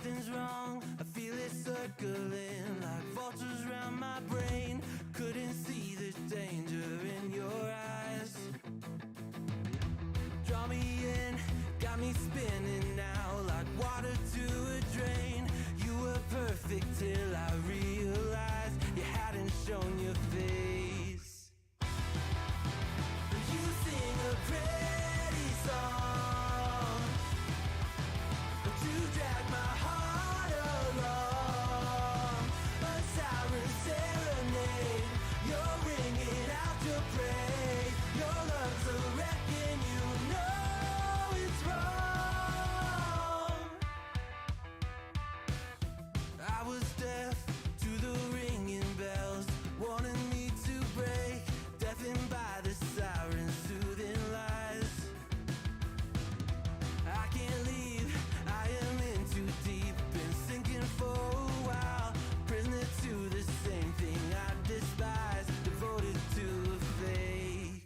Something's wrong, I feel it circling like vultures around my brain. Couldn't see the danger in your eyes. Draw me in, got me spinning now like water to a drain. You were perfect till I realized you hadn't shown your face. You sing a pretty song to drag my heart along. A siren serenade, you're ringing out to pray. Your love's a wreck and you know it's wrong. I was deaf to the ringing bells, wanting me to break, deafened by the sirens' soothing lies. I can't leave, I am in too deep, been sinking for a while, prisoner to the same thing I despise, devoted to a fake.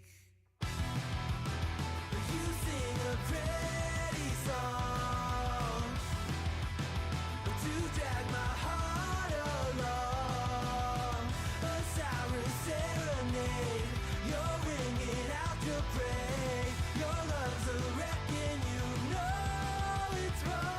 You sing a pretty song to drag my heart along. A siren serenade, you're ringing out your pray. Your love's a wreck and you know it's wrong.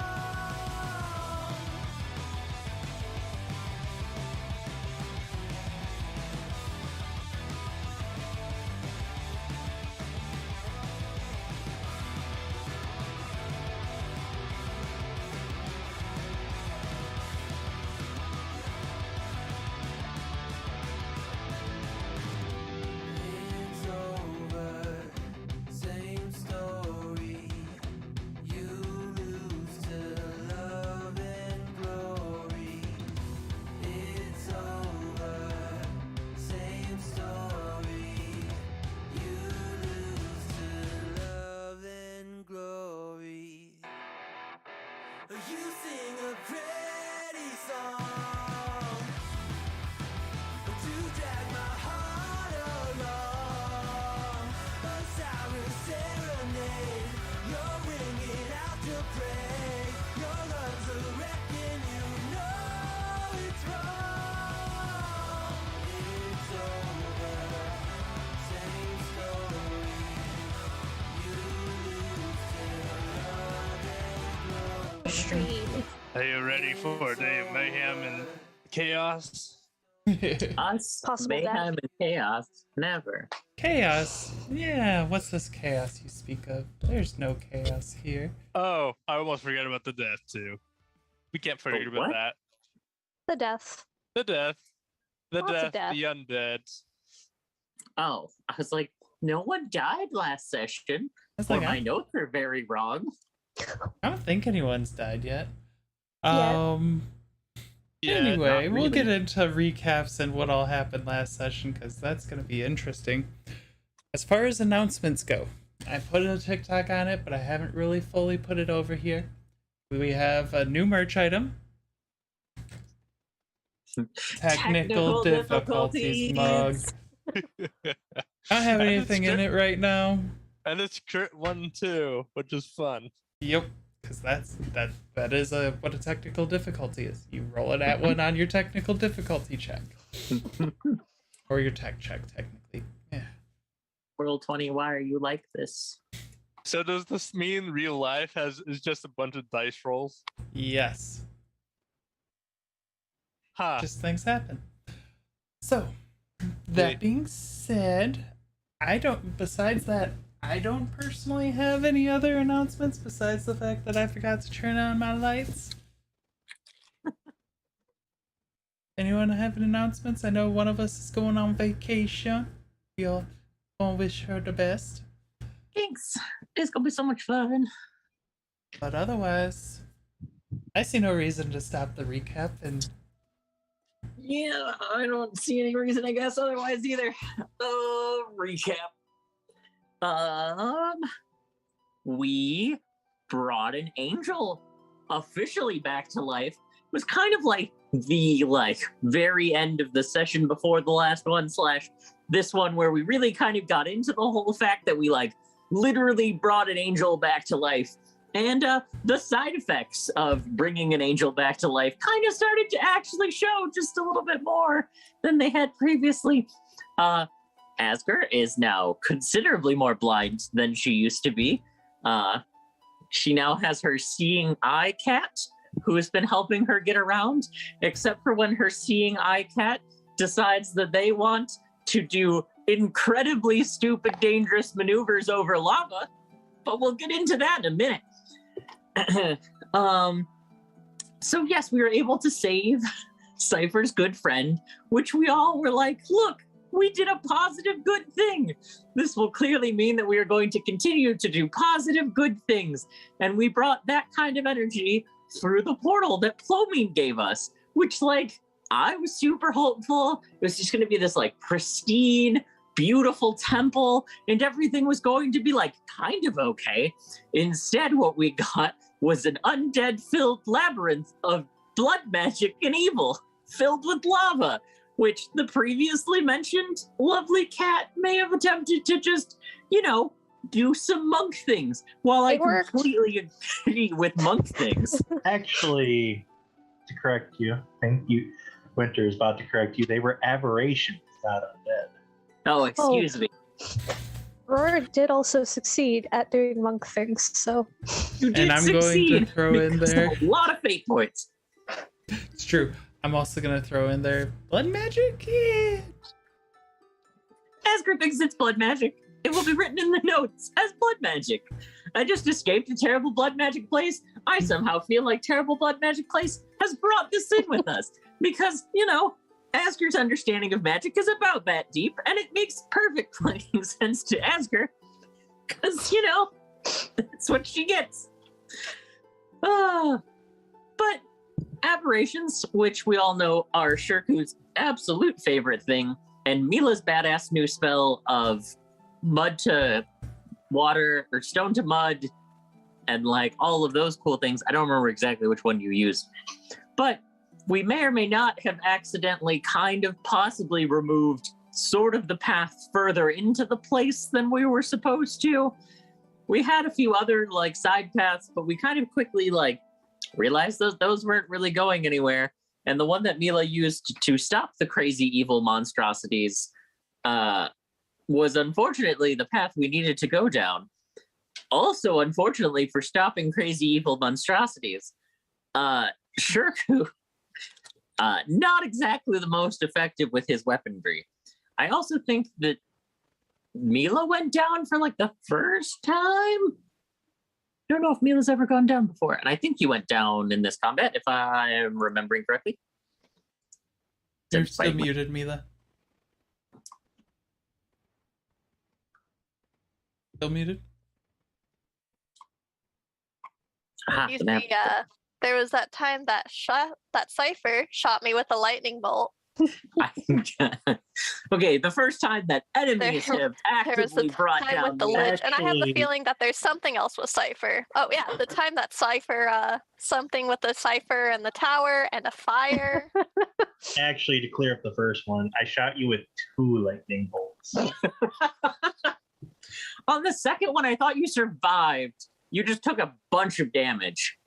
It's over, same story. You lose to love and glory. It's over, same story. You lose to love and glory. You sing a pretty song to drag my heart along. A siren serenade, you're ringing out to pray. Your love's a wreck and you know it's wrong. It's over, same story. You lose to love and glory. Street. Are you ready for a day of mayhem and chaos? Us, Possible mayhem and chaos, never. Chaos? Yeah, what's this chaos you speak of? There's no chaos here. Oh, I almost forgot about the death too. We can't forget The about what? that. The death. The death. The Lots of death, death. the undead. Oh, I was like, no one died last session. I was Or like, my I notes are very wrong. don't think anyone's died yet. Yet. Yeah, Anyway, not we'll really. get into recaps and what all happened last session because that's going to be interesting. As far as announcements go, I put a TikTok on it, but I haven't really fully put it over here. We have a new merch item. Technical difficulties mug. I don't have And anything it's in it right now. And it's crit 1 too, which is fun. Yep, because that is what a technical difficulty is. You roll it at one on your technical difficulty check, or your tech check, technically. Yeah. World 20, why are you like this? So does this mean real life is just a bunch of dice rolls? Yes. Huh. Just things happen. So, that Wait. being said, besides that, I don't personally have any other announcements besides the fact that I forgot to turn on my lights. Anyone have any announcements? I know one of us is going on vacation. We all gonna wish her the best. Thanks. It's gonna be so much fun. But otherwise, I see no reason to stop the recap and Yeah, I don't see any reason, I guess, otherwise either. Recap. We brought an angel officially back to life. It was kind of like the very end of the session before the last one / this one where we really kind of got into the whole fact that we literally brought an angel back to life And the side effects of bringing an angel back to life kind of started to actually show just a little bit more than they had previously. Asger is now considerably more blind than she used to be. She now has her seeing eye cat, who has been helping her get around, except for when her seeing eye cat decides that they want to do incredibly stupid, dangerous maneuvers over lava. But we'll get into that in a minute. So yes, we were able to save Sifer's good friend, which we all were like, look, we did a positive good thing. This will clearly mean that we are going to continue to do positive good things. And we brought that kind of energy through the portal that Plomine gave us, which, like, I was super hopeful. It was just going to be this, like, pristine, beautiful temple, and everything was going to be, like, kind of okay. Instead, what we got was an undead-filled labyrinth of blood magic and evil, filled with lava, which the previously mentioned lovely cat may have attempted to just, do some monk things, while I completely agree with monk things. Actually, to correct you, thank you. Winter is about to correct you. They were aberrations, not undead. Oh, excuse me. Aurora did also succeed at doing monk things, so. You did And I'm succeed going to throw in because there. of a lot of fate points. It's true. I'm also going to throw in there blood magic. Yeah. Asger thinks it's blood magic. It will be written in the notes as blood magic. I just escaped a terrible blood magic place. I somehow feel like terrible blood magic place has brought this in with us. Because, Asger's understanding of magic is about that deep, and it makes perfect fucking sense to Asger. Because, that's what she gets. But aberrations, which we all know are Shirku's absolute favorite thing, and Mila's badass new spell of mud to water, or stone to mud, and like all of those cool things. I don't remember exactly which one you used. But we may or may not have accidentally kind of possibly removed sort of the path further into the place than we were supposed to. We had a few other like side paths, but we kind of quickly realized those weren't really going anywhere. And the one that Mila used to stop the crazy evil monstrosities was unfortunately the path we needed to go down. Also, unfortunately, for stopping crazy evil monstrosities, Shirku, not exactly the most effective with his weaponry. I also think that Mila went down for like the first time. I don't know if Mila's ever gone down before. And I think you went down in this combat, if I am remembering correctly. You're still muted, Mila. Still muted? Excuse me, there was that time that Sifer shot me with a lightning bolt. Okay, the first time that enemies have There was the actively brought time down with the the lich, and I have the Actually- feeling that there's something else with Sifer. Oh yeah, the time that Sifer, something with the Sifer and the tower and a fire. Actually, to clear up the first one, I shot you with 2 lightning bolts. On the second one, I thought you survived. You just took a bunch of damage.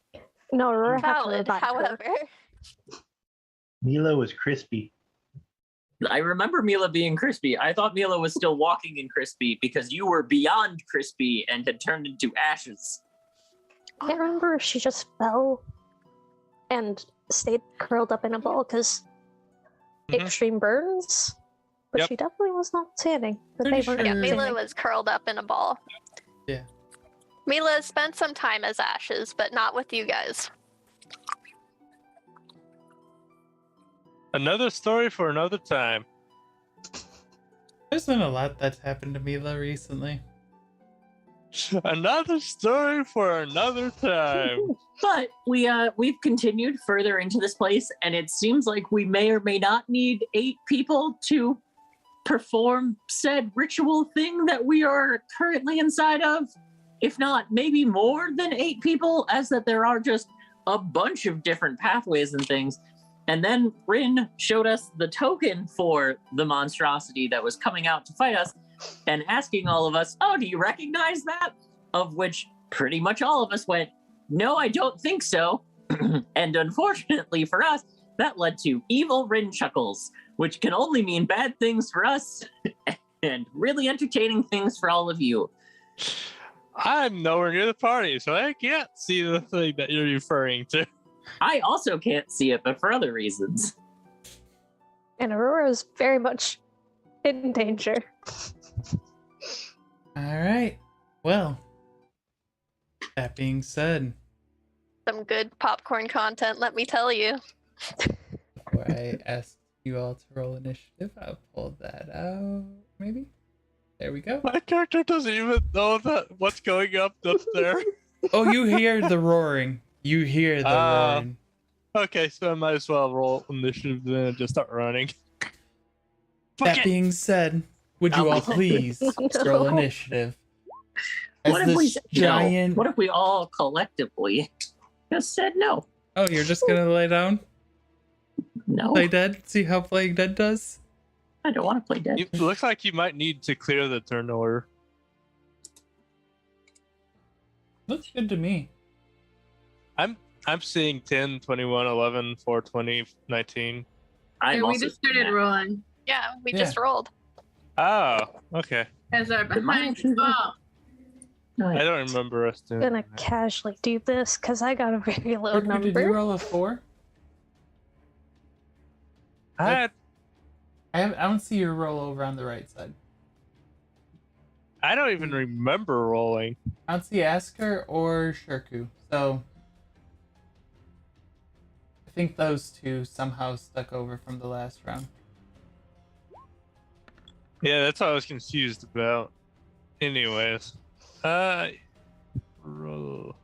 No, Aurora had to Valid, revive her. however. Mila was crispy. I remember Mila being crispy. I thought Mila was still walking in crispy because you were beyond crispy and had turned into ashes. I remember she just fell and stayed curled up in a ball because Mhm. extreme burns. But Yep. she definitely was not standing. But Pretty they weren't sure- Yeah, Mila standing. was curled up in a ball. Yeah. Mila spent some time as ashes, but not with you guys. Another story for another time. There's been a lot that's happened to Mila recently. Another story for another time. But we've continued further into this place, and it seems like we may or may not need 8 people to perform said ritual thing that we are currently inside of. If not, maybe more than 8 people, as that there are just a bunch of different pathways and things. And then Rin showed us the token for the monstrosity that was coming out to fight us and asking all of us, oh, do you recognize that? Of which pretty much all of us went, no, I don't think so. And unfortunately for us, that led to evil Rin chuckles, which can only mean bad things for us and really entertaining things for all of you. I'm nowhere near the party, so I can't see the thing that you're referring to. I also can't see it, but for other reasons. And Aurora is very much in danger. All right. Well, that being said, Some good popcorn content, let me tell you. before I ask you all to roll initiative, I'll pull that out. Maybe. There we go. My character doesn't even know that what's going up there. Oh, you hear the roaring. You hear the roaring. Okay, so I might as well roll initiative then and just start running. That being said, would you all please roll initiative? As What if we this said giant... no? What if we all collectively just said no? Oh, you're just gonna lay down? No, Play dead? See how playing dead does? I don't want to play dead. It looks like you might need to clear the turn order. Looks good to me. I'm seeing 10, 21, 11, 4, 20, 19. Hey, we just started rolling. Yeah, we Yeah. just rolled. Oh, okay. As our Did mine behind actually roll? fall. I don't remember us doing I'm gonna that. casually do this because I got a very low Parker, did you number. roll a 4? I I don't see your roll over on the right side. don't even remember rolling. I don't see Asger or Shirku. So I think those two somehow stuck over from the last round. Yeah, that's what I was confused about. Anyways. Roll.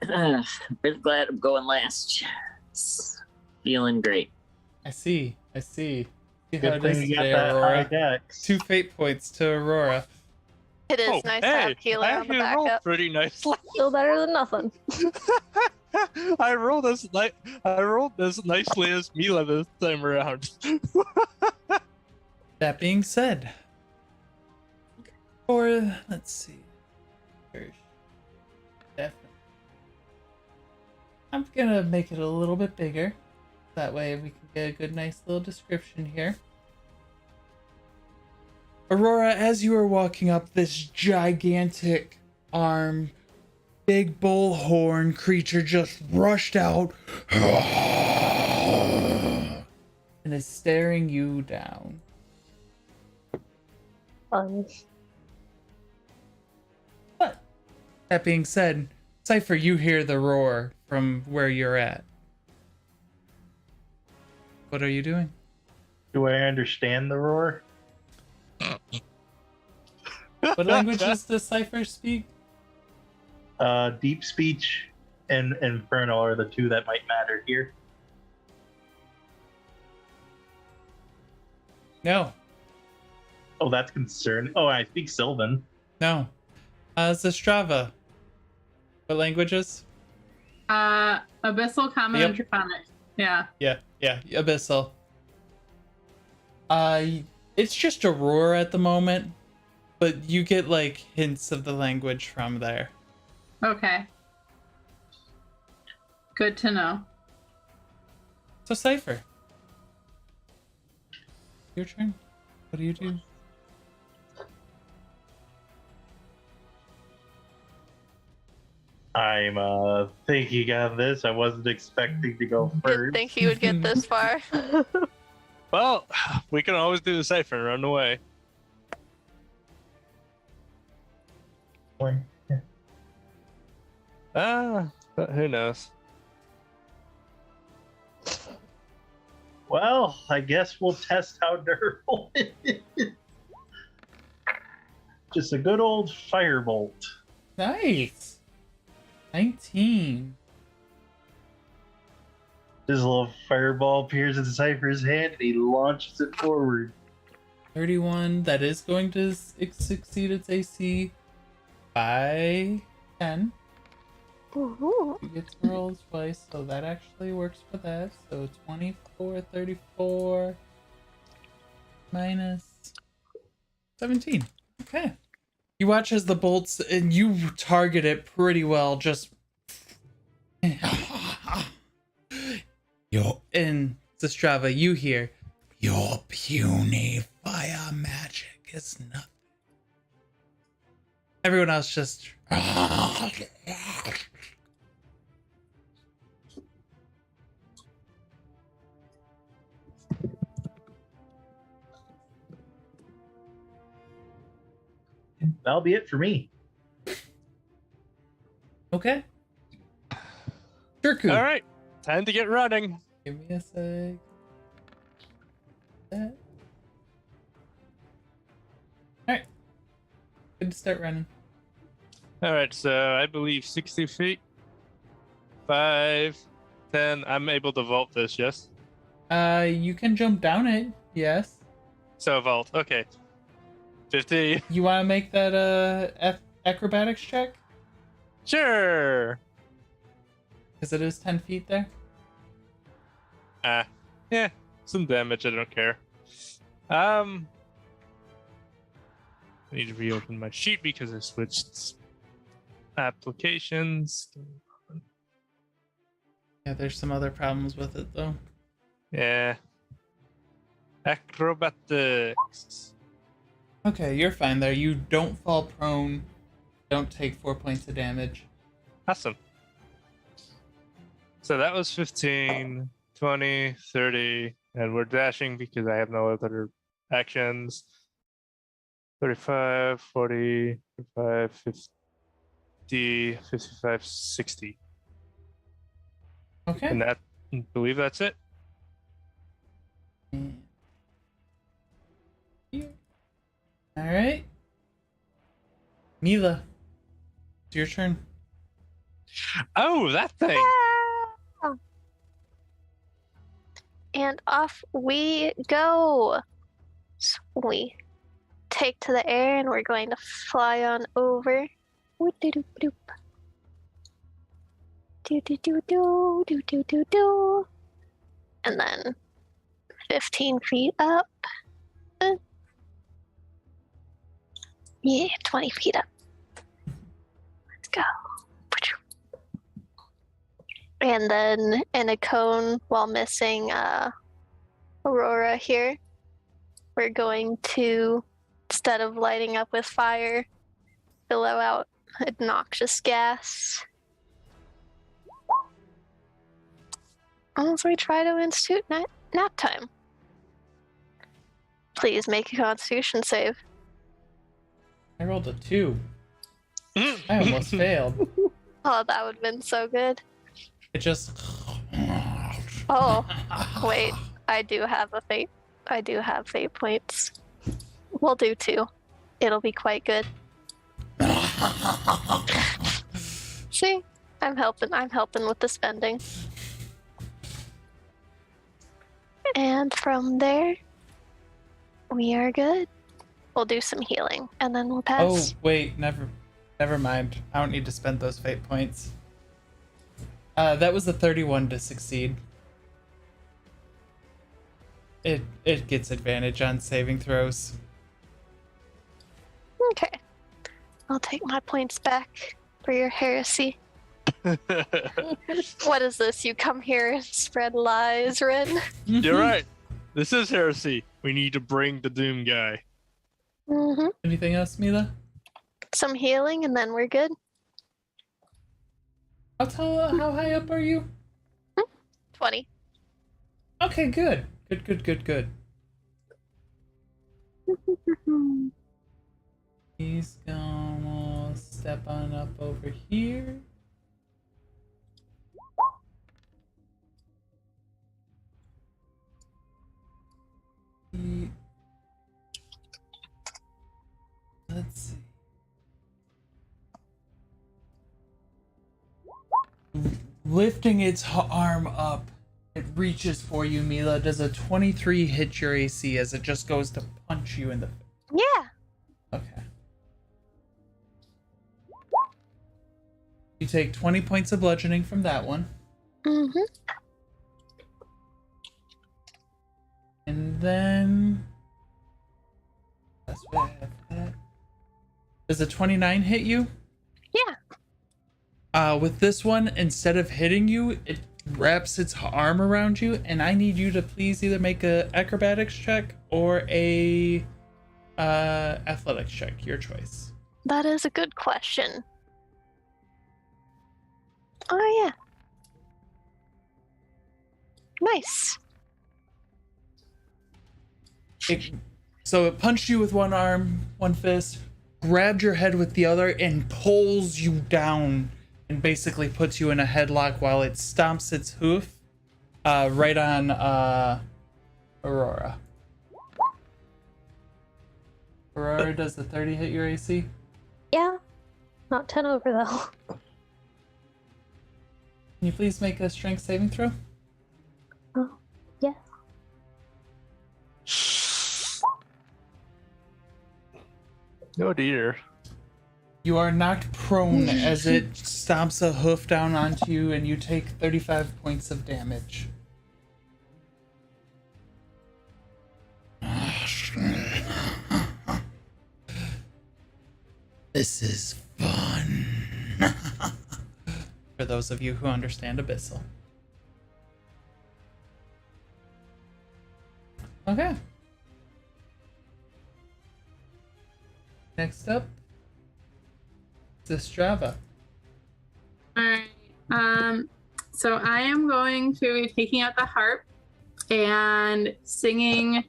Really glad I'm going last. It's feeling great. I see. See how Good it is thing you got today, that high Aurora. dex. 2 fate points to Aurora. It is nice to have healer I on the actually rolled backup. pretty nicely. Still better than nothing. I rolled as nicely as Mila this time around. That being said, or let's see. Definitely. I'm gonna make it a little bit bigger. That way we can get a good, nice little description here. Aurora, as you are walking up, this gigantic arm, big bullhorn creature just rushed out and is staring you down. But that being said, Sifer, you hear the roar from where you're at. What are you doing? Do I understand the roar? What languages does Sifer speak? Deep speech and infernal are the two that might matter here. No. Oh, that's concerning. Oh, I speak Sylvan. No. Zastrava. What languages? Abyssal, Common, Yep. and Draconic. Yeah. Yeah, Abyssal. It's just a roar at the moment, but you get like hints of the language from there. Okay. Good to know. So Sifer. Your turn. What do you do? I'm thinking on this. I wasn't expecting to go Didn't first. think he would get this far. Well, we can always do the Sifer and run away. But who knows? Well, I guess we'll test how durable it is. Just a good old firebolt. Nice. 19. This little fireball appears in Cypher's hand and he launches it forward. 31. That is going to succeed its AC by 10. Ooh. You get to roll twice, so that actually works for that. So 24, 34, minus 17. Okay. You watch as the bolts, and you target it pretty well, just... And Zastrava, you hear, your puny fire magic is nothing. Everyone else just... That'll be it for me. Okay. Shirku. All right, time to get running. Give me a sec. Alright. Good to start running. All right, so I believe 60 feet. 5, 10. I'm able to vault this, yes? You can jump down it, yes. So vault, okay. 50. You want to make that acrobatics check? Sure. Because it is 10 feet there. Yeah, some damage. I don't care. I need to reopen my sheet because I switched applications. Yeah, there's some other problems with it though. Yeah. Acrobatics. Okay, you're fine there. You don't fall prone. Don't take 4 points of damage. Awesome. So that was 15, 20, 30, and we're dashing because I have no other actions. 35, 40, 45, 50, 55, 60. Okay. And that, I believe that's it. Alright. Mila, it's your turn. Oh, that thing! And off we go. So we take to the air and we're going to fly on over. Woo-doo-doo-doop. Do-do-do-do, do-do-do-do. And then 15 feet up. Yeah, 20 feet up. Let's go. And then in a cone, while missing Aurora here, we're going to, instead of lighting up with fire, billow out obnoxious gas. As we try to institute nap time. Please make a Constitution save. I rolled a 2. I almost failed. Oh, that would have been so good. It just... Oh, wait. I do have fate points. We'll do 2. It'll be quite good. See? I'm helping with the spending. And from there, we are good. We'll do some healing, and then we'll pass. Oh, wait, never mind. I don't need to spend those fate points. That was a 31 to succeed. It gets advantage on saving throws. Okay. I'll take my points back for your heresy. What is this? You come here and spread lies, Ren? You're right. This is heresy. We need to bring the Doom guy. Mm-hmm. Anything else, Mila? Some healing, and then we're good. How high up are you? 20. Okay, good. Good. He's gonna step on up over here. Let's see. Lifting its arm up, it reaches for you, Mila. Does a 23 hit your AC as it just goes to punch you in the face? Yeah. Okay. You take 20 points of bludgeoning from that one. Mm-hmm. And then... That's what I have for that. Does a 29 hit you? Yeah. With this one, instead of hitting you, it wraps its arm around you, and I need you to please either make a acrobatics check or a athletics check, your choice. That is a good question. Oh, yeah. Nice. So it punched you with one arm, one fist, grabbed your head with the other, and pulls you down and basically puts you in a headlock while it stomps its hoof right on Aurora. Aurora, does the 30 hit your AC? Yeah. Not 10 over, though. Can you please make a strength saving throw? Oh, yeah. Oh dear. You are knocked prone as it stomps a hoof down onto you, and you take 35 points of damage. This is fun. For those of you who understand Abyssal. Okay. Next up, Strava. Alright. So I am going to be taking out the harp and singing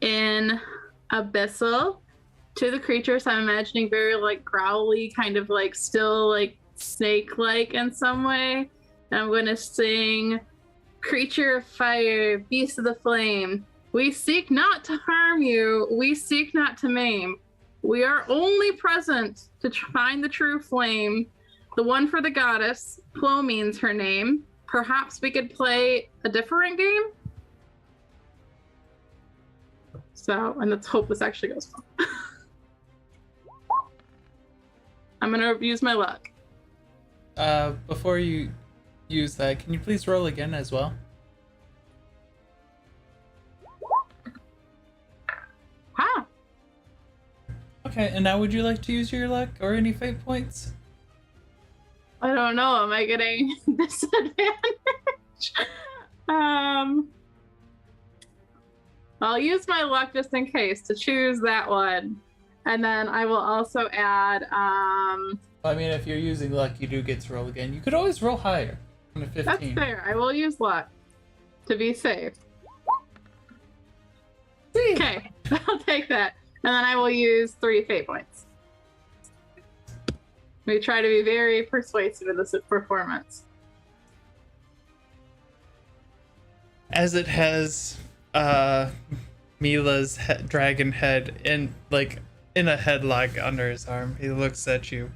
in Abyssal to the creature. So I'm imagining very like growly, kind of like still like snake-like in some way. And I'm going to sing, "Creature of fire, beast of the flame, we seek not to harm you, we seek not to maim. We are only present to find the true flame, the one for the goddess. Plo means her name. Perhaps we could play a different game." So, and let's hope this actually goes well. I'm gonna use my luck. Before you use that, can you please roll again as well? Ah, Okay, and now would you like to use your luck or any fate points? I don't know. Am I getting disadvantage? I'll use my luck just in case to choose that one. And then I will also add, I mean, if you're using luck, you do get to roll again. You could always roll higher than a 15. that's fair. I will use luck to be safe. Okay, I'll take that. And then I will use 3 fate points. We try to be very persuasive in this performance. As it has Mila's dragon head in a headlock under his arm, he looks at you.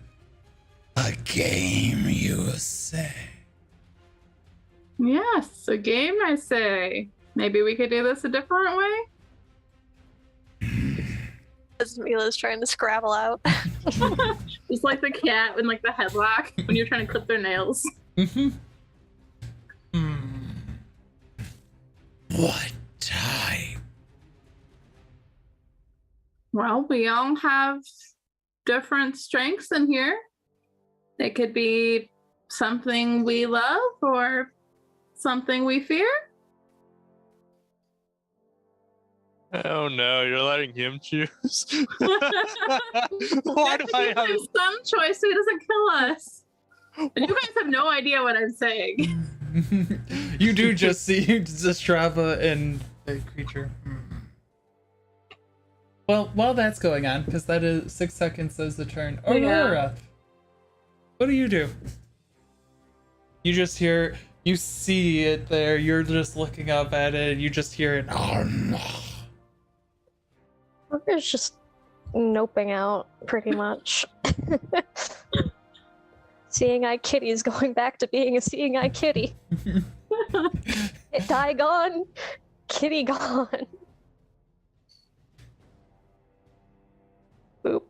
A game, you say? Yes, a game, I say. Maybe we could do this a different way? As Mila's trying to scrabble out. Just like the cat in like the headlock when you're trying to clip their nails. What type? Well, we all have different strengths in here. It could be something we love or something we fear. Oh no, you're letting him choose? Why do I have... There's some choice so he doesn't kill us. And you guys have no idea what I'm saying. You do just see Zastrava and the creature. Well, while that's going on, because that is 6 seconds as the turn. Aurora, what do? You just hear, you see it there, you're just looking up at it, and you just hear it. Aurora's just noping out, pretty much. Seeing Eye Kitty's going back to being a Seeing Eye Kitty. Die gone, kitty gone. Boop.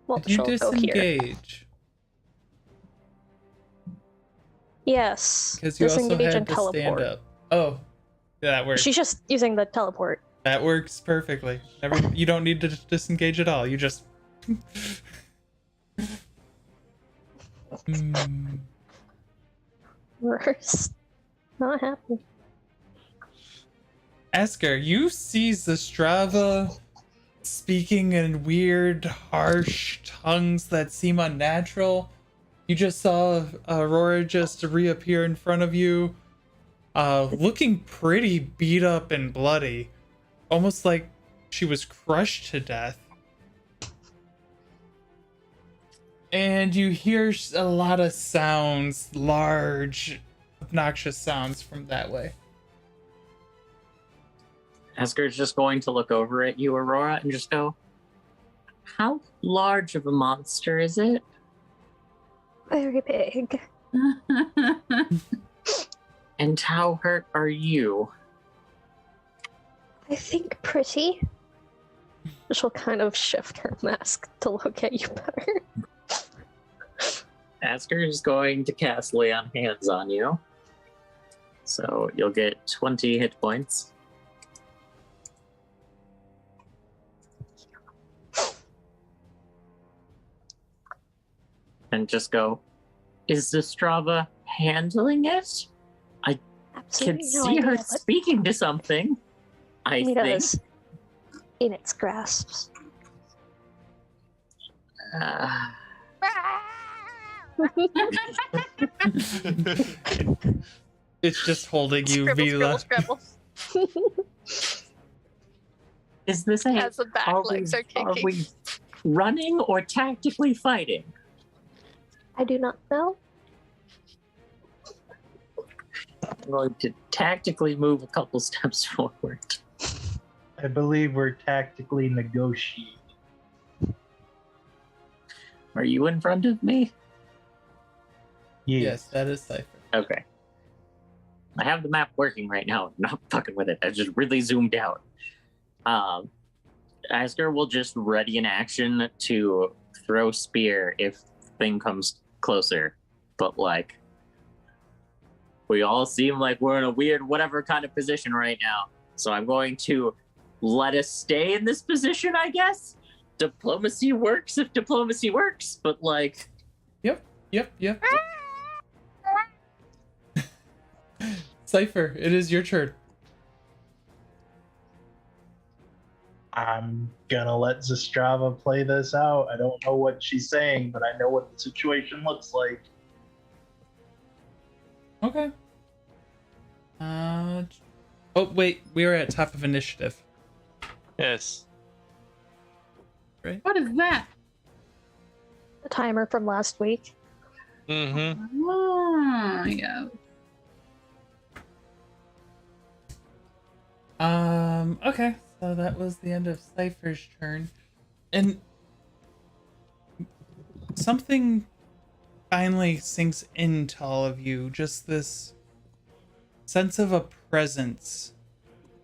Well, Did you she'll go here. disengage? Yes. Because you also Disengage had and to teleport. stand up. Oh, that works. She's just using the teleport. That works perfectly. You don't need to disengage at all. You just Worse. Not happy. Asger, you see Zastrava speaking in weird, harsh tongues that seem unnatural. You just saw Aurora just reappear in front of you, looking pretty beat up and bloody, almost like she was crushed to death. And you hear a lot of sounds, large, obnoxious sounds from that way. Asger's just going to look over at you, Aurora, and just go, how large of a monster is it? Very big. And how hurt are you? I think pretty. She'll kind of shift her mask to look at you better. Asger is going to cast Lay on Hands on you. So you'll get 20 hit points. And just go, is the Strava handling it? I Absolutely can no see idea her what speaking to something. I it think. does in its grasps. It's just holding you, Scribble, Vila. scribble, scribble. Is this As the back legs are are kicking. we running or tactically fighting? I do not know. I'm going to tactically move a couple steps forward. I believe we're tactically negotiating. Are you in front of me? Yes, that is Sifer. Okay. I have the map working right now. I'm not fucking with it. I just really zoomed out. Asger will just ready an action to throw spear if thing comes closer. But like, we all seem like we're in a weird whatever kind of position right now. So I'm going to let us stay in this position, I guess. Diplomacy works if diplomacy works, but like... Yep. Sifer, it is your turn. I'm gonna let Zastrava play this out. I don't know what she's saying, but I know what the situation looks like. Okay. Oh, wait. We are at top of initiative. Yes. What is that? The timer from last week. Mm-hmm. Oh, yeah. Okay. So that was the end of Sifer's turn. And something finally sinks into all of you. Just this sense of a presence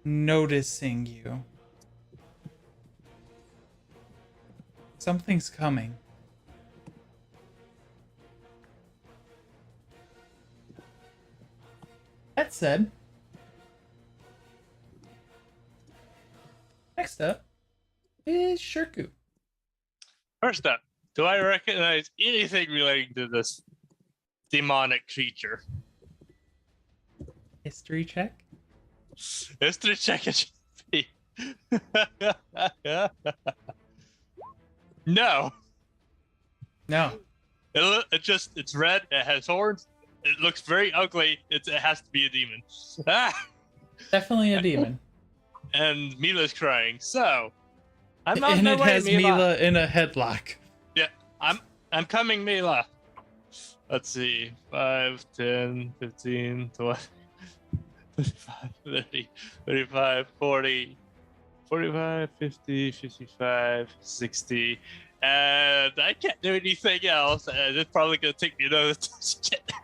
noticing you. Something's coming. That said, next up is Shirku. First up, do I recognize anything relating to this demonic creature? History check. History check it should be. No. No. It's red, it has horns, it looks very ugly, it has to be a demon. Definitely a demon. And Mila's crying, so I'm on And my it way, has Mila in a headlock. Yeah, I'm coming, Mila. Let's see, 5, 10, 15, 20, 25, 30, 35, 40, 45, 50, 55, 60. And I can't do anything else, and it's probably going to take me another time to get there.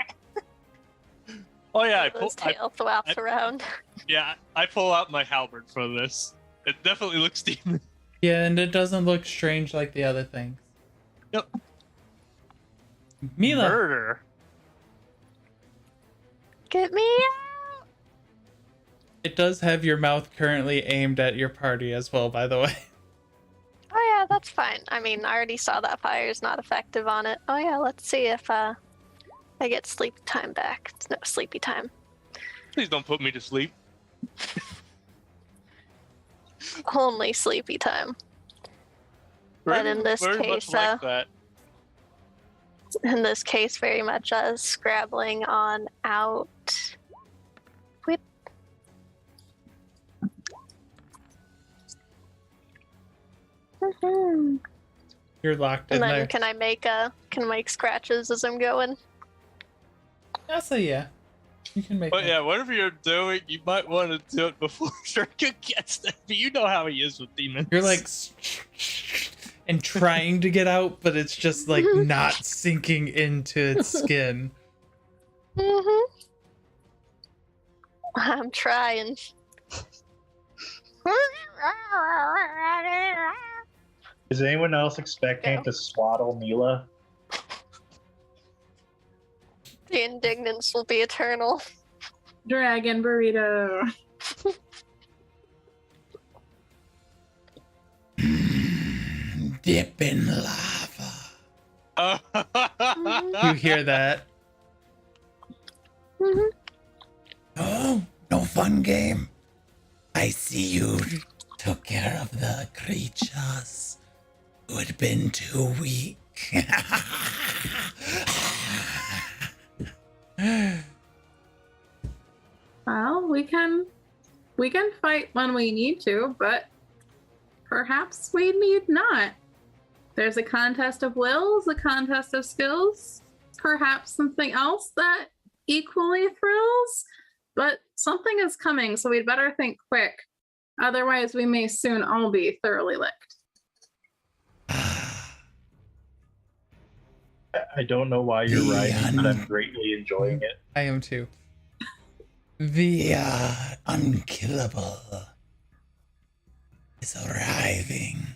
Oh yeah, His tail flaps around. I pull out my halberd for this. It definitely looks demon. Yeah, and it doesn't look strange like the other things. Yep. Mila. Murder. Get me out! It does have your mouth currently aimed at your party as well, by the way. Oh Yeah, that's fine. I mean, I already saw that fire is not effective on it. Oh yeah, let's see if I get sleep time back. It's no sleepy time. Please don't put me to sleep. Only sleepy time. But in this Very case, much like that. very much scrabbling on out. Whip. Mhm. You're locked in And then there. can I make scratches as I'm going? I'll say yeah. You can make But one. yeah, whatever you're doing, you might want to do it before Shurika gets there. But you know how he is with demons. You're like and trying to get out, but it's just like not sinking into its skin. I'm trying. Is anyone else expecting it to swaddle Mila? The indignance will be eternal. Dragon burrito. Dip in lava. Oh. You hear that? Oh, no fun game. I see you took care of the creatures who had been too weak. Well, we can fight when we need to, but perhaps we need not. There's a contest of wills, a contest of skills, perhaps something else that equally thrills, but something is coming, so we'd better think quick. Otherwise, we may soon all be thoroughly licked. I don't know why you're right, but I'm greatly enjoying it. I am too. The unkillable is arriving.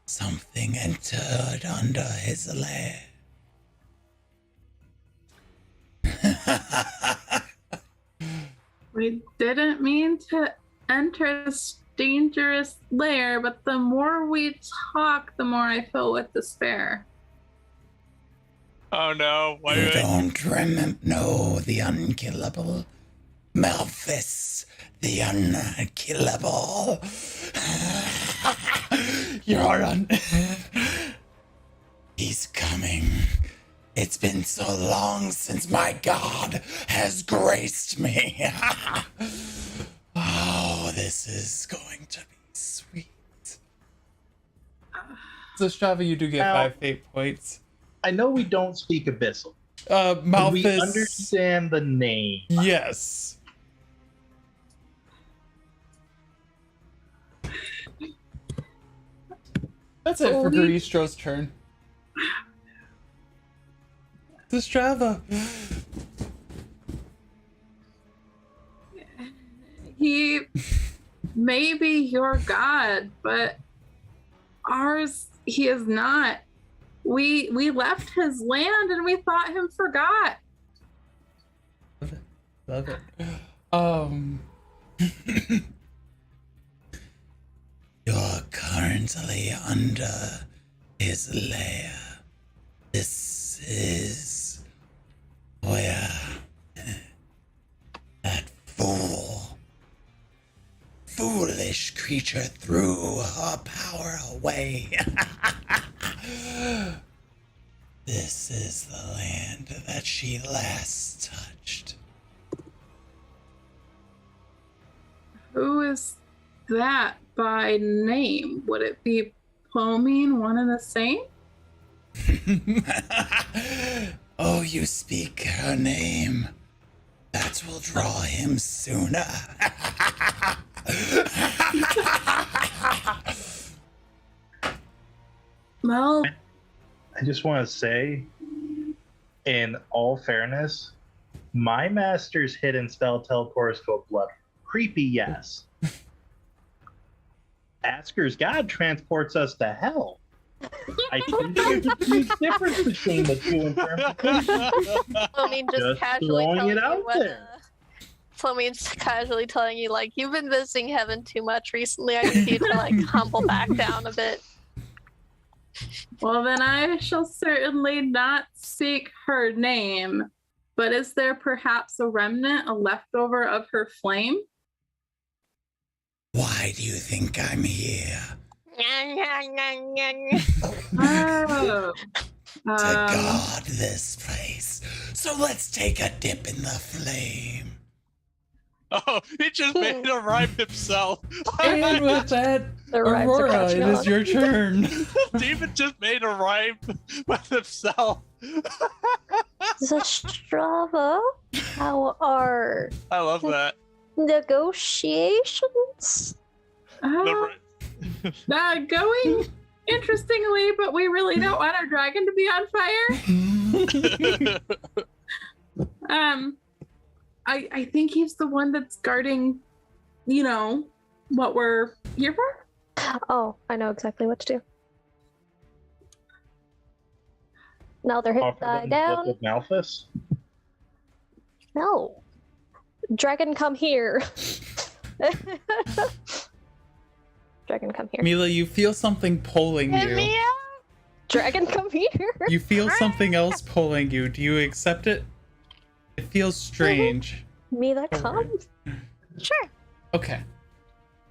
Something entered under his lair. We didn't mean to enter this dangerous lair, but the more we talk, the more I fill with despair. Oh no! Why You are they- don't know the unkillable. Malphus, the unkillable. He's coming. It's been so long since my god has graced me. Oh, this is going to be sweet. So Strava, you do get Now- 5 fate points. I know we don't speak Abyssal. But we Malphus. understand the name. Yes. That's it for Garistro's turn. The Strava. He may be your god, but ours, he is not. We left his land and we thought him forgot. Love it. You're currently under his lair. This is where that foolish creature threw her power away. This is the land that she last touched. Who is that by name? Would it be Pomine, one and the same? Oh, you speak her name. That will draw him sooner. Well, I just want to say, in all fairness, my master's hidden spell teleports to a blood. Creepy, yes. Asger's god transports us to hell. I think there's a huge difference between the two in terms of I mean, just Just casually throwing telling it you out what, there. Fleming's casually telling you, like, you've been visiting heaven too much recently. I need you to, like, humble back down a bit. Well, then I shall certainly not seek her name. But is there perhaps a remnant, a leftover of her flame? Why do you think I'm here? Oh. To guard this place. So let's take a dip in the flame. Oh, he just made a rhyme himself. And with that, The rhymes are Aurora, catching it is on. your turn. Demon just made a rhyme with himself. Zastrava, how are I love that. negotiations? Going interestingly, but we really don't want our dragon to be on fire. I think he's the one that's guarding, you know, what we're here for. Oh, I know exactly what to do. Now they're hit Offer die them down. Book of Malthus. No. Dragon, come here. Dragon, come here. Mila, you feel something pulling Hit you. me out! Dragon, come here. You feel something else pulling you. Do you accept it? It feels strange. Mila, come. Sure. Okay.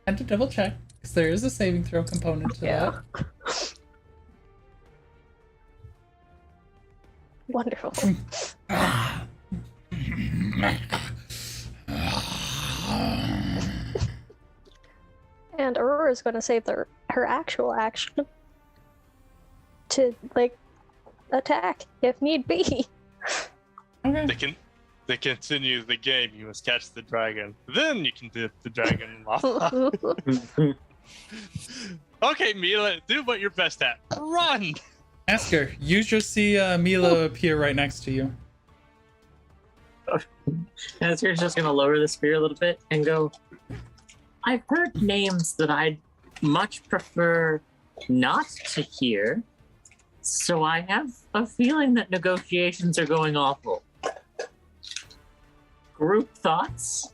Had to double check, because there is a saving throw component to Yeah. Wonderful. And Aurora's going to save her actual action to, like, attack if need be. Okay. They continue the game. You must catch the dragon. Then you can dip the dragon off. Okay, Mila, do what you're best at. Run! Asger, you just see Mila appear right next to you. Asger's just gonna lower the spear a little bit and go, I've heard names that I'd much prefer not to hear, so I have a feeling that negotiations are going awful. Group thoughts?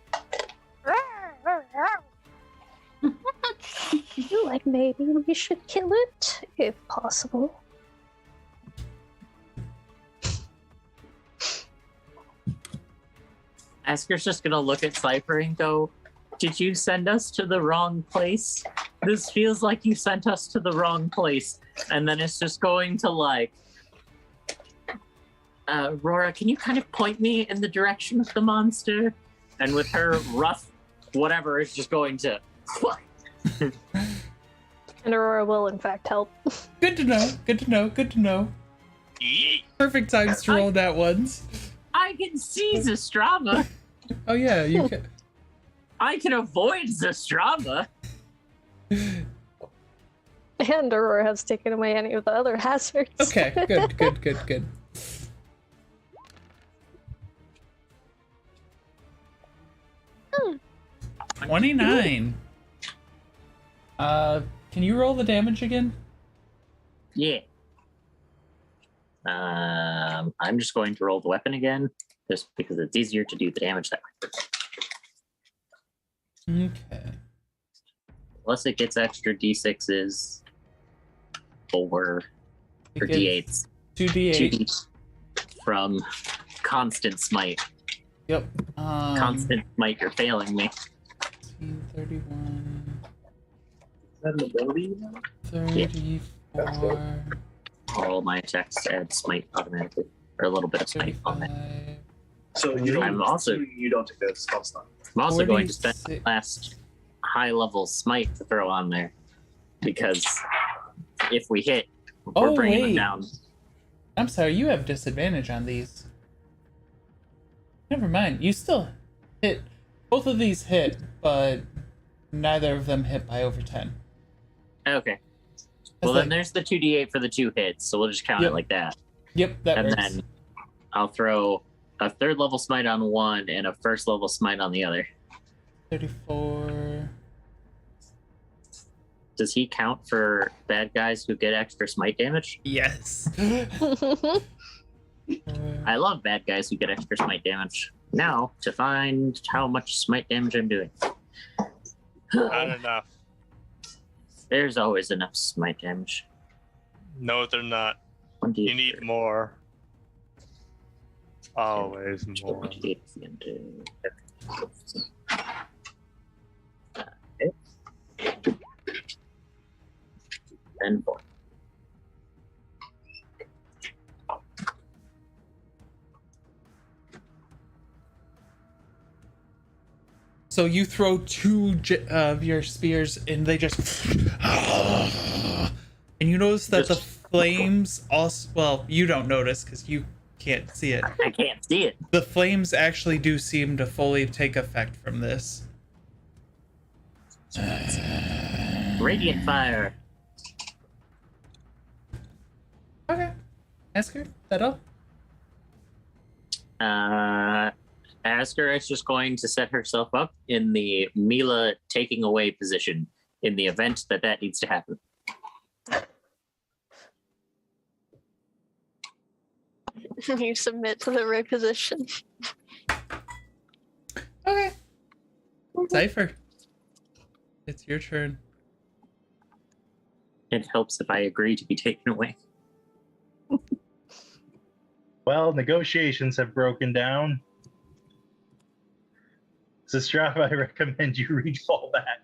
Like, maybe we should kill it, if possible. Asker's just gonna look at Sifer and go, did you send us to the wrong place? This feels like you sent us to the wrong place. And then it's just going to like, Aurora, can you kind of point me in the direction of the monster? And with her rough whatever, it's just going to... And Aurora will, in fact, help. Good to know. Good to know. Good to know. Yeet. Perfect times to roll that once. I can see Zastrava. Oh yeah, you can. I can avoid Zastrava. And Aurora has taken away any of the other hazards. Okay, good. 29. Can you roll the damage again? Yeah. I'm just going to roll the weapon again, just because it's easier to do the damage that way. Okay. Unless it gets extra d6s or It gets d8s. 2d8. From constant smite. Yep. Constant smite, you're failing me. 31. Is that an ability? 34. All my attacks add smite automatically, or a little bit of smite on that. 35. So you don't. I'm also- you don't take the spell stun. I'm also going to spend 46. the last high level smite to throw on there, because if we hit, we're Oh, bringing wait. them down. I'm sorry, you have disadvantage on these. Never mind, you still hit. Both of these hit, but neither of them hit by over 10. Okay. Well, like- then there's the 2d8 for the 2 hits, so we'll just count Yep. it like that. Yep, that And works. then I'll throw a 3rd level smite on one and a 1st level smite on the other. 34. Does he count for bad guys who get extra smite damage? Yes. I love bad guys who get extra smite damage. Now to find how much smite damage I'm doing. Not enough. There's always enough smite damage. No, they're not. You need more. Always more. 28 and 4. So you throw two of your spears, and they just. And you notice that the flames also. Well, you don't notice because you can't see it. I can't see it. The flames actually do seem to fully take effect from this. Radiant fire. Okay. Asger, that all? Asger is just going to set herself up in the Mila taking away position in the event that needs to happen. You submit to the reposition. Okay. Sifer, it's your turn. It helps if I agree to be taken away. Well, negotiations have broken down. Sistrava, I recommend you refall back.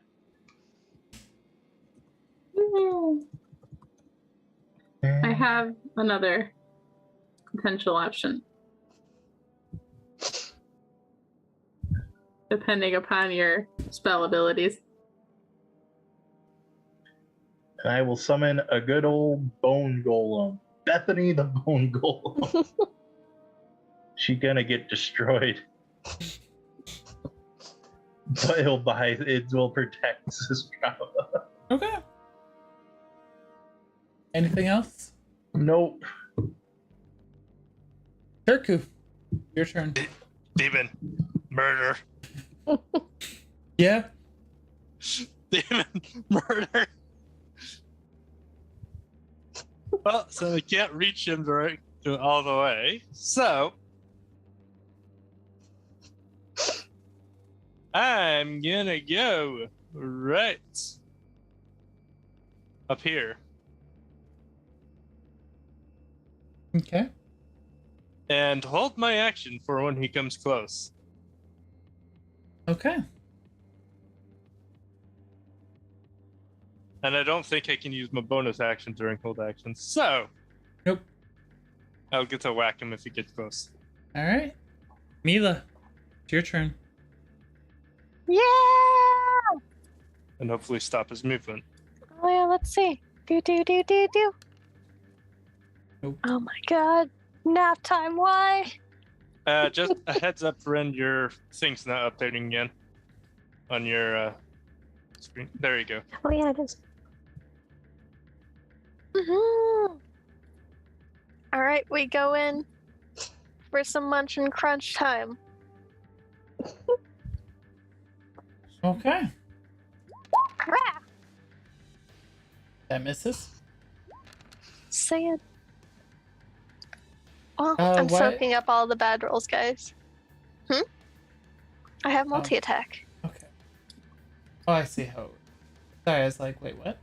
I have another potential option. Depending upon your spell abilities. I will summon a good old bone golem. Bethany the bone golem. She gonna get destroyed. But it will protect Sistrava. Okay. Anything else? Nope. Turku, your turn. Demon. Murder. Yeah? Demon. Murder. Well, so I can't reach him all the way. So I'm gonna go right up here. Okay. And hold my action for when he comes close. Okay. And I don't think I can use my bonus action during hold actions. So Nope. I'll get to whack him if he gets close. All right. Mila, it's your turn. Yeah! And hopefully stop his movement. Oh yeah, let's see. Do. Nope. Oh my god. Nap time, why? Just a heads up, friend, your thing's not updating again on your screen. There you go. Oh yeah, it is. Alright, we go in for some munch and crunch time. Okay. Rah! That misses. Say it. Oh, Uh, I'm what? soaking up all the bad rolls, guys. I have multi-attack. Okay. Oh, I see how. Sorry, I was like, wait, what?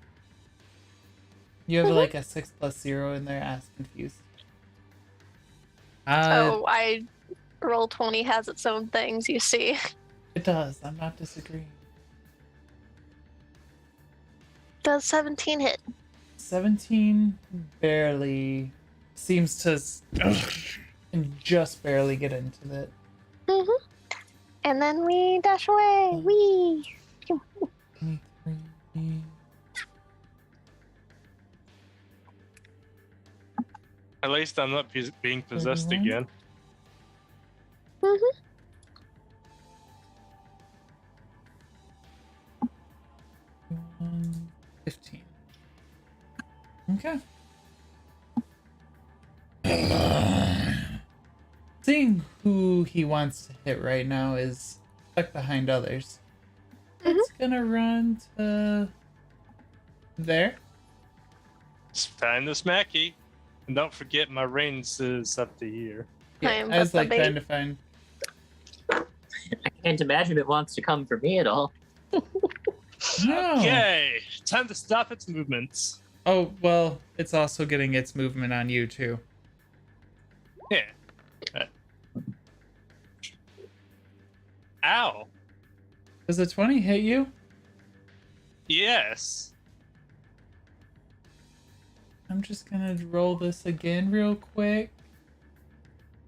You have like a 6+0 in there. I was confused. Oh, I roll 20 has its own things, you see. It does. I'm not disagreeing. Does 17 hit? 17 barely seems to and just barely get into it. And then we dash away. Wee! 23. At least I'm not being possessed 31. again. 15. Okay. Seeing who he wants to hit right now is stuck behind others. It's gonna run to there. It's time to smacky. And don't forget my range is up to here. Yeah, I'm I was the like bait. trying to find. Can't imagine it wants to come for me at all. No. Okay, time to stop its movements. Oh, well, it's also getting its movement on you, too. Yeah. Ow. Does a 20 hit you? Yes. I'm just gonna roll this again real quick.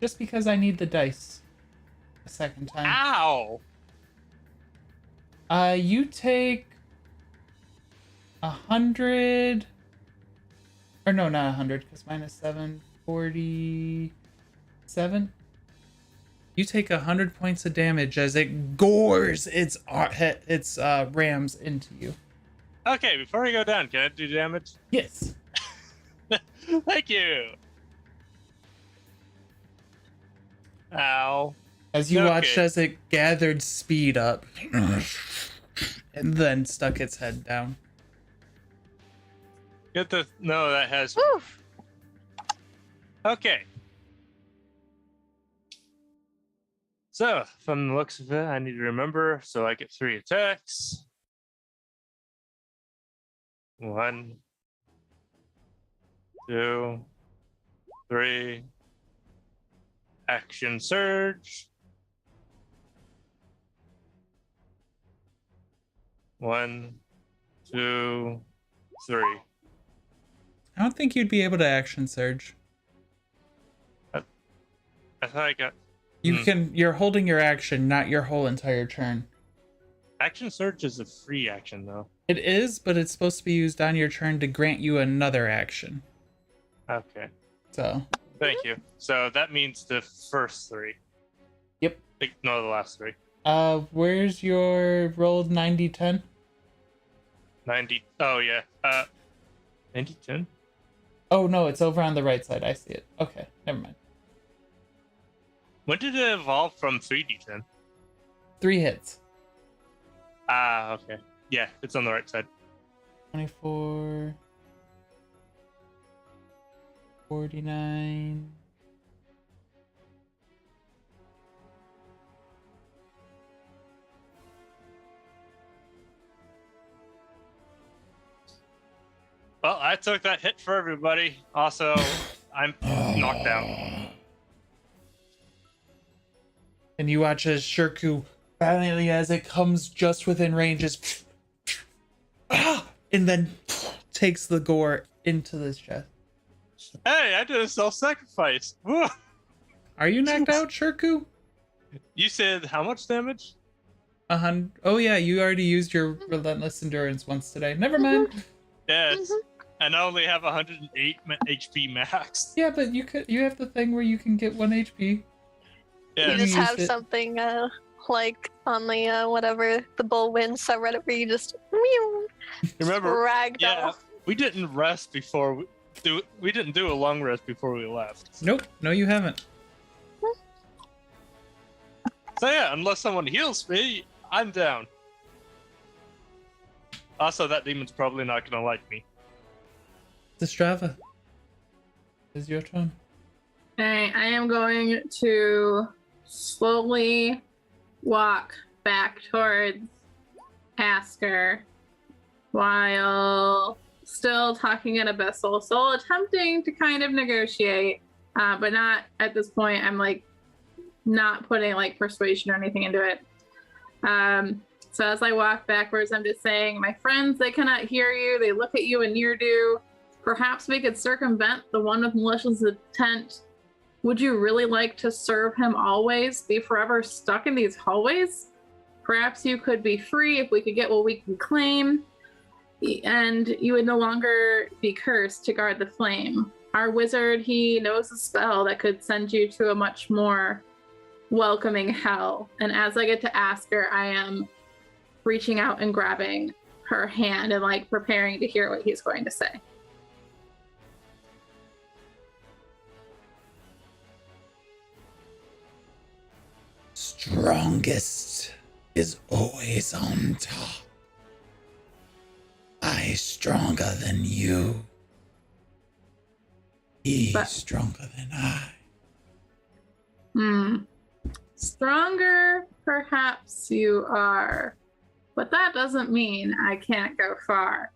Just because I need the dice. A second time. Ow. You take 100. Or no, not 100, because minus 7, 47. You take 100 points of damage as it gores its rams into you. Okay, before we go down, can I do damage? Yes. Thank you. Ow. As you watched Okay. as it gathered speed up and then stuck its head down. Get the no, that has. Woof. Okay. So, from the looks of it, I need to remember. So I get 3 attacks. 1, 2, 3. Action surge. 1, 2, 3. I don't think you'd be able to action surge. I thought I got You're holding your action, not your whole entire turn. action surge is a free action though. It is, but it's supposed to be used on your turn to grant you another action. Okay. So, Thank you. So that means the first 3. Yep. No, the last 3. where's your rolled 90-10? 90. Oh, yeah. 90, 10? Oh, no, it's over on the right side. I see it. Okay, never mind. When did it evolve from 3d10? 3 hits. Ah, okay. Yeah, it's on the right side. 24... 49... Well, I took that hit for everybody. Also, I'm knocked out. And you watch as Shirku, finally, as it comes just within range, is and then takes the gore into this chest. Hey, I did a self-sacrifice. Woo! Are you knocked out, Shirku? You said how much damage? 100. Oh yeah, you already used your relentless endurance once today. Never mind. Yes. And I only have 108 HP max. Yeah, but you have the thing where you can get 1 HP. You Yeah. just used have it. something like on the whatever the bullwind subreddit where you just meow, Remember? ragdoll. Yeah. We didn't rest before we didn't do a long rest before we left. Nope, no, you haven't. So yeah, unless someone heals me, I'm down. Also, that demon's probably not gonna like me. Strava. Is your turn. Okay, I am going to slowly walk back towards Asger while still talking in Abyssal, still attempting to kind of negotiate, but not at this point. I'm like not putting like persuasion or anything into it. So as I walk backwards, I'm just saying, my friends, they cannot hear you. They look at you and near do. Perhaps we could circumvent the one with malicious intent. Would you really like to serve him always, be forever stuck in these hallways? Perhaps you could be free if we could get what we can claim, and you would no longer be cursed to guard the flame. Our wizard, he knows a spell that could send you to a much more welcoming hell. And as I get to ask her, I am reaching out and grabbing her hand and like preparing to hear what he's going to say. Strongest is always on top. I stronger than you. He But- stronger than I. stronger perhaps you are, but that doesn't mean I can't go far.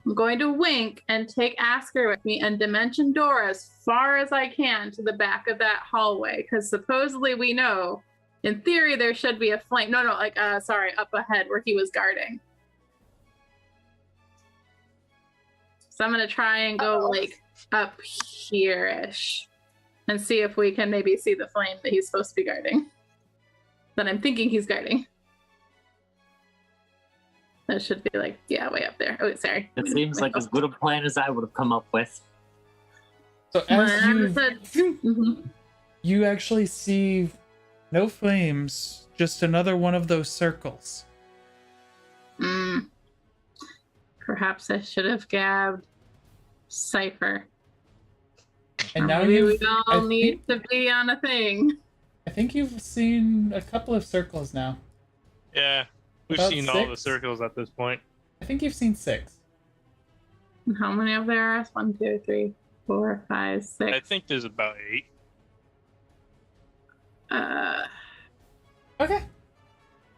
I'm going to wink and take Asger with me and dimension door as far as I can to the back of that hallway, because supposedly we know, in theory, there should be a flame. No, up ahead where he was guarding. So I'm going to try and go like up here-ish and see if we can maybe see the flame that he's supposed to be guarding. That I'm thinking he's guarding. That should be like, yeah, way up there. Oh, sorry. It seems like as good a plan as I would have come up with. So you actually see no flames, just another one of those circles. Perhaps I should have gabbed Sifer. And now maybe we all need to be on a thing. I think you've seen a couple of circles now. Yeah, we've About seen 6? all the circles at this point. I think you've seen 6. And how many of there are? 1, 2, 3, 4, 5, 6. I think there's about 8. Okay.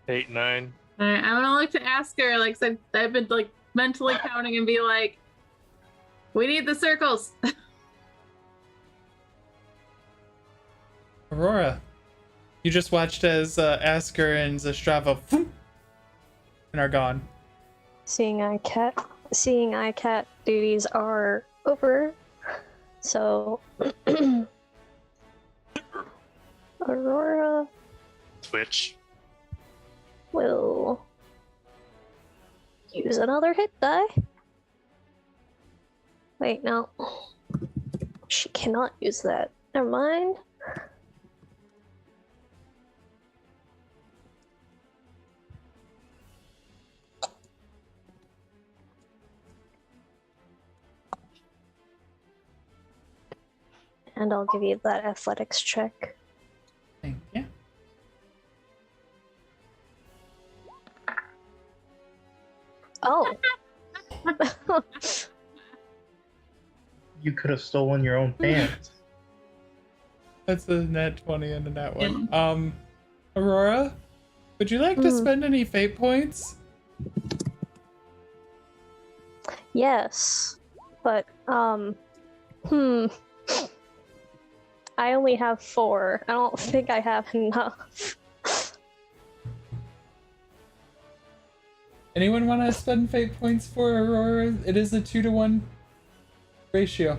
8, 9. All right, I'm gonna look to Asger. Like I've been like mentally counting and be like, we need the circles. Aurora, you just watched as Asger and Zastrava and are gone. Seeing eye cat duties are over. So Aurora Twitch. will use another hit die. Wait, no. She cannot use that. Never mind. And I'll give you that athletics check. Thank you. Oh. You could have stolen your own pants. That's a net 20 and a net 1. Aurora, would you like to spend any fate points? Yes. But, I only have 4. I don't think I have enough. Anyone want to spend fate points for Aurora? It is a 2-to-1 ratio.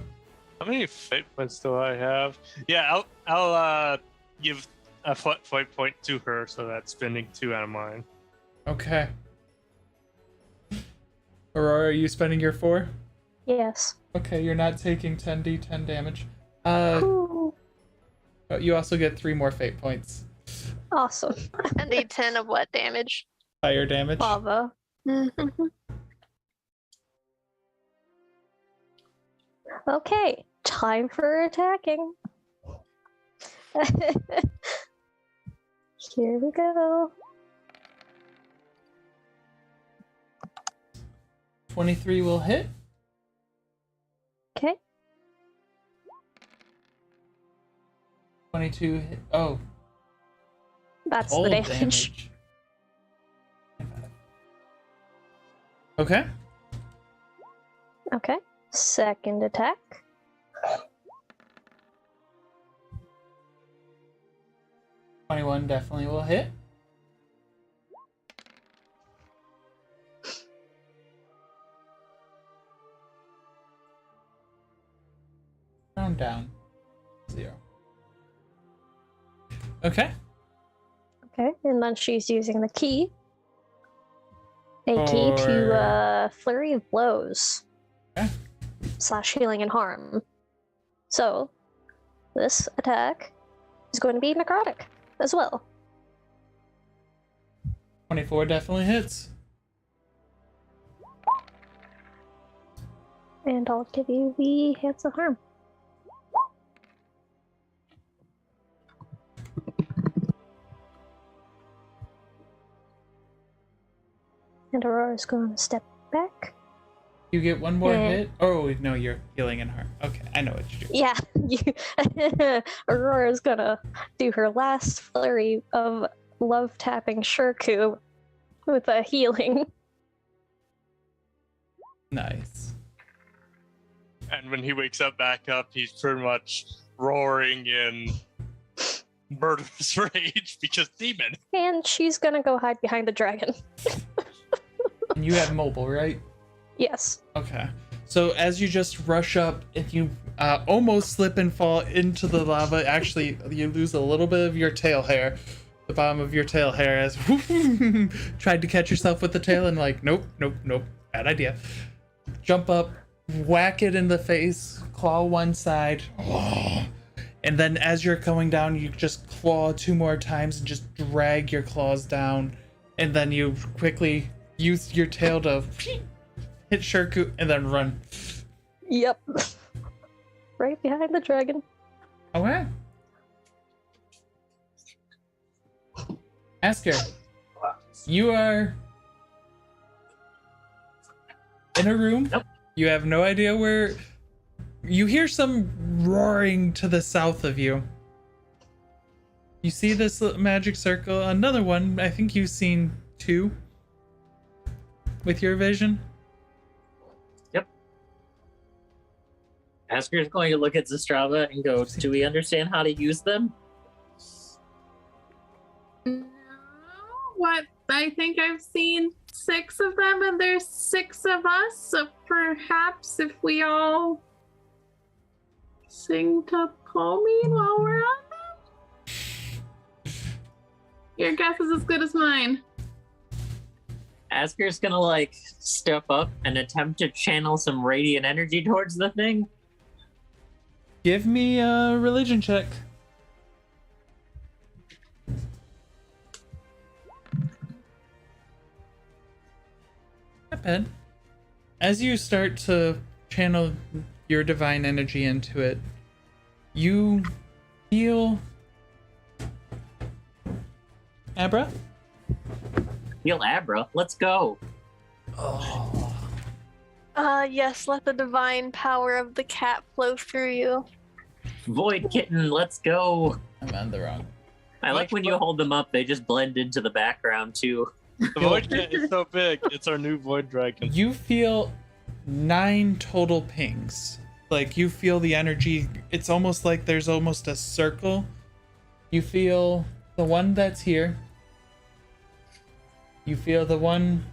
How many fate points do I have? Yeah, I'll give a fate point to her, so that's spending 2 out of mine. Okay. Aurora, are you spending your 4? Yes. Okay, you're not taking 10d10 damage. You also get 3 more fate points. Awesome. And the 10 of what damage? Fire damage. Lava. Okay, time for attacking. Here we go. 23 will hit. Okay. 22 hit. Oh. That's Cold the damage. Okay. Okay. Second attack. $21 definitely will hit. Round down. 0. Okay. Okay, and then she's using the key. A key to flurry of blows. Okay. / healing and harm. So, this attack is going to be necrotic as well. 24 definitely hits. And I'll give you the hands of harm. And Aurora's going to step back. You get 1 more hit? Oh, no, you're healing and harm. Okay, I know what you're doing. Yeah, Aurora's gonna do her last flurry of love tapping Shirku with a healing. Nice. And when he wakes up back up, he's pretty much roaring in murderous rage because demon. And she's gonna go hide behind the dragon. And you have mobile, right? Yes. Okay. So as you just rush up and you almost slip and fall into the lava, actually you lose a little bit of your tail hair, the bottom of your tail hair, as tried to catch yourself with the tail and like, nope, bad idea. Jump up, whack it in the face, claw one side, and then as you're going down, you just claw 2 more times and just drag your claws down, and then you quickly use your tail to hit Shirku and then run. Yep. Right behind the dragon. Okay. Asger, you are in a room. Nope. You have no idea where. You hear some roaring to the south of you. You see this magic circle. Another one. I think you've seen 2 with your vision. Asker's going to look at Zastrava and go, do we understand how to use them? No, what? I think I've seen 6 of them, and there's 6 of us. So perhaps if we all sing to Pomeen while we're on them? Your guess is as good as mine. Asker's gonna like step up and attempt to channel some radiant energy towards the thing. Give me a religion check. Not bad. As you start to channel your divine energy into it, you feel Abra? Feel Abra, let's go. Yes, let the divine power of the cat flow through you. Void kitten, let's go. I'm on the wrong. I like when you hold them up, they just blend into the background too. The void cat is so big. It's our new void dragon. You feel 9 total pings. Like you feel the energy. It's almost like there's almost a circle. You feel the one that's here. You feel the one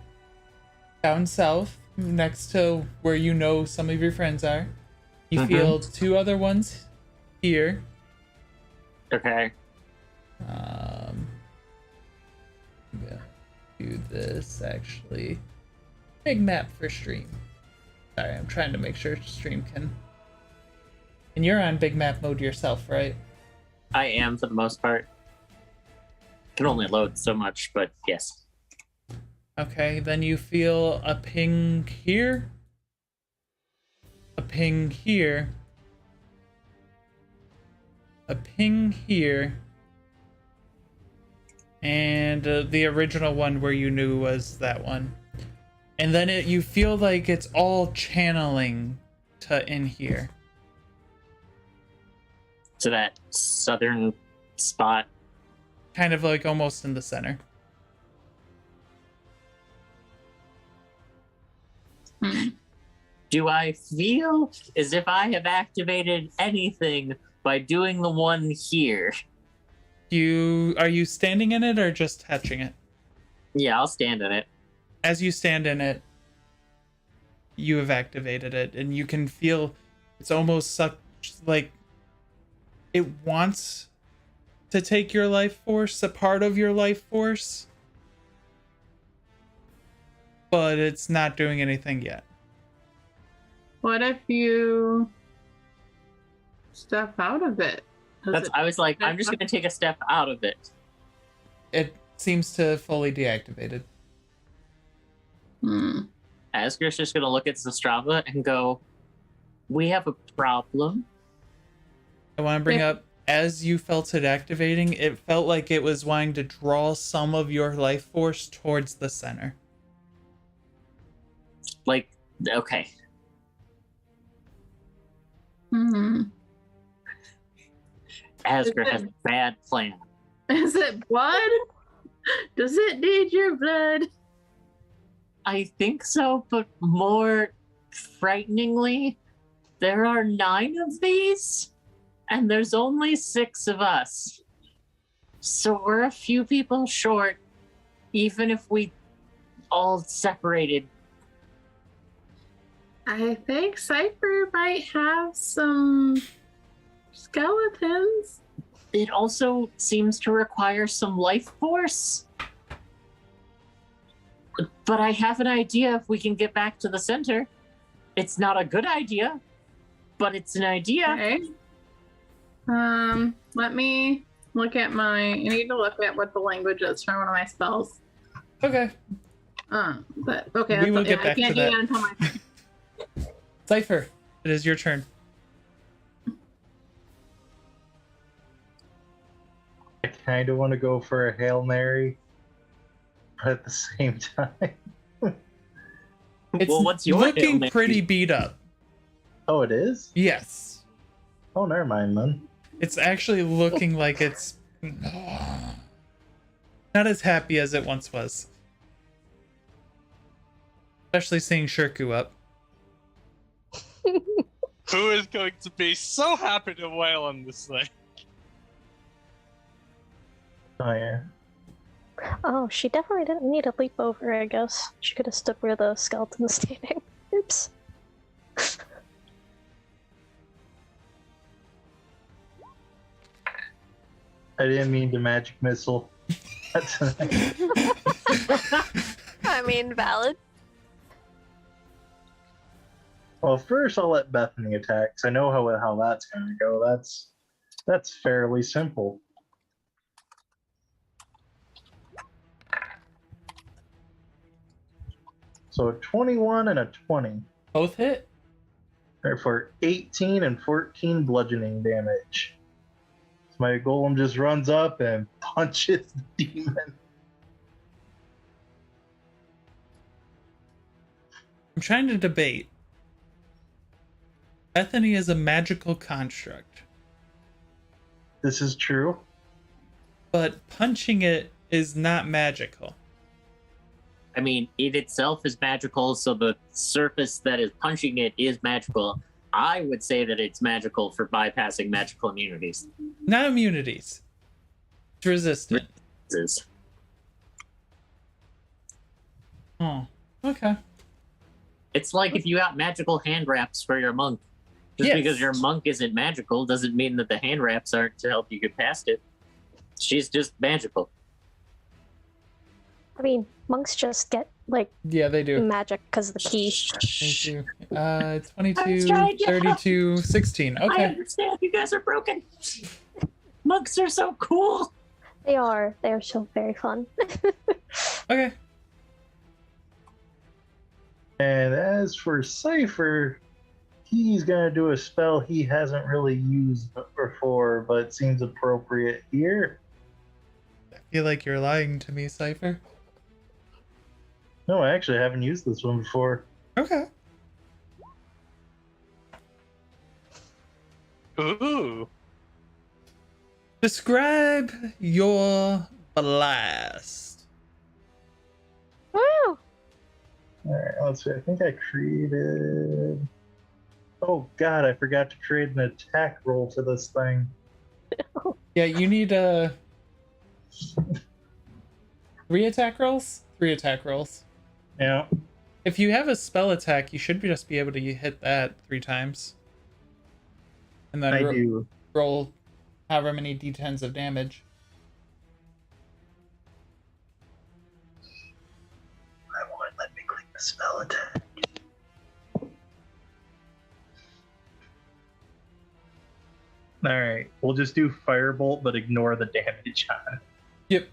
down south next to where you know some of your friends are. You feel 2 other ones here. Okay. Yeah, do this actually. Big map for stream. Sorry, I'm trying to make sure stream can. And you're on big map mode yourself, right? I am for the most part. Can only load so much, but yes. Okay, then you feel a ping here, a ping here, a ping here, and the original one where you knew was that one. And then you feel like it's all channeling to in here. To that southern spot. Kind of like almost in the center. Do I feel as if I have activated anything by doing the one here? Are you standing in it or just touching it? Yeah, I'll stand in it. As you stand in it, you have activated it, and you can feel it's almost like it wants to take your life force, a part of your life force, but it's not doing anything yet. What if you step out of it? I was like, I'm just going to take a step out of it. It seems to fully deactivated. Asger's just going to look at Zastrava and go, we have a problem. I want to bring up, as you felt it activating, it felt like it was wanting to draw some of your life force towards the center. Like, okay. Asger has a bad plan. Is it blood? Does it need your blood? I think so, but more frighteningly, there are 9 of these, and there's only 6 of us. So we're a few people short, even if we all separated. I think Sifer might have some skeletons. It also seems to require some life force. But I have an idea if we can get back to the center. It's not a good idea, but it's an idea. Okay. Let me look at I need to look at what the language is for one of my spells. Okay. But okay, We will get back I can't to do that. that until my Sifer, it is your turn. I kind of want to go for a Hail Mary, but at the same time. It's Well, what's your looking Hail pretty Mary? beat up. Oh, it is? Yes. Oh, never mind then. It's actually looking like it's not as happy as it once was. Especially seeing Shirku up. Who is going to be so happy to wail on this thing? Oh, yeah. Oh, she definitely didn't need a leap over, I guess. She could have stood where the skeleton's standing. Oops. I didn't mean to magic missile. That's I mean, valid. Well, first I'll let Bethany attack, 'cause I know how that's gonna go. That's fairly simple. So a 21 and a 20. Both hit? Therefore 18 and 14 bludgeoning damage. So my golem just runs up and punches the demon. I'm trying to debate. Bethany is a magical construct, This is true. but punching it is not magical. I mean, it itself is magical, so the surface that is punching it is magical. I would say that it's magical for bypassing magical immunities. Not immunities. It's resistant. Oh, okay. It's like if you got magical hand wraps for your monk. Just Yes. because your monk isn't magical doesn't mean that the hand wraps aren't to help you get past it. She's just magical. I mean, monks just get, like, Yeah, they do. magic because of the key. Thank you. I was 22, trying to help. 32, 16. I Okay. understand you guys are broken. Monks are so cool. They are so very fun. Okay. And as for Sifer, he's gonna do a spell he hasn't really used before, but seems appropriate here. I feel like you're lying to me, Sifer. No, I actually haven't used this one before. Okay. Ooh. Describe your blast. Woo! Alright, let's see. I think I created. Oh god, I forgot to create an attack roll for this thing. Yeah, you need 3 attack rolls? 3 attack rolls. Yeah. If you have a spell attack, you should just be able to hit that 3 times. And then I do. roll however many d10s of damage. I won't let me click the spell attack. Alright, we'll just do Firebolt, but ignore the damage on it. Yep.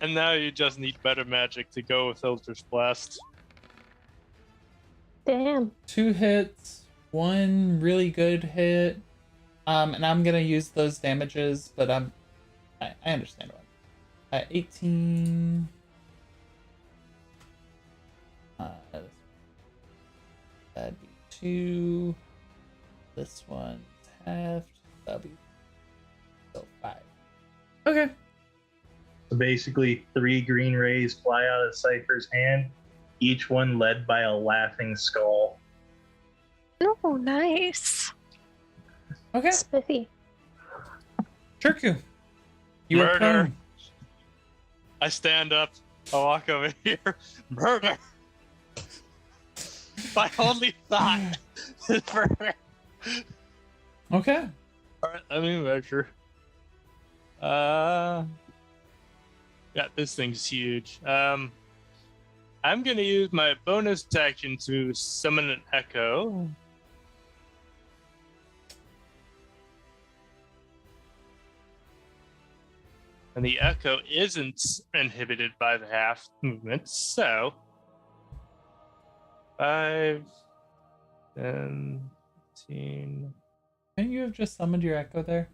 And now you just need better magic to go with Eldritch Blast. Damn. 2 hits, 1 really good hit. And I'm gonna use those damages, but I understand what. 18. That'd be 2. This one's left. That'll be so 5. Okay. So basically, 3 green rays fly out of Sifer's hand, each one led by a laughing skull. Oh, nice. Okay. Spiffy. Shirku. You are Murder. prone. I stand up. I walk over here. Murder. My only thought is murder. Okay. Alright, let me measure. Yeah, this thing's huge. I'm gonna use my bonus action to summon an echo. And the echo isn't inhibited by the half movement, so 5, 10, 15. Couldn't you have just summoned your echo there?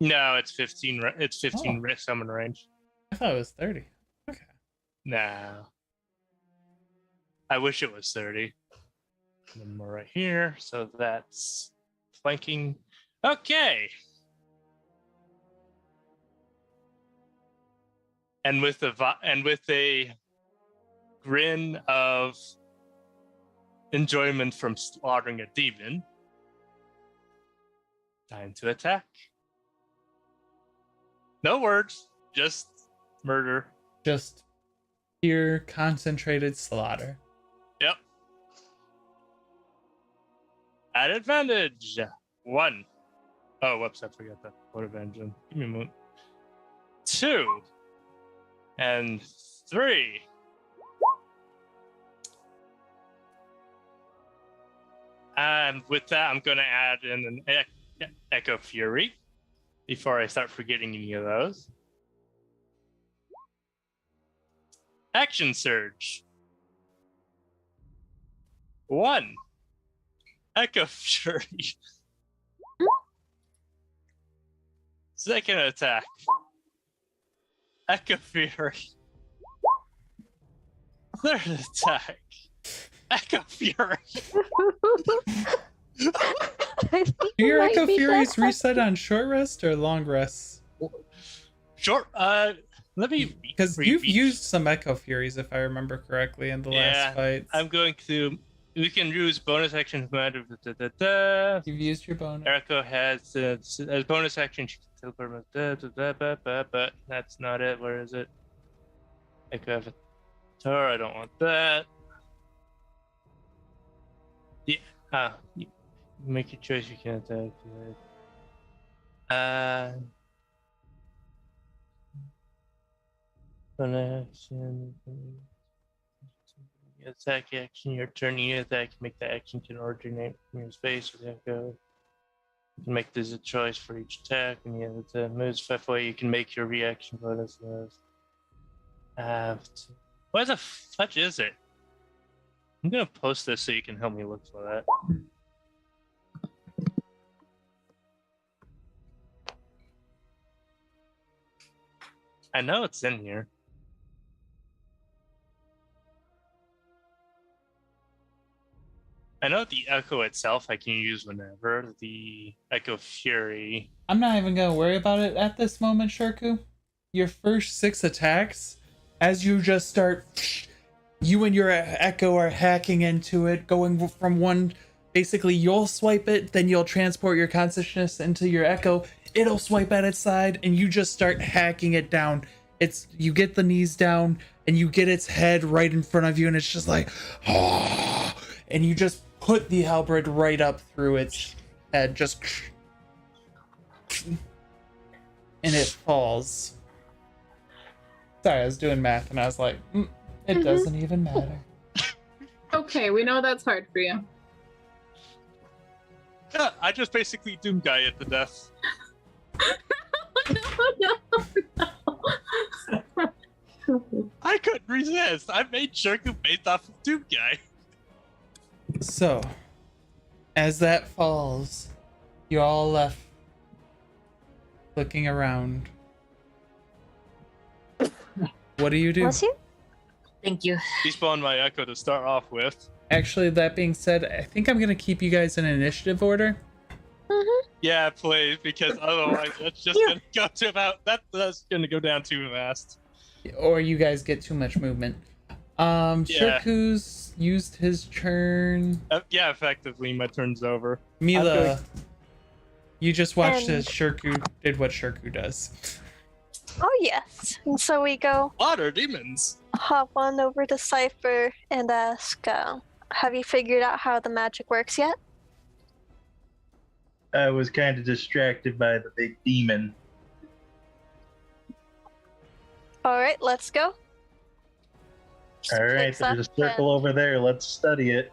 No, it's 15. It's 15 summon range. I thought it was 30. Okay. No. I wish it was 30. And then more right here, so that's flanking. Okay. And with a grin of enjoyment from slaughtering a demon, time to attack. No words, just murder. Just pure concentrated slaughter. Yep. At advantage. 1. Oh, whoops, I forgot that. What advantage? Give me a moment. 2. And 3. And with that, I'm going to add in an Echo Fury before I start forgetting any of those. Action Surge. 1. Echo Fury. Second attack. Echo Fury. Third attack. Echo Fury. I think Do your it might Echo be Furies that. reset on short rest or long rests? Short. Let me. Because you've used some Echo Furies, if I remember correctly, in the last fight. I'm going to. We can use bonus action. You've used your bonus. Erico has as bonus action. She can teleport. But that's not it. Where is it? Echo Avatar. I don't want that. Yeah. You make your choice. You can attack. Bonus action. Attack action. Your turn. You attack. Make the action can originate from your space with Echo. You can make this a choice for each attack. When you have the moves 5 away, you can make your reaction bonus. What the fudge is it? I'm gonna post this so you can help me look for that. I know it's in here. I know the Echo itself I can use whenever. The Echo Fury. I'm not even going to worry about it at this moment, Shirku. Your first 6 attacks, as you just start, you and your Echo are hacking into it, going from one, basically you'll swipe it, then you'll transport your consciousness into your Echo, it'll swipe at its side, and you just start hacking it down. You get the knees down, and you get its head right in front of you, and it's just like, oh, and you just put the halberd right up through its head, just, and it falls. Sorry, I was doing math, and I was like, it doesn't even matter. Okay, we know that's hard for you. Yeah, I just basically Doom Guy it to death. No. I couldn't resist. I made Shirku based off of Doom Guy. So, as that falls, you all left looking around. What do you do? Bless you. Thank you. Despawn my Echo to start off with. Actually, that being said, I think I'm going to keep you guys in initiative order. Mm-hmm. Yeah, please, because otherwise that's just gonna go to about that's gonna go down too fast. Or you guys get too much movement. Shirku's used his turn. Yeah, effectively, my turn's over. Mila, you just watched And- as Shirku did what Shirku does. Oh yes. And so we go Water demons. hop on over to Sifer and ask, have you figured out how the magic works yet? I was kind of distracted by the big demon. Alright, let's go. All right, Picks there's a up circle over there. Let's study it.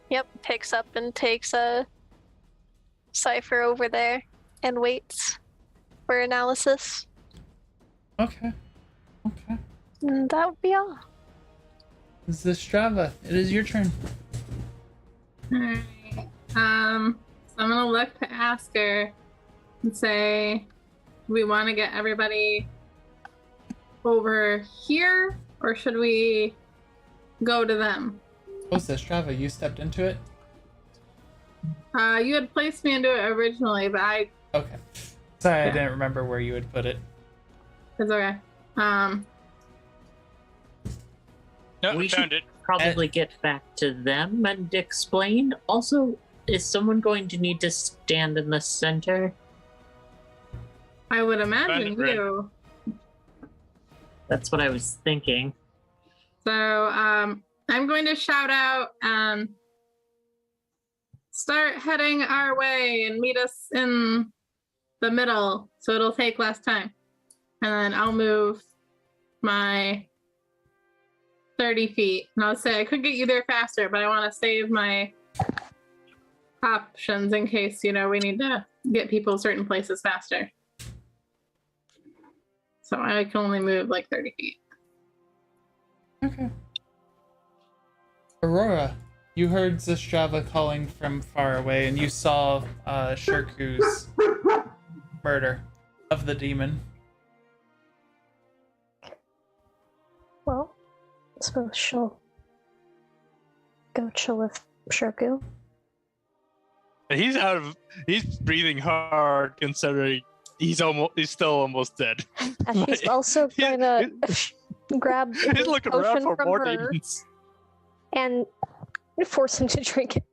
Yep, picks up and takes a Sifer over there and waits for analysis. Okay. Okay. And that would be all. This is Strava. It is your turn. Alright. So I'm gonna look to Asger and say, do we want to get everybody over here, or should we go to them? What's this, Strava? You stepped into it? You had placed me into it originally, but Okay. Sorry, I Yeah. didn't remember where you had put it. it's okay. No, We found should it. probably get back to them and explain. Also, is someone going to need to stand in the center? I would imagine Right. you. That's what I was thinking. So I'm going to shout out, start heading our way and meet us in the middle, so it'll take less time. And then I'll move my 30 feet. And I'll say I could get you there faster, but I want to save my options in case, we need to get people certain places faster. So I can only move like 30 feet. Okay. Aurora, you heard Zastrava calling from far away, and you saw Shirku's murder of the demon. Well, I suppose she'll go chill with Shirku. And he's breathing hard considering he's still almost dead. And she's also gonna grab He's his looking around potion for from more her demons. and force him to drink it.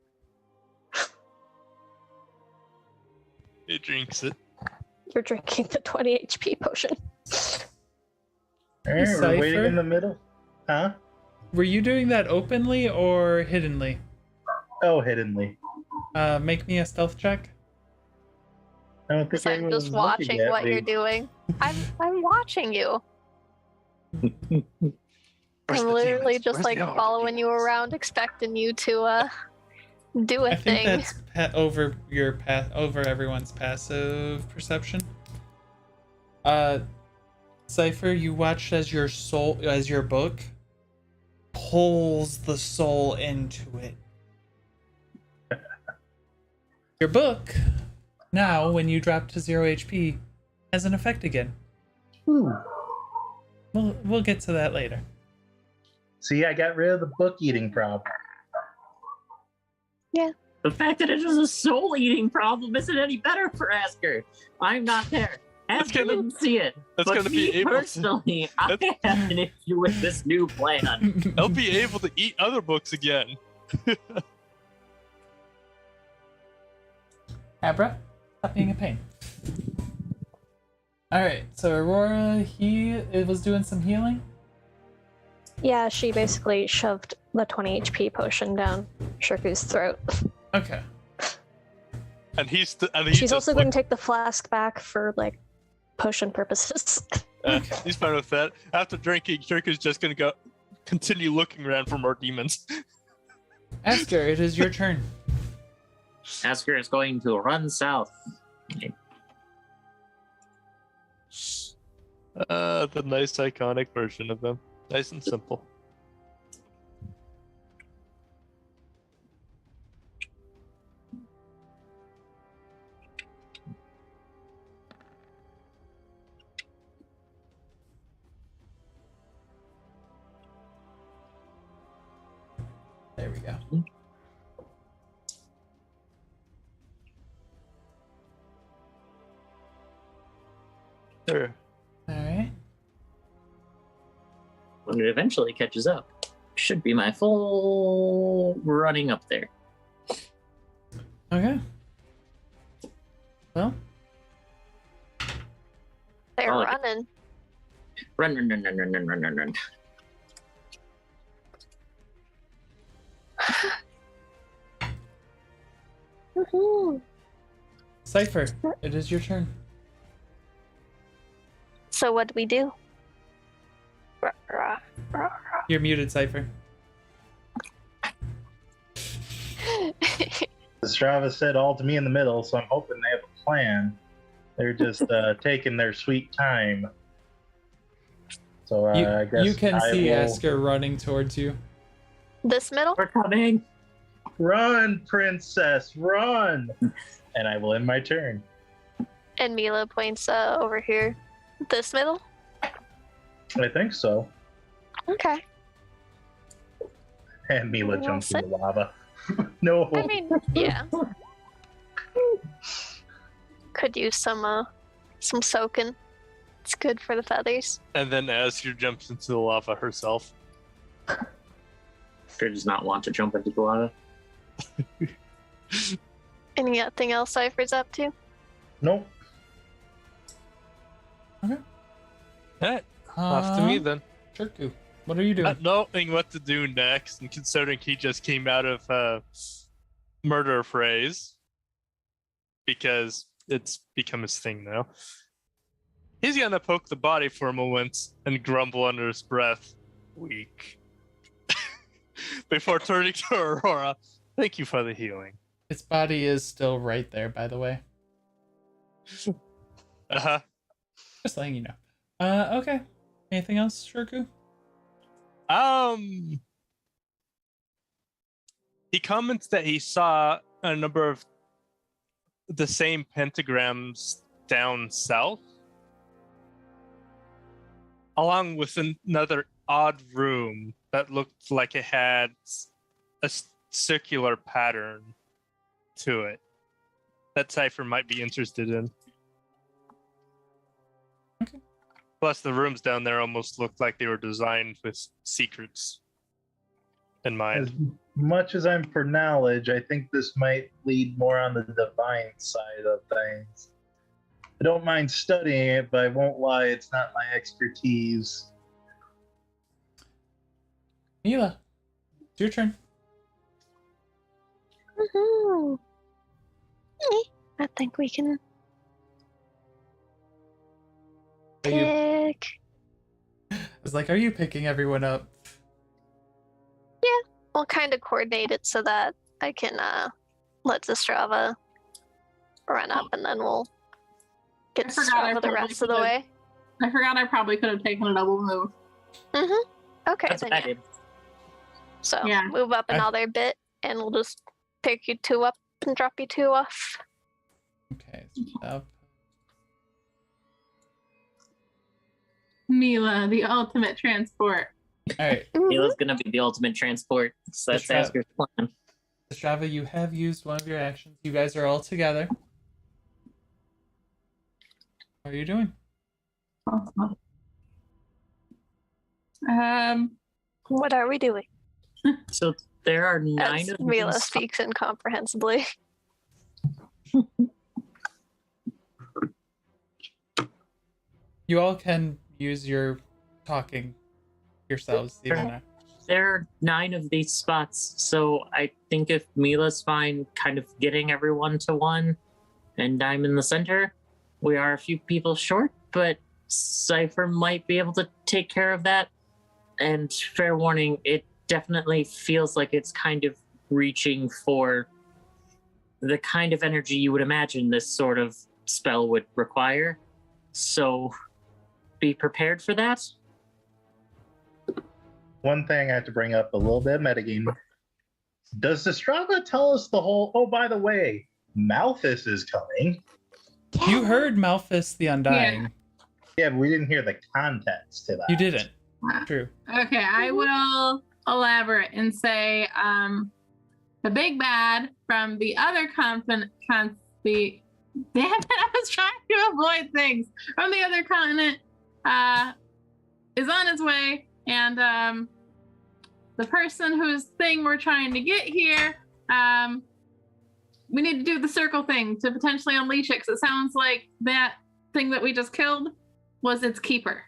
He drinks it. You're drinking the 20 HP potion. All right, we're waiting Cypher? in the middle. Huh? Were you doing that openly or hiddenly? Oh, hiddenly. Make me a stealth check. I don't think I'm anyone just was looking watching at what me. you're doing. I'm watching you. Where's I'm the literally demons? just Where's like the other following you demons? around, expecting you to do a I think thing. that's over over everyone's passive perception. Cypher, you watched as your book pulls the soul into it. Your book, now when you drop to 0 HP, has an effect again. We'll get to that later. See, I got rid of the book eating problem. The fact that it is a soul-eating problem isn't any better for Asger. I'm not there. That's Asger gonna- didn't see it. that's But gonna be me able to- personally, I That's- have an issue with this new plan. He'll be able to eat other books again. Abra, stop being a pain. Alright, so Aurora, it was doing some healing. Yeah, she basically shoved the 20 HP potion down Shirku's throat. Okay. And he's She's also going to take the flask back for, like, potion purposes. he's fine with that. After drinking, Shirku's just gonna continue looking around for more demons. Asger, it is your turn. Asger is going to run south. The nice iconic version of them. Nice and simple. There we go. Sure. All right. When it eventually catches up, should be my full running up there. Okay. Well, They're Oh, running. Run. Woohoo. Sifer, it is your turn. So what do we do? Rah, rah, rah, rah. You're muted, Sifer. Strava said all to me in the middle, so I'm hoping they have a plan. They're just taking their sweet time. So I guess You can I see will Asger running towards you. This middle? We're coming. run, princess, run, and I will end my turn. And Mila points over here. This middle? I think so. Okay. And Mila Well jumps said. in the lava. No. I mean, yeah. Could use some soaking. It's good for the feathers. And then Asger jumps into the lava herself. Asger does not want to jump into the lava. Anything else Cypher's up to? Nope. Alright, off to me then. Shirku, what are you doing? Not knowing what to do next, and considering he just came out of murder phrase, because it's become his thing now. He's gonna poke the body for a moment and grumble under his breath, weak. Before turning to Aurora, thank you for the healing. Its body is still right there, by the way. Uh-huh. Just letting you know. Okay. Anything else, Shirku? He comments that he saw a number of the same pentagrams down south, along with another odd room that looked like it had a circular pattern to it that Cypher might be interested in. Okay. Plus, the rooms down there almost looked like they were designed with secrets in mind. As much as I'm for knowledge, I think this might lead more on the divine side of things. I don't mind studying it, but I won't lie, it's not my expertise. Mila, it's your turn. Woohoo! I think we can Are you, pick. I was like, are you picking everyone up? We'll kind of coordinate it so that I can let Zastrava run up, and then we'll get I forgot I Zastrava the probably rest of the could've- way. I forgot I probably could have taken a double move. Okay, That's then what I yeah. did. So Yeah. move up I- another bit, and we'll just pick you two up and drop you two off. Okay. Up. Mila, the ultimate transport. All right. Mila's gonna be the ultimate transport. So that's That's Asger's plan. Strava, you have used one of your actions. You guys are all together. What are you doing? What are we doing? So there are 9 As of Mila these. speaks incomprehensibly. You all can use your talking yourselves even now. There are 9 of these spots, so I think if Mila's fine kind of getting everyone to one, and I'm in the center, we are a few people short, but Cypher might be able to take care of that. And fair warning, it definitely feels like it's kind of reaching for the kind of energy you would imagine this sort of spell would require. So be prepared for that. One thing I have to bring up, a little bit of metagame. Does the Strava tell us the whole, oh, by the way, Malthus is coming? You heard Malthus the Undying. Yeah, but we didn't hear the context to that. You didn't. True. Okay, I will elaborate and say the big bad from the other Damn it, I was trying to avoid things. From the other continent is on his way, and the person whose thing we're trying to get here, we need to do the circle thing to potentially unleash it, because it sounds like that thing that we just killed was its keeper.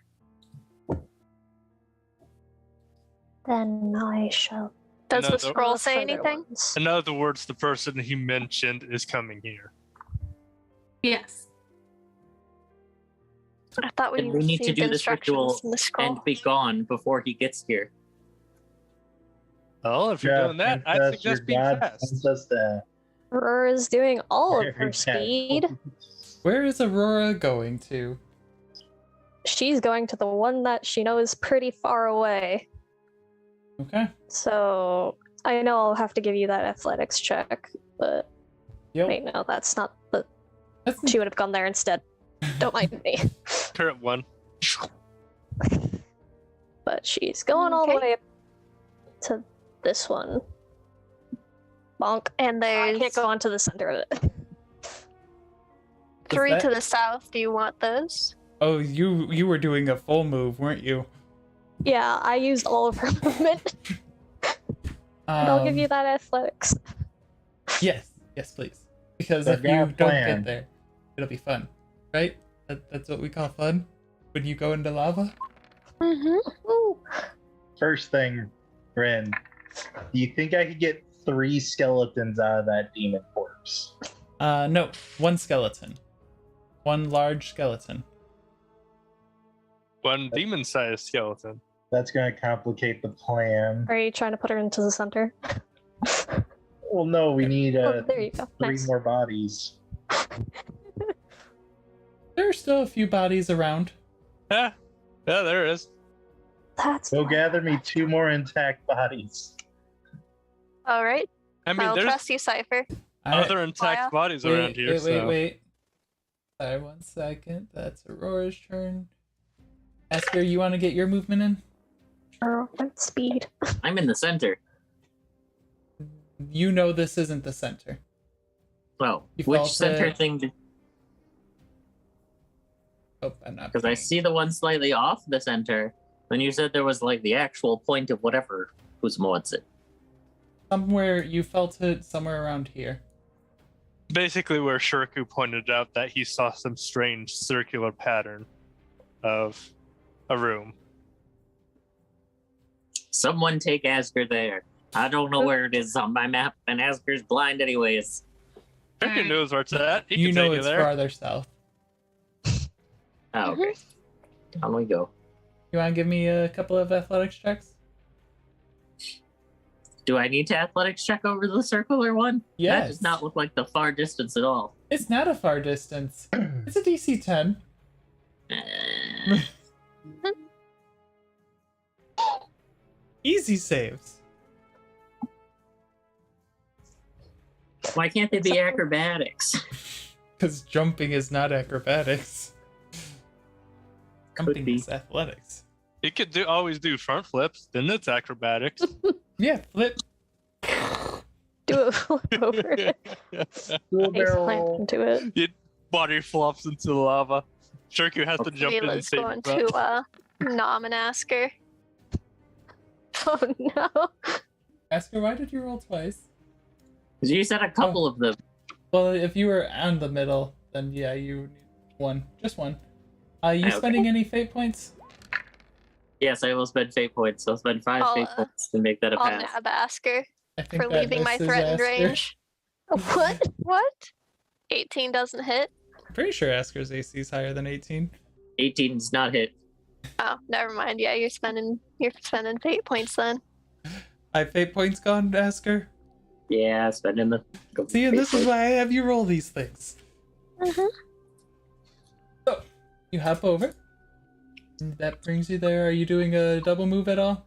Then I shall. Does the Another- scroll say further anything? ones. In other words, the person he mentioned is coming here. Yes. I thought we And we need to received do this instructions ritual in the scroll. and be gone before he gets here. Well, if you're doing that, I Princess, suggest your being god fast. wants us to Aurora's doing all of very her bad. speed. Where is Aurora going to? She's going to the one that she knows pretty far away. Okay. So I know I'll have to give you that athletics check, but Yep. wait, no, that's not the. That's She would have gone there instead. Don't mind me. Current one. But she's going all the Okay. way up to this one. Bonk. And I there's can't go onto the center of it. 3 that- to the south. Do you want those? Oh, you were doing a full move, weren't you? Yeah, I used all of her movement. But I'll give you that athletics. Yes, yes, please. Because So if you got a don't plan. get there, it'll be fun, right? That's what we call fun when you go into lava. Mm-hmm. First thing, Ren, do you think I could get 3 skeletons out of that demon corpse? No, one skeleton, one large skeleton. One demon-sized skeleton. That's going to complicate the plan. Are you trying to put her into the center? Well, no, we need Oh, there you go. 3 Nice. more bodies. There are still a few bodies around. Yeah, there is. That's Go fine. gather me 2 more intact bodies. All right. I mean, I'll there's trust you, Cypher. other intact bodies around here. so. Wait. Sorry, 1 second. That's Aurora's turn. Asger, you want to get your movement in? Sure, with speed. I'm in the center. You know this isn't the center. Well, You which felt center it. thing? Oh, I'm not. Because I see the one slightly off the center. Then you said there was like the actual point of whatever. Who's wants it? Somewhere you felt it somewhere around here. Basically, where Shirku pointed out that he saw some strange circular pattern of a room. Someone take Asger there. I don't know where it is on my map, and Asger's blind anyways. Shirku knows where it's at. He You can know take it's you there. farther south. Oh, okay. On we go. You want to give me a couple of athletics checks? Do I need to athletics check over the circular one? That Yes. does not look like the far distance at all. It's not a far distance. It's a DC 10. Easy saves. Why can't they be acrobatics? Because jumping is not acrobatics. Jumping be. is athletics. You could always do front flips, then it's acrobatics. Yeah, flip. Do a flip over. Face plant into it. Your body flops into the lava. Shirku has to jump in and Leela's save going himself. to nom and ask her. Oh no. Asger, why did you roll twice? Because you said a couple of them. Well, if you were on the middle, then yeah, you need one. Just one. You Okay. spending any fate points? Yes, I will spend fate points. I'll spend 5 I'll, fate points to make that a I'll pass. nab Asker I think for that leaving my misses threatened Asger. range. What? What? 18 doesn't hit? Pretty sure Asker's AC is higher than 18. 18 does not hit. Oh, never mind. Yeah, you're spending fate points then. I have fate points gone, Asker. Yeah, spending the. See, and this is why I have you roll these things. Mm-hmm. So, you hop over. And that brings you there. Are you doing a double move at all?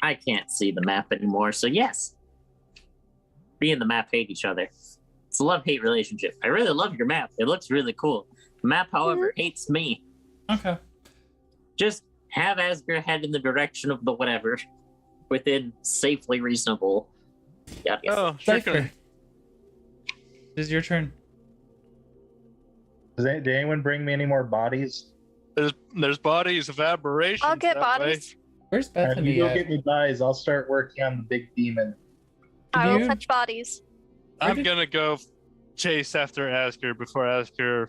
I can't see the map anymore, so yes. Me and the map hate each other. It's a love-hate relationship. I really love your map. It looks really cool. The map, however, hates me. Okay. Just have Asger head in the direction of the whatever, within safely reasonable. Yeah. Oh, Cypher. Shirku. It is your turn. Did anyone bring me any more bodies? There's bodies of aberrations. I'll get that bodies. Where's If you Bethany go at? get me bodies, I'll start working on the big demon. I will you- fetch bodies. I'm gonna go chase after Asger before Asger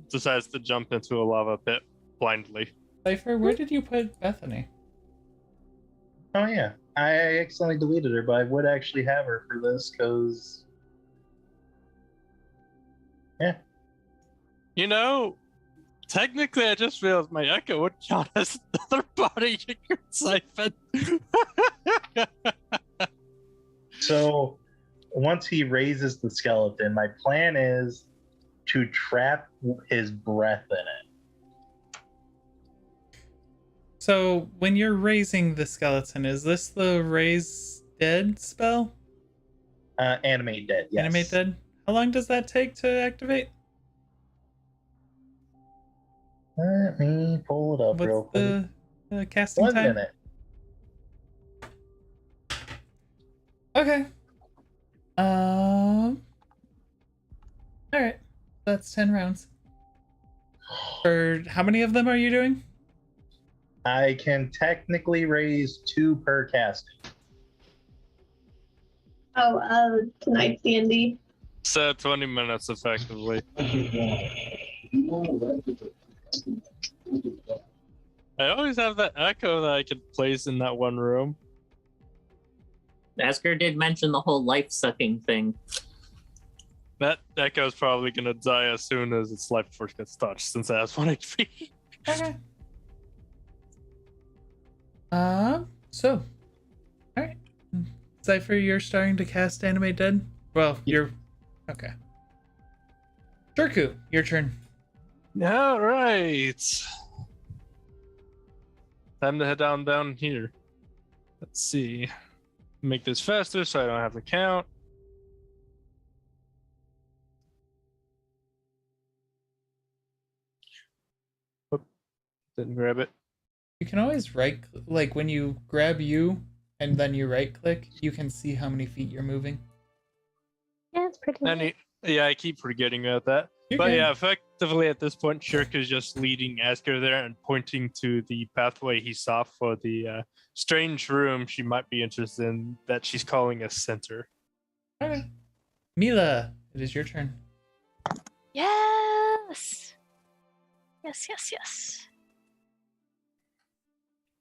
decides to jump into a lava pit blindly. Syfer, where did you put Bethany? Oh yeah, I accidentally deleted her, but I would actually have her for this because You know, technically, I just realized my echo would count as another body you could siphon. so once he raises the skeleton, my plan is to trap his breath in it. So, when you're raising the skeleton, is this the raise dead spell? Animate dead. Yes. Animate dead? How long does that take to activate? Let me pull it up real What's quick. the casting 1 time? minute. Okay. Alright. That's 10 rounds. For how many of them are you doing? I can technically raise 2 per casting. Oh, tonight's D&D. So 20 minutes effectively. I always have that echo that I could place in that one room. Asger did mention the whole life-sucking thing. That echo's probably gonna die as soon as its life force gets touched, since it has 1 HP. Okay. So. Alright. Syfer, you're starting to cast Animate Dead? Well, you're... Okay. Shurku, your turn. Alright. Time to head down here. Let's see. Make this faster so I don't have to count. Whoop. Didn't grab it. You can always like when you grab you and then you right click, you can see how many feet you're moving. Yeah, it's pretty neat. Yeah, I keep forgetting about that. You're But good. yeah, effectively at this point, Shirk is just leading Asger there and pointing to the pathway he saw for the strange room she might be interested in that she's calling a center. Okay. Mila, it is your turn. Yes. Yes.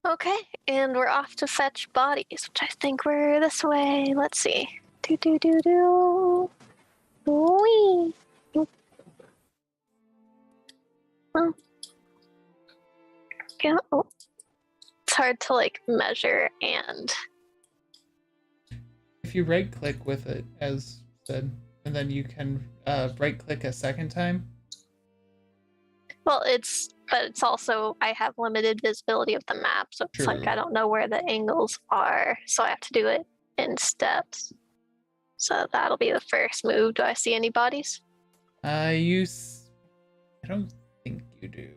Okay, and we're off to fetch bodies, which I think we're this way. Let's see. Do. Wee. Oh. Yeah. Oh. It's hard to like measure and. If you right click with it, as said, and then you can right click a second time. Well, it's also I have limited visibility of the map, so it's like True. I don't know where the angles are, so I have to do it in steps. So that'll be the first move. Do I see any bodies? I don't think you do.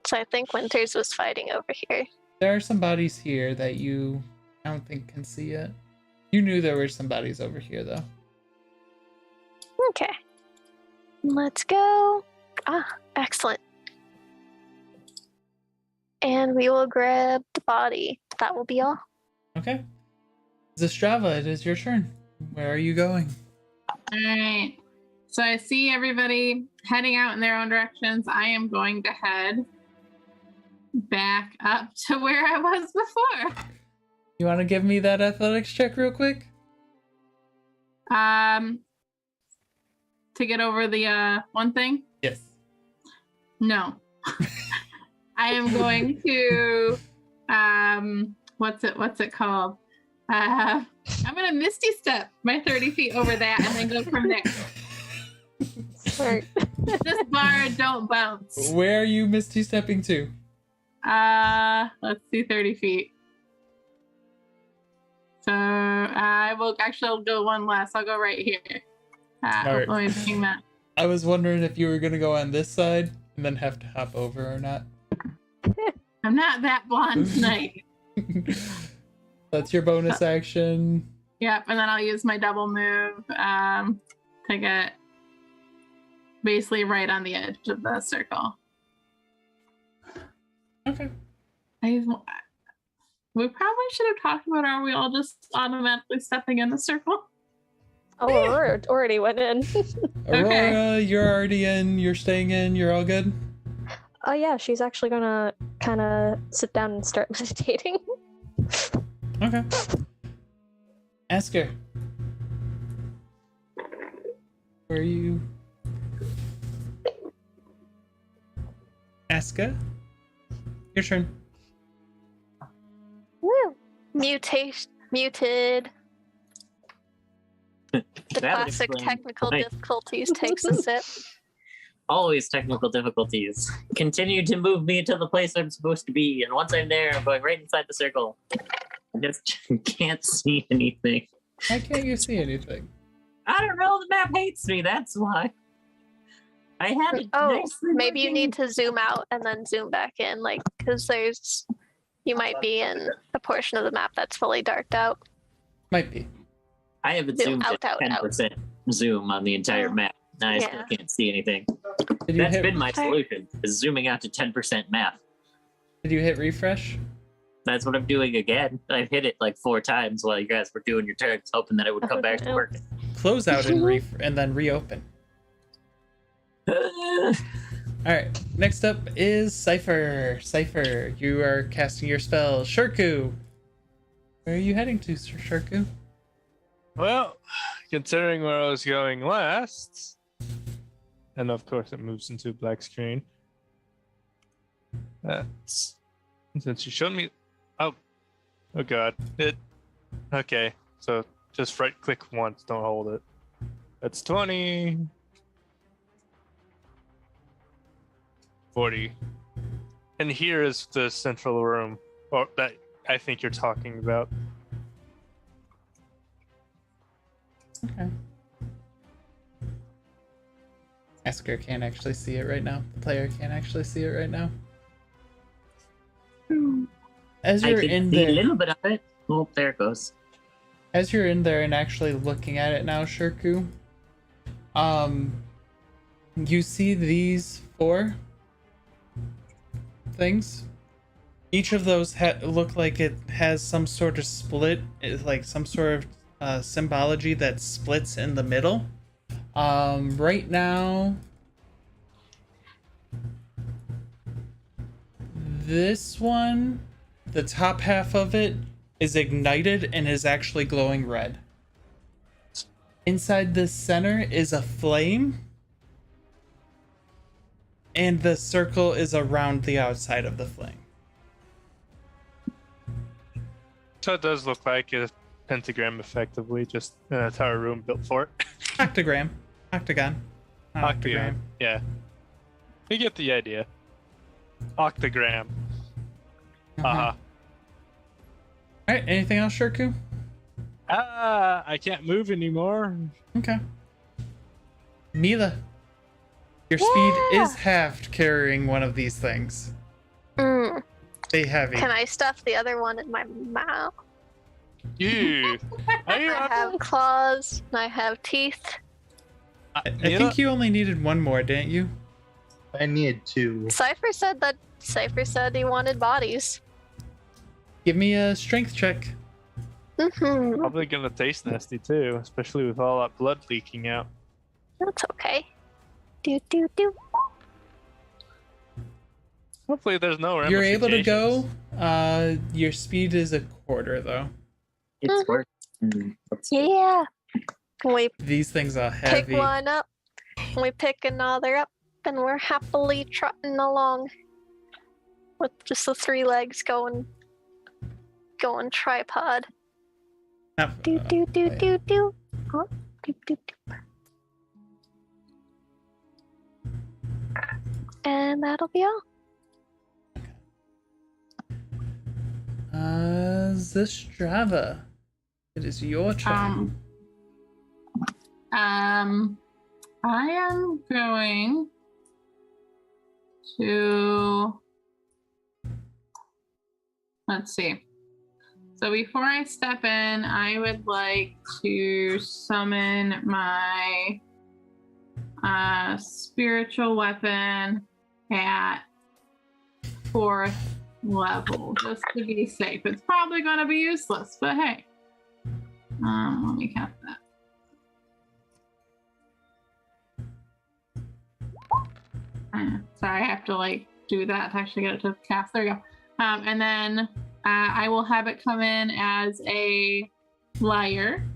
So I think Winters was fighting over here. There are some bodies here that I don't think can see yet. You knew there were some bodies over here, though. Okay. Let's go. Ah, excellent. And we will grab the body. That will be all. Okay. Zastrava, it is your turn. Where are you going? All right. So I see everybody heading out in their own directions. I am going to head back up to where I was before. You want to give me that athletics check real quick? To get over the one thing? Yes. No. I am going to what's it called? I'm gonna Misty Step my 30 feet over that and then go from there. Smart. This bar don't bounce. Where are you Misty stepping to? Let's see, 30 feet. So I'll go one less. I'll go right here. Smart. Let me bring that. I was wondering if you were gonna go on this side and then have to hop over or not. I'm not that blonde tonight. That's your bonus action. Yep, and then I'll use my double move to get basically right on the edge of the circle. Okay. We probably should have talked about, are we all just automatically stepping in the circle? Oh, Aurora already went in. Aurora, you're already in. You're staying in. You're all good? Oh yeah, she's actually gonna kind of sit down and start meditating. Okay. Asger. Where are you? Asger? Your turn. Woo! Muted. The That would classic explain technical why. difficulties takes a sip. Always technical difficulties. Continue to move me to the place I'm supposed to be, and once I'm there, I'm going right inside the circle. I just can't see anything. Why can't you see anything? I don't know, the map hates me, that's why. I had it Oh, nicely maybe you working. need to zoom out and then zoom back in, like, because you might be in a portion of the map that's fully darked out. Might be. I have it Zoom zoomed out, at out, 10% zoom on the entire Yeah. map, and I still Yeah. can't see anything. Did you That's hit? been my solution, is zooming out to 10% map. Did you hit refresh? That's what I'm doing again. I've hit it like 4 times while you guys were doing your turns, hoping that it would come back to work. Close out and then reopen. All right. Next up is Sifer. Sifer, you are casting your spell. Shirku. Where are you heading to, Shirku? Well, considering where I was going last, and of course it moves into a black screen. That's since you showed me. Oh god. Okay. So just right click once, don't hold it. That's 20. 40. And here is the central room, or that I think you're talking about. Okay. Asger can't actually see it right now. The player can't actually see it right now. As I you're can in see a there, little bit of it. Oh, there it goes. as you're in there and actually looking at it now, Shirku, you see these 4 things. Each of those look like it has some sort of split, like some sort of symbology that splits in the middle. Right now, this one, the top half of it is ignited and is actually glowing red. Inside the center is a flame, and the circle is around the outside of the flame. So it does look like a pentagram, effectively, just an entire room built for it. Octagon. Not Octagon. Yeah. You get the idea. Octagram. Uh-huh. Alright, anything else, Shirku? I can't move anymore. Okay. Mila, your speed is halved carrying one of these things. Stay heavy. Can I stuff the other one in my mouth? You. I have claws, and I have teeth. I think you only needed one more, didn't you? I need 2. Cypher said he wanted bodies. Give me a strength check. Probably gonna taste nasty too, especially with all that blood leaking out. That's okay. Do. Hopefully there's no You're able to ramifications. go. Your speed is a quarter, though. It's worth. Yeah. We These things are pick heavy. one up, we pick another up, and we're happily trotting along with just the 3 legs going tripod. Do. Oh, do. And that'll be all. Zastrava, it is your turn. I am going to, let's see. So before I step in, I would like to summon my spiritual weapon at 4th level, just to be safe. It's probably going to be useless, but hey. Let me count that. Sorry, I have to like do that to actually get it to cast. There we go. And then I will have it come in as a liar,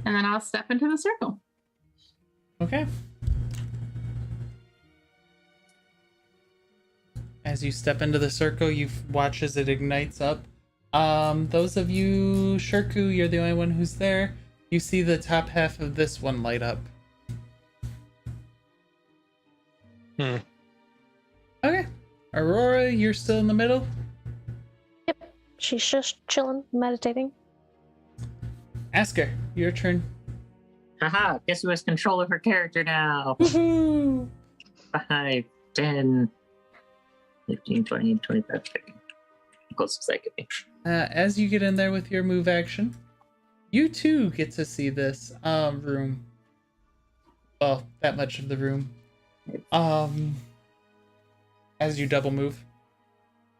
and then I'll step into the circle. Okay. As you step into the circle, you watch as it ignites up. Those of you, Shirku, you're the only one who's there. You see the top half of this one light up. Okay. Aurora, you're still in the middle? Yep. She's just chilling, meditating. Asger, your turn. Haha, guess who has control of her character now? Woohoo! 5, 10, 15, 20, 25, 30. Close as that could be. As you get in there with your move action, you too get to see this room. Well, that much of the room. As you double move,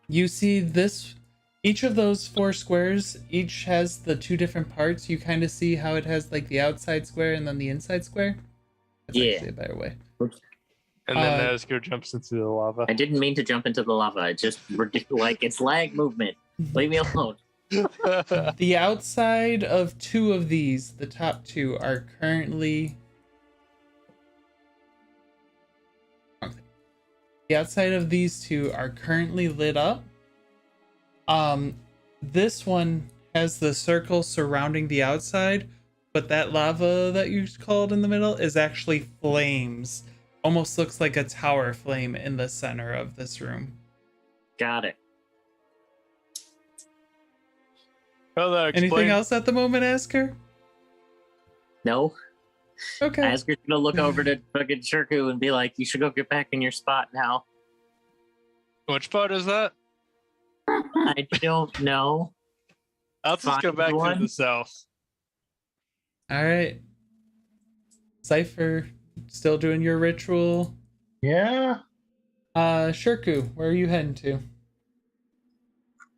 you see this. Each of those 4 squares, each has the 2 different parts. You kind of see how it has like the outside square and then the inside square. That's actually a better way. And then Asger jumps into the lava. I didn't mean to jump into the lava. It's just like it's lag movement. Leave me alone. The outside of 2 of these, the top 2, are currently... The outside of these 2 are currently lit up. This one has the circle surrounding the outside, but that lava that you called in the middle is actually flames. Almost looks like a tower flame in the center of this room. Got it. Well, Anything else at the moment, Asger? No. Okay. Asger's gonna look over to fucking Shirku and be like, you should go get back in your spot now. Which spot is that? I don't know. I'll just go back to the south. All right. Sifer, still doing your ritual? Yeah. Shirku, where are you heading to?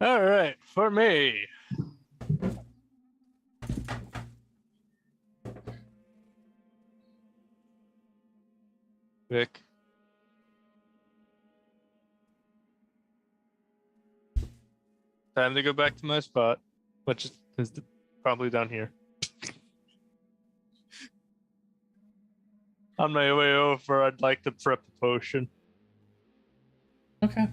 All right, for me. Vic. Time to go back to my spot, which is probably down here. On my way over, I'd like to prep a potion. Okay.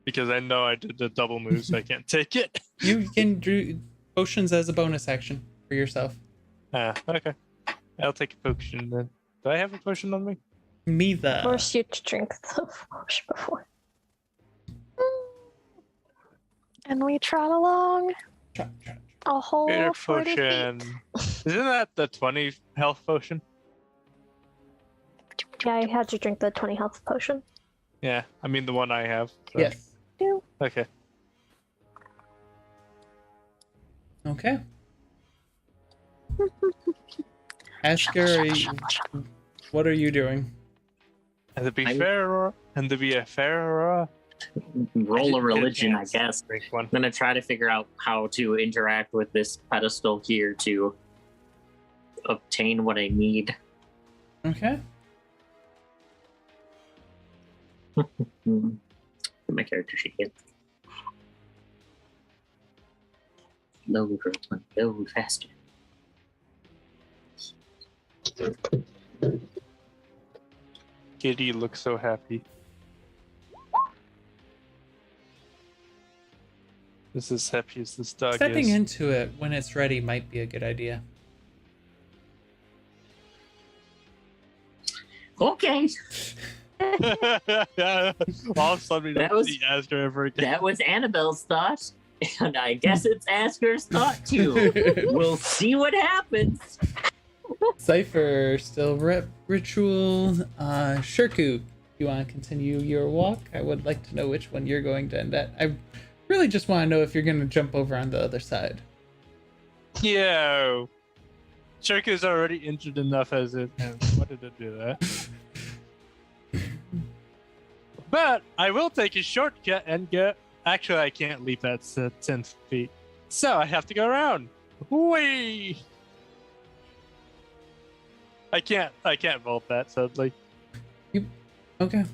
Because I know I did a double move, so I can't take it. You can do potions as a bonus action for yourself. Okay. I'll take a potion then. Do I have a potion on me? Neither. Forced you to drink the potion before. And we trot along a whole Greater 40 potion. feet. Isn't that the 20 health potion? Yeah, I had to drink the 20 health potion. Yeah, I mean the one I have. So. Yes. Okay. Okay. Asger, what are you doing? And to be fair, and to be a fair, Roll a religion, I guess. Drink one. I'm gonna try to figure out how to interact with this pedestal here to obtain what I need. Okay. My character sheet here. Load, load faster. Kitty looks so happy. This is happy as this dog Stepping is. into it when it's ready might be a good idea. Okay. All of a sudden, we That don't was- see Asger ever again. That was Annabelle's thought, and I guess it's Asger's thought too. We'll see what happens. Sifer, still ritual. Shirku, you want to continue your walk? I would like to know which one you're going to end at. I really just want to know if you're going to jump over on the other side. Yo. Shirku's already injured enough as it. What did it do that? But I will take a shortcut and get. Actually, I can't leap at 10 feet, so I have to go around. Whee! I can't vault that sadly. Okay.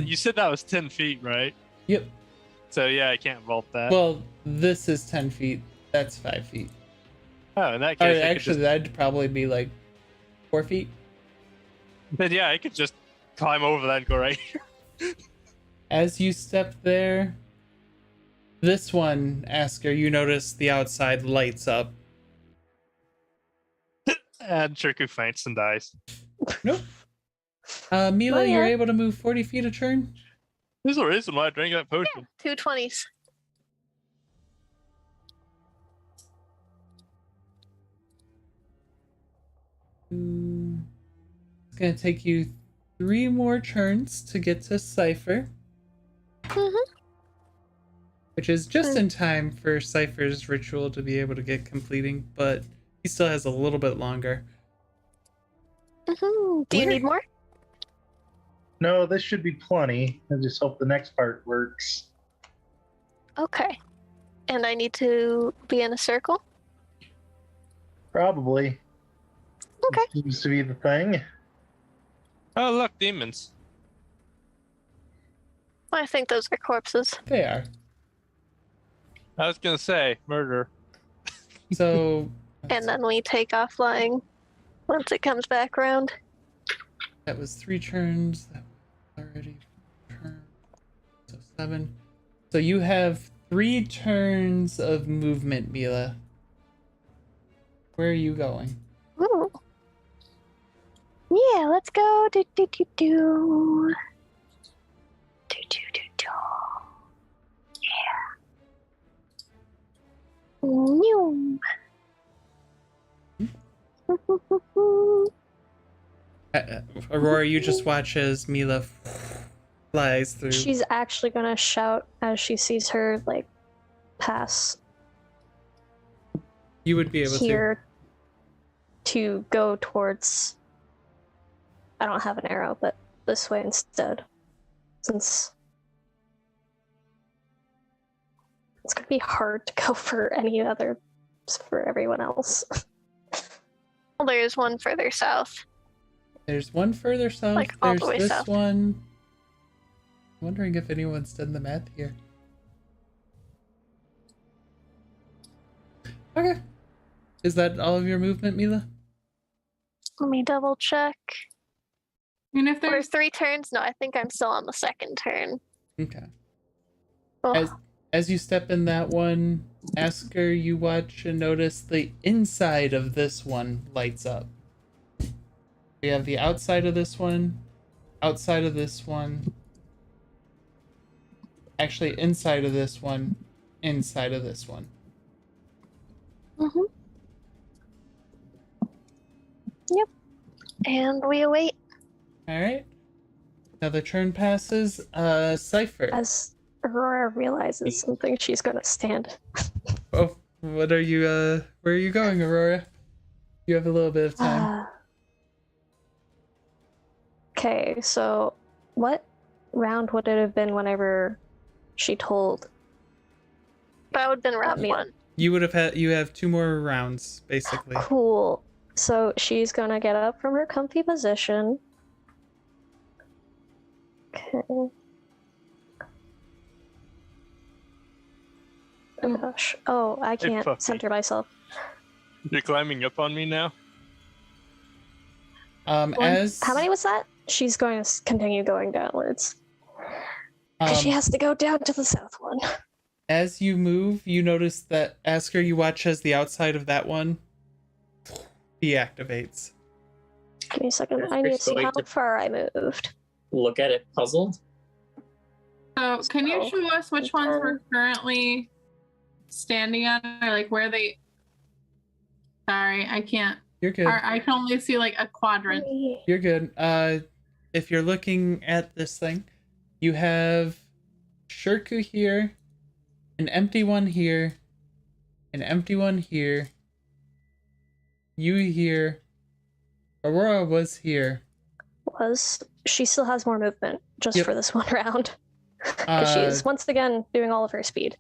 You said that was 10 feet, right? Yep. So yeah, I can't vault that. Well, this is 10 feet. That's 5 feet. Oh, in that Or case, I could actually, just, that'd probably be like 4 feet. then yeah, I could just climb over that and go right here. As you step there, this one, Asger, you notice the outside lights up. And Shirku faints and dies. Nope. Mila, Oh, you're yeah. able to move 40 feet a turn. There's a reason why I drank that potion. 220s. It's gonna take you 3 more turns to get to Sifer, which is just in time for Sifer's ritual to be able to get completing, but he still has a little bit longer. Do you Where- need more? No, this should be plenty. I just hope the next part works. Okay. And I need to be in a circle? Probably. Okay. Seems to be the thing. Oh, look, demons. I think those are corpses. They are. I was gonna say murder. So And then we take off flying once it comes back around. that was 3 turns. That was already 4 turns. So 7. So you have 3 turns of movement, Mila. Where are you going? Ooh. Yeah, let's go. Do do do do. Do do do do. Yeah. Noom. Aurora, you just watch as Mila flies through. She's actually gonna shout as she sees her like pass You would be able here to go towards. I don't have an arrow, but this way instead, since it's gonna be hard to go for any other for everyone else. Well, there's one further south. to. There's one further south. Like, all There's the way this south. one. I'm wondering if anyone's done the math here. Okay. Is that all of your movement, Mila? Let me double check. And if There's there's 3 turns? No, I think I'm still on the second turn. Okay. Oh, As you step in that one, Asger, you watch and notice the inside of this one lights up. We have the outside of this one, outside of this one, actually inside of this one, inside of this one. mhm. Yep. And we await. Alright. Another turn passes. Sifer. As Aurora realizes something, she's gonna stand. Oh, what are you, where are you going, Aurora? You have a little bit of time. Okay, so what round would it have been whenever she told? That would have been round me. 1. You have 2 more rounds, basically. Cool. So she's gonna get up from her comfy position. Okay. Oh gosh. Oh, I can't puppy. center myself. You're climbing up on me now? How As many was that? She's going to continue going downwards. Because she um, has to go down to the south one. as you move, you notice that Asger, you watch as the outside of that one deactivates. Give me a second. I Asker's need to see going how to- far I moved. Look at it puzzled. so can you show us which ones we're currently standing on, or like where they? Sorry, I can't. You're good. I can only see like a quadrant. You're good. If you're looking at this thing, you have Shirku here, an empty one here, an empty one here. You here. Aurora was here. She still has more movement just Yep. for this one round. Because she is once again doing all of her speed.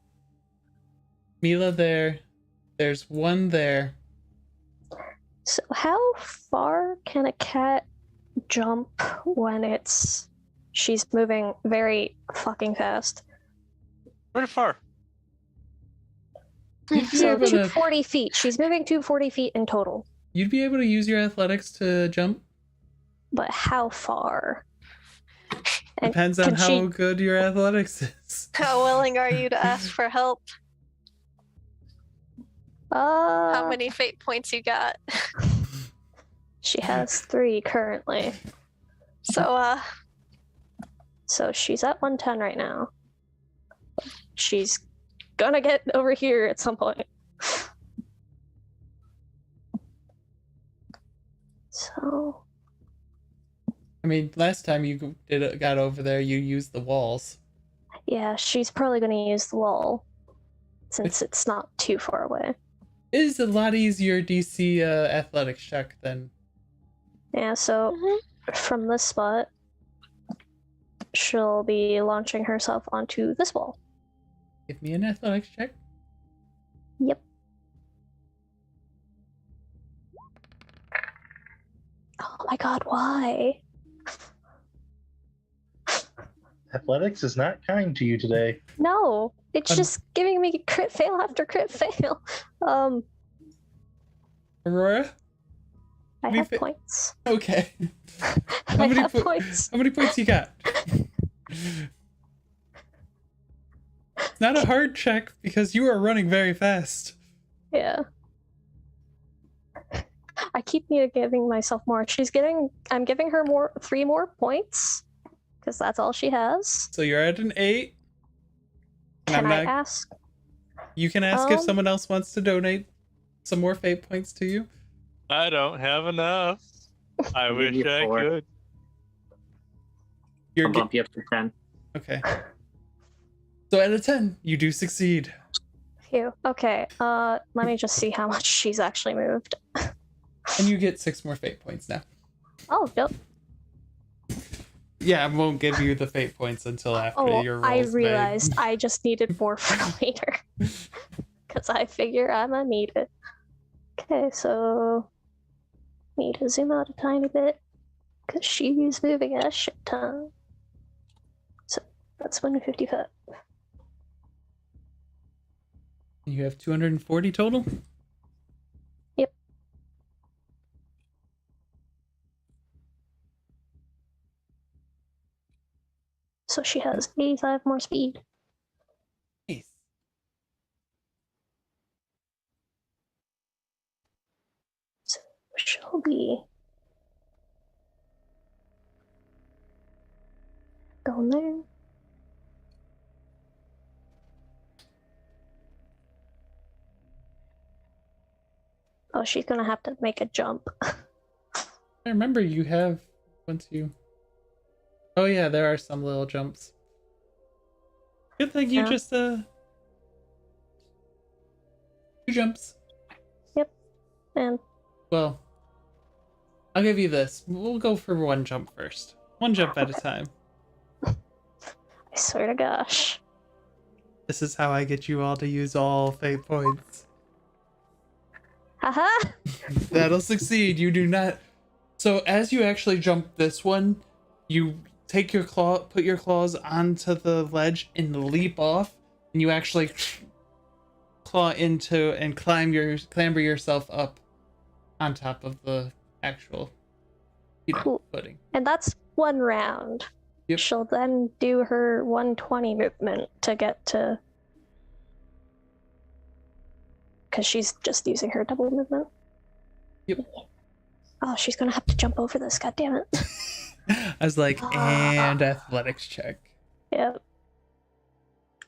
Mila there. There's one there. So how far can a cat jump when she's moving very fucking fast? Pretty far. You'd be So able to, 240 feet. She's moving 240 feet in total. you'd be able to use your athletics to jump. But how far? And Depends on can how she- good your athletics is. How willing are you to ask for help? How many fate points you got? She has 3 currently. So, So she's at 110 right now. She's gonna get over here at some point. So I mean, last time you got over there, you used the walls. yeah, she's probably gonna use the wall since it's not too far away. It is a lot easier DC athletics check than. Yeah, so from this spot, she'll be launching herself onto this wall. Give me an athletics check. Yep. Oh my god, why? Athletics is not kind to you today. No, it's just giving me crit fail after crit fail. Aurora? I Me have fa- points. Okay. I many have points. How many points you got? It's not a hard check because you are running very fast. Yeah. I keep giving myself more. I'm giving her 3 more points because that's all she has. So you're at an 8. And Can I'm I not- ask? You can ask if Um, someone else wants to donate some more fate points to you. I don't have enough. I I'll wish give you I 4. could. You're I'll bump you up to 10. okay. So at a 10, you do succeed. Phew. Okay. Let me just see how much she's actually moved. And you get 6 more fate points now. Oh, yep. Yeah, I won't give you the fate points until after your rolls I made. realized I just needed more for later. Because I figure I'm gonna need it. Okay, so need to zoom out a tiny bit. Because she's moving a shit ton. So that's 155. You have 240 total? Yep. So she has 85 more speed. Nice. So she'll be going there. Oh, she's gonna have to make a jump. I remember you have once you. Oh yeah, there are some little jumps. Good thing you Yeah. just 2 jumps. And Well, I'll give you this. We'll go for 1 jump first. 1 jump at a time. I swear to gosh. This is how I get you all to use all fate points. Haha! That'll succeed. You do not. So as you actually jump this one, you take your put your claws onto the ledge and leap off, and you actually claw into and clamber yourself up on top of the actual, Cool. footing. And that's 1 round. Yep. She'll then do her 120 movement to get to. Because she's just using her double movement. Yep. Oh, she's gonna have to jump over this, god damn it. I was like, and athletics check. Yep.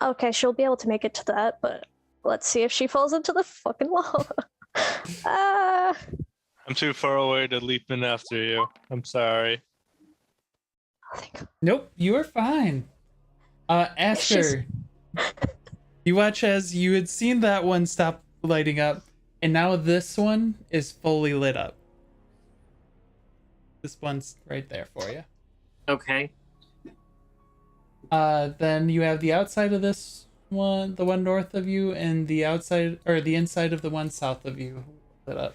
Okay, she'll be able to make it to that, but let's see if she falls into the fucking lava. Ah! I'm too far away to leap in after you. I'm sorry. Oh, thank God. Nope, you are fine. Asger, you watch as you had seen that one stop lighting up, and now this one is fully lit up. This one's right there for you. Okay. Then you have the outside of this one, the one north of you, and the outside or the inside of the one south of you lit up.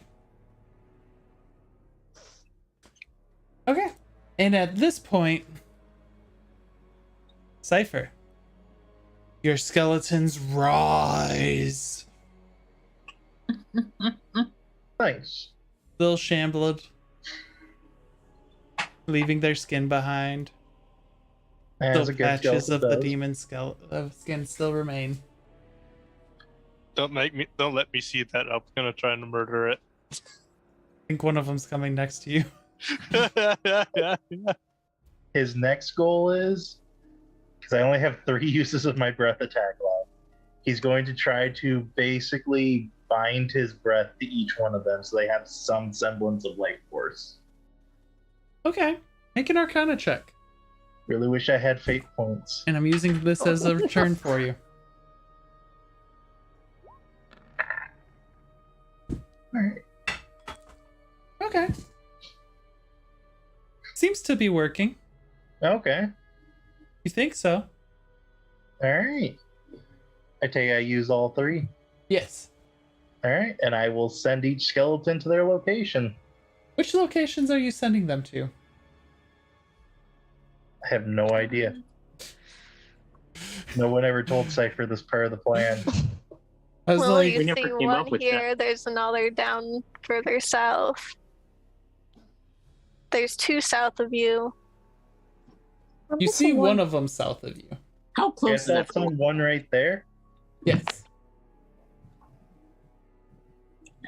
Okay. And at this point, Sifer, your skeletons rise. Nice. Still shambled, leaving their skin behind. As Still a good patches of skeleton the does. demon skin still remain. Don't let me see that. I'm gonna try and murder it. I think one of them's coming next to you. His next goal is, because I only have 3 uses of my breath attack left, he's going to try to basically bind his breath to each one of them so they have some semblance of life force. Okay, make an Arcana check. Really wish I had fate points. And I'm using this as a return for you. Alright. Okay. Seems to be working. Okay. You think so? Alright. I take I use all 3. Yes. Alright, and I will send each skeleton to their location. Which locations are you sending them to? I have no idea. No one ever told Sifer this part of the plan. I was Well, like, you We never see came up one with here, there's another down further south. There's 2 south of you. I'm you missing see one of them south of you. How close Guess is that? that's on one right there. Yes.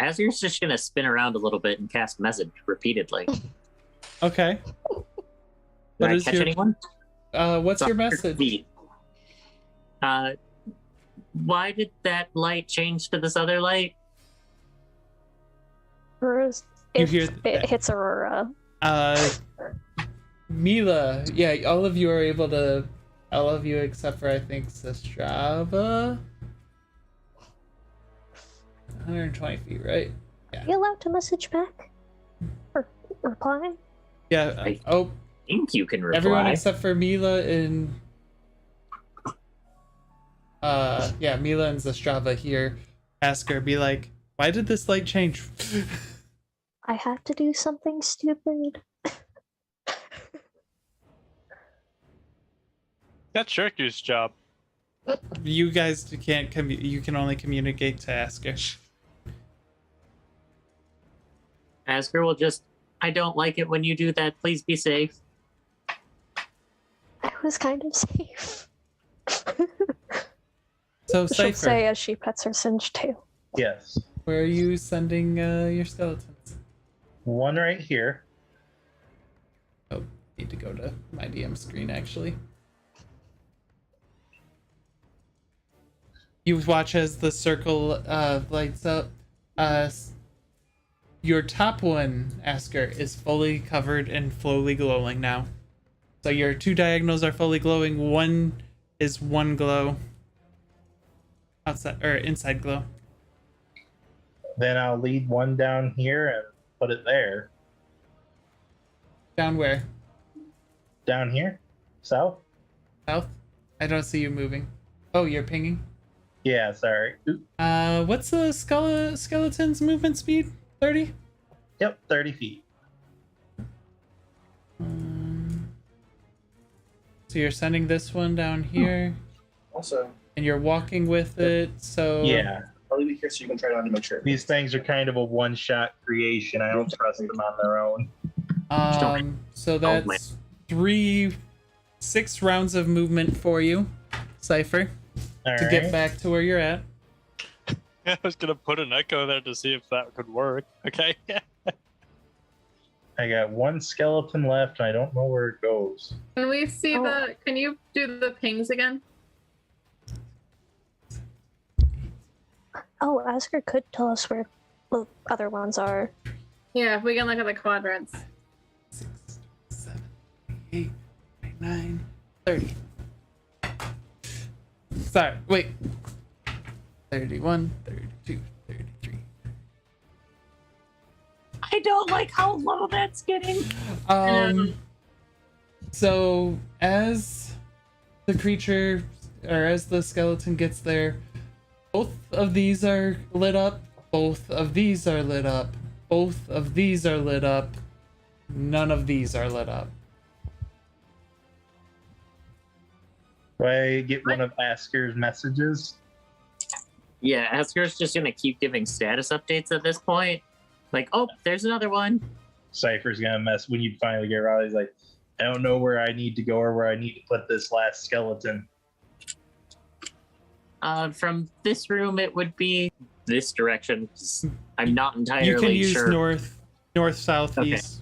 Asger's just gonna spin around a little bit and cast message repeatedly. Okay. Did What I is catch your- anyone? What's your 100 message? feet. Why did that light change to this other light? Aurora's- You If hear it that? hits Aurora. Mila, yeah, all of you are able to, all of you except for I think Sestrava. 120 feet, right? Are you allowed to message back? Or reply? Yeah. I Oh, think you can reply. everyone except for Mila and yeah, Mila and Zastrava here. Asger, be like, why did this light change? I had to do something stupid. That's Shirku's job. You guys can't you can only communicate to Asger. Asger will just, I don't like it when you do that. Please be safe. I was kind of safe. So She'll Sifer, say as she pets her Singe too. Yes. where are you sending your skeletons? One right here. Oh, need to go to my DM screen actually. You watch as the circle lights up. Your top one, Asger, is fully covered and slowly glowing now. So your 2 diagonals are fully glowing. One is one glow. Outside or inside glow. Then I'll lead one down here and put it there. Down where? Down here? South? South? I don't see you moving. Oh, you're pinging? Yeah, sorry. Oop. What's the skeleton's movement speed? 30? Yep, 30 feet. So you're sending this one down here, Also, and you're walking with it, so... Yeah. I'll leave it here so you can try it on to make sure. These things are kind of a one-shot creation. I don't trust them on their own. So man. that's 6 rounds of movement for you, Sifer, All to right. get back to where you're at. I was gonna put an echo there to see if that could work. Okay. I got 1 skeleton left, and I don't know where it goes. Can we see the? Can you do the pings again? Oh, Asger could tell us where the other ones are. Yeah, if we can look at the quadrants. 6, 7, 8, 9, 30. Sorry, wait. 31, 32, don't like how low that's getting. So as the creature, or as the skeleton gets there, both of these are lit up, both of these are lit up, both of these are lit up, none of these are lit up. Do I get one of Asker's messages? Yeah, Asger's just gonna keep giving status updates at this point. Like, oh, there's another one. Sifer's gonna mess when you finally get around. He's like, I don't know where I need to go or where I need to put this last skeleton. From this room, it would be this direction. 'Cause I'm not entirely You sure. can use north, south, Okay. east.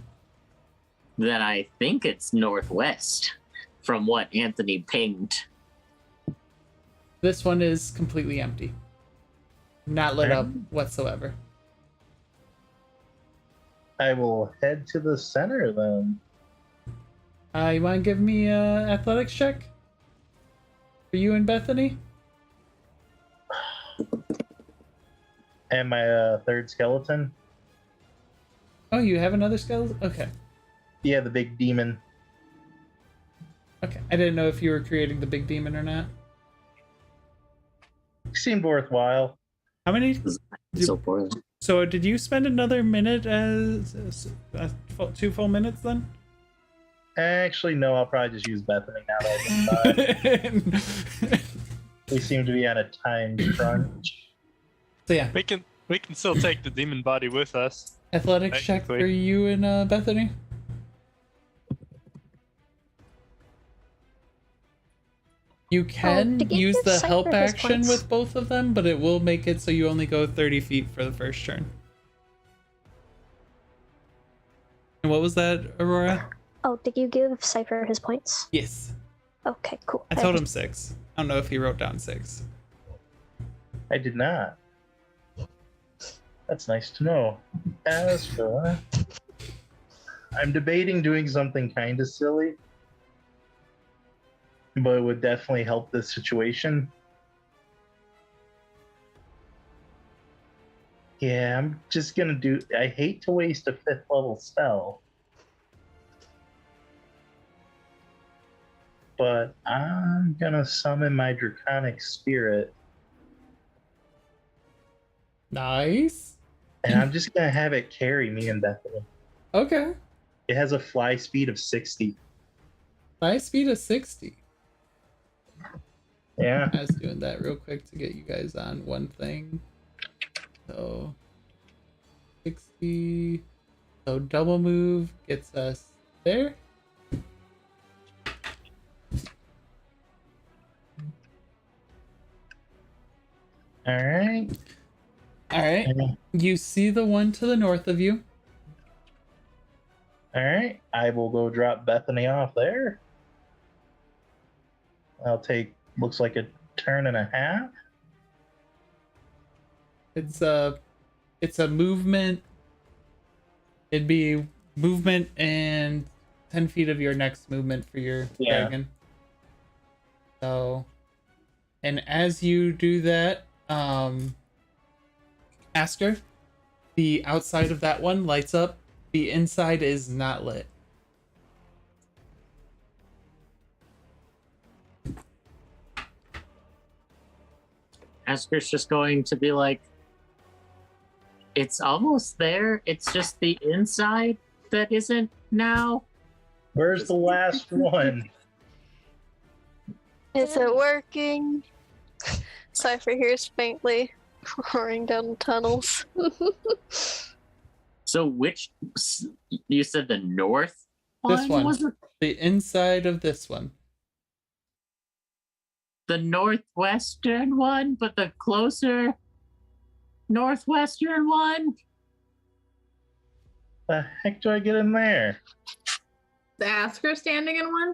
Then I think it's northwest, from what Anthony pinged. This one is completely empty. Not lit up whatsoever. I will head to the center then. You want to give me a athletics check? For you and Bethany? And my third skeleton. Oh, you have another skeleton? Okay. Yeah, the big demon. Okay. I didn't know if you were creating the big demon or not. Seemed worthwhile. How many? So poorly. So did you spend another minute as 2 full minutes then? Actually, no, I'll probably just use Bethany now that we seem to be on a time crunch. So yeah, We can still take the demon body with us. athletics check for Technically. you and Bethany. You can to give use your the Sifer help his action points. with both of them, but it will make it so you only go 30 feet for the first turn. And what was that, Aurora? Oh, did you give Sifer his points? Yes. Okay, cool. I told him 6. I don't know if he wrote down 6. I did not. That's nice to know. As for I'm debating doing something kind of silly, but it would definitely help this situation. Yeah, I'm just gonna do. I hate to waste a 5th level spell, but I'm gonna summon my draconic spirit, Nice. and I'm just gonna have it carry me and Bethany. Okay. It has a fly speed of 60. Fly speed of 60. Yeah. I was doing that real quick to get you guys on one thing. So 60. So double move gets us there. All right. All right. You see the one to the north of you. All right. I will go drop Bethany off there. I'll take, looks like a turn and a half. It's a movement. It'd be movement and 10 feet of your next movement for your dragon. So, and as you do that, Asger, the outside of that one lights up. The inside is not lit. Asker's just going to be like, it's almost there. It's just the inside that isn't now. Where's the last one? Is it working? Cypher hears faintly roaring down the tunnels. So which, you said the north This one. was it? The inside of this one. The northwestern one, but the closer northwestern one? The heck do I get in there? The Asker standing in one?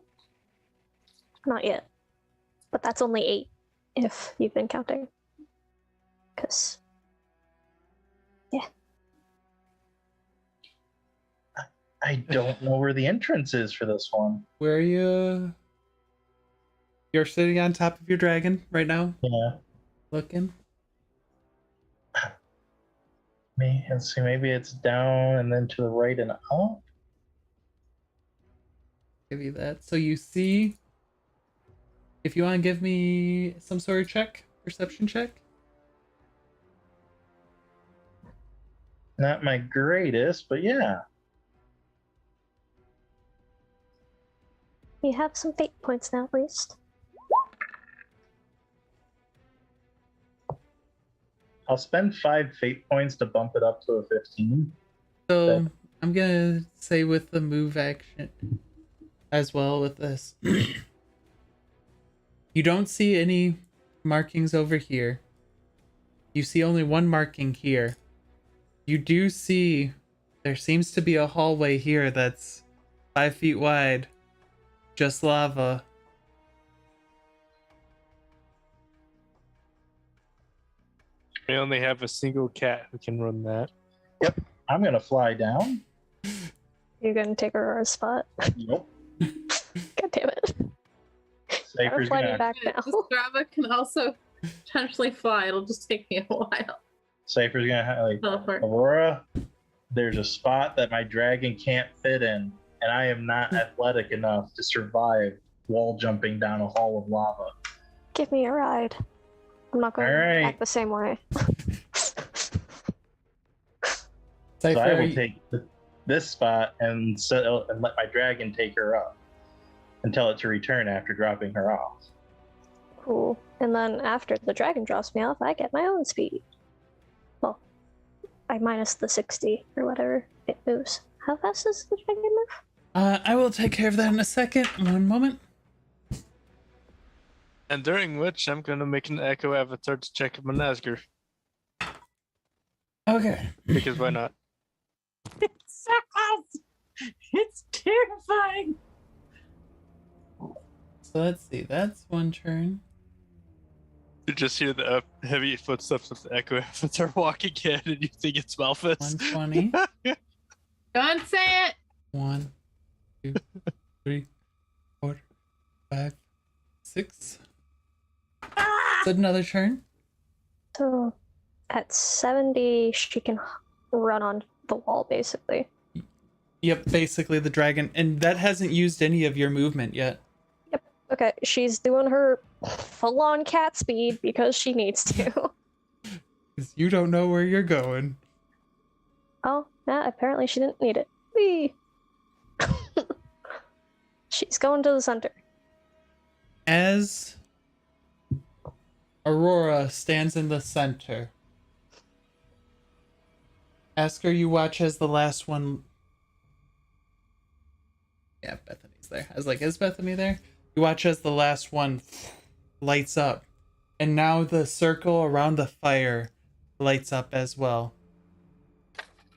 Not yet. But that's only 8, if you've been counting. Because, yeah. I don't know where the entrance is for this one. Where are you? You're sitting on top of your dragon right now, Yeah. looking. Let's see, maybe it's down and then to the right and up. Give you that. So you see, if you want to give me some sort of check, perception check. Not my greatest, but yeah. You have some fate points now, at least. I'll spend 5 fate points to bump it up to a 15. So I'm gonna say with the move action as well with this. You don't see any markings over here. You see only one marking here. You do see there seems to be a hallway here that's 5 feet wide. Just lava. We only have a single cat who can run that. Yep. I'm going to fly down. You're gonna take Aurora's spot. Nope. God damn it. Syfer's Gotta fly me gonna, back now. Strava can also potentially fly. It'll just take me a while. Syfer's gonna have, like, Teleport. Aurora, there's a spot that my dragon can't fit in, and I am not athletic enough to survive wall jumping down a hall of lava. Give me a ride. I'm not going Alright. back the same way. So I Cypher, will take this spot and let my dragon take her up and tell it to return after dropping her off. Cool. And then after the dragon drops me off, I get my own speed. Well, I minus the 60 or whatever it moves. How fast does the dragon move? I will take care of that in a second. One moment. And during which I'm gonna make an Echo Avatar to check up on Asger. Okay. Because why not? It's so close. It's terrifying. So let's see. That's one turn. You just hear the heavy footsteps of the Echo Avatar walking in, and you think it's Malphus. 120. Don't say it. 1, 2, 3, 4, 5, 6. Is that another turn? So at 70, she can run on the wall, basically. Yep, basically the dragon. And that hasn't used any of your movement yet. Okay, she's doing her full-on cat speed because she needs to. 'Cause you don't know where you're going. Oh, yeah, apparently she didn't need it. Whee! She's going to the center. As Aurora stands in the center, Asger, you watch as the last one. Yeah, Bethany's there. I was like, is Bethany there? You watch as the last one lights up, and now the circle around the fire lights up as well.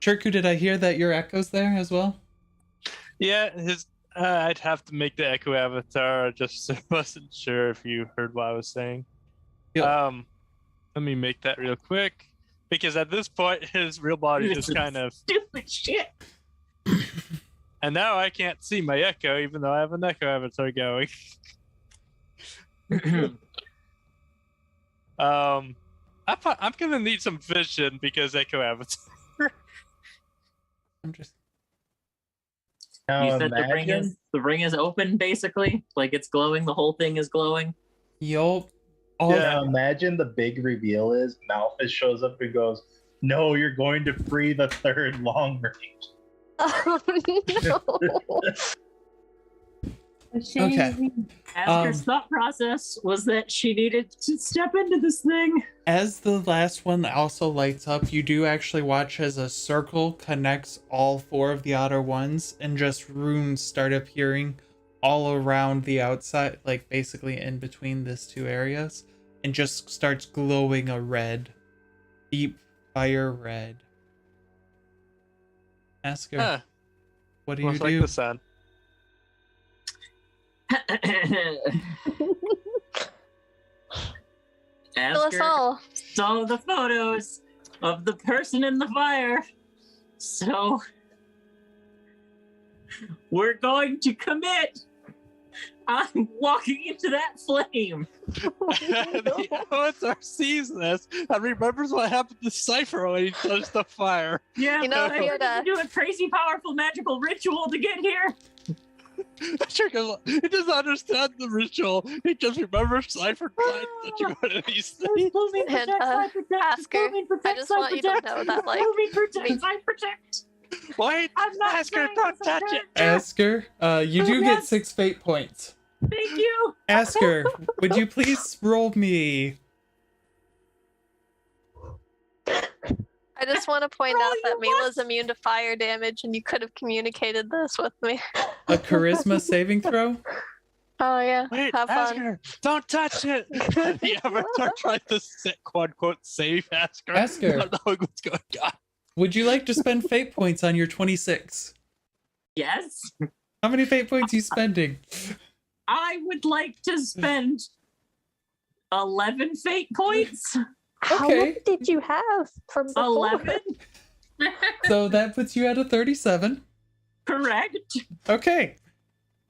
Chirku, did I hear that your echo's there as well? Yeah, I'd have to make the Echo Avatar. I just wasn't sure if you heard what I was saying. Yep. Let me make that real quick. Because at this point, his real body just kind of... Stupid shit. And now I can't see my Echo, even though I have an Echo Avatar going. I'm gonna need some vision because Echo Avatar. I'm just. Now You said imagine, the ring is open, basically? Like it's glowing, the whole thing is glowing? Yup. Oh, Yeah. now imagine the big reveal is Malphus shows up and goes, "No, you're going to free the third long range." Oh no! Okay. Asger's thought process was that she needed to step into this thing. As the last one also lights up, you do actually watch as a circle connects all 4 of the outer ones, and just runes start appearing all around the outside, like basically in between these 2 areas, and just starts glowing a red, deep fire red. Ask her, Huh. what do you Almost do? like the sun. Kill us Asger all. saw the photos of the person in the fire. So we're going to commit I'm walking into that flame. The Avatar sees this and remembers what happened to Sifer when he touched the fire. Yeah, You know, but if I you had had to do a crazy, powerful, magical ritual to get here. He doesn't understand the ritual. He just remembers Sifer tried touching one of these things. Blooming And, protects, I protect. Asker, Blooming I protects, just want you to protect. know that, like, Blooming protects, me- I protect. Wait, I'm not Asger, saying don't this is touch it. good. Asker, you do get Yes. 6 fate points. Thank you. Asker, would you please roll me I just want to point Roll out that you Mila's immune to fire damage, and you could have communicated this with me. a charisma saving throw? Oh yeah, Wait, have fun. Asger, don't touch it. The Avatar tried to quote unquote save Asger. Asger. Not knowing what's going on. Would you like to spend fate points on your 26? Yes, How many fate points are you spending? I would like to spend 11 fate points. How Okay. many did you have from before? 11, So that puts you at a 37. correct. Okay.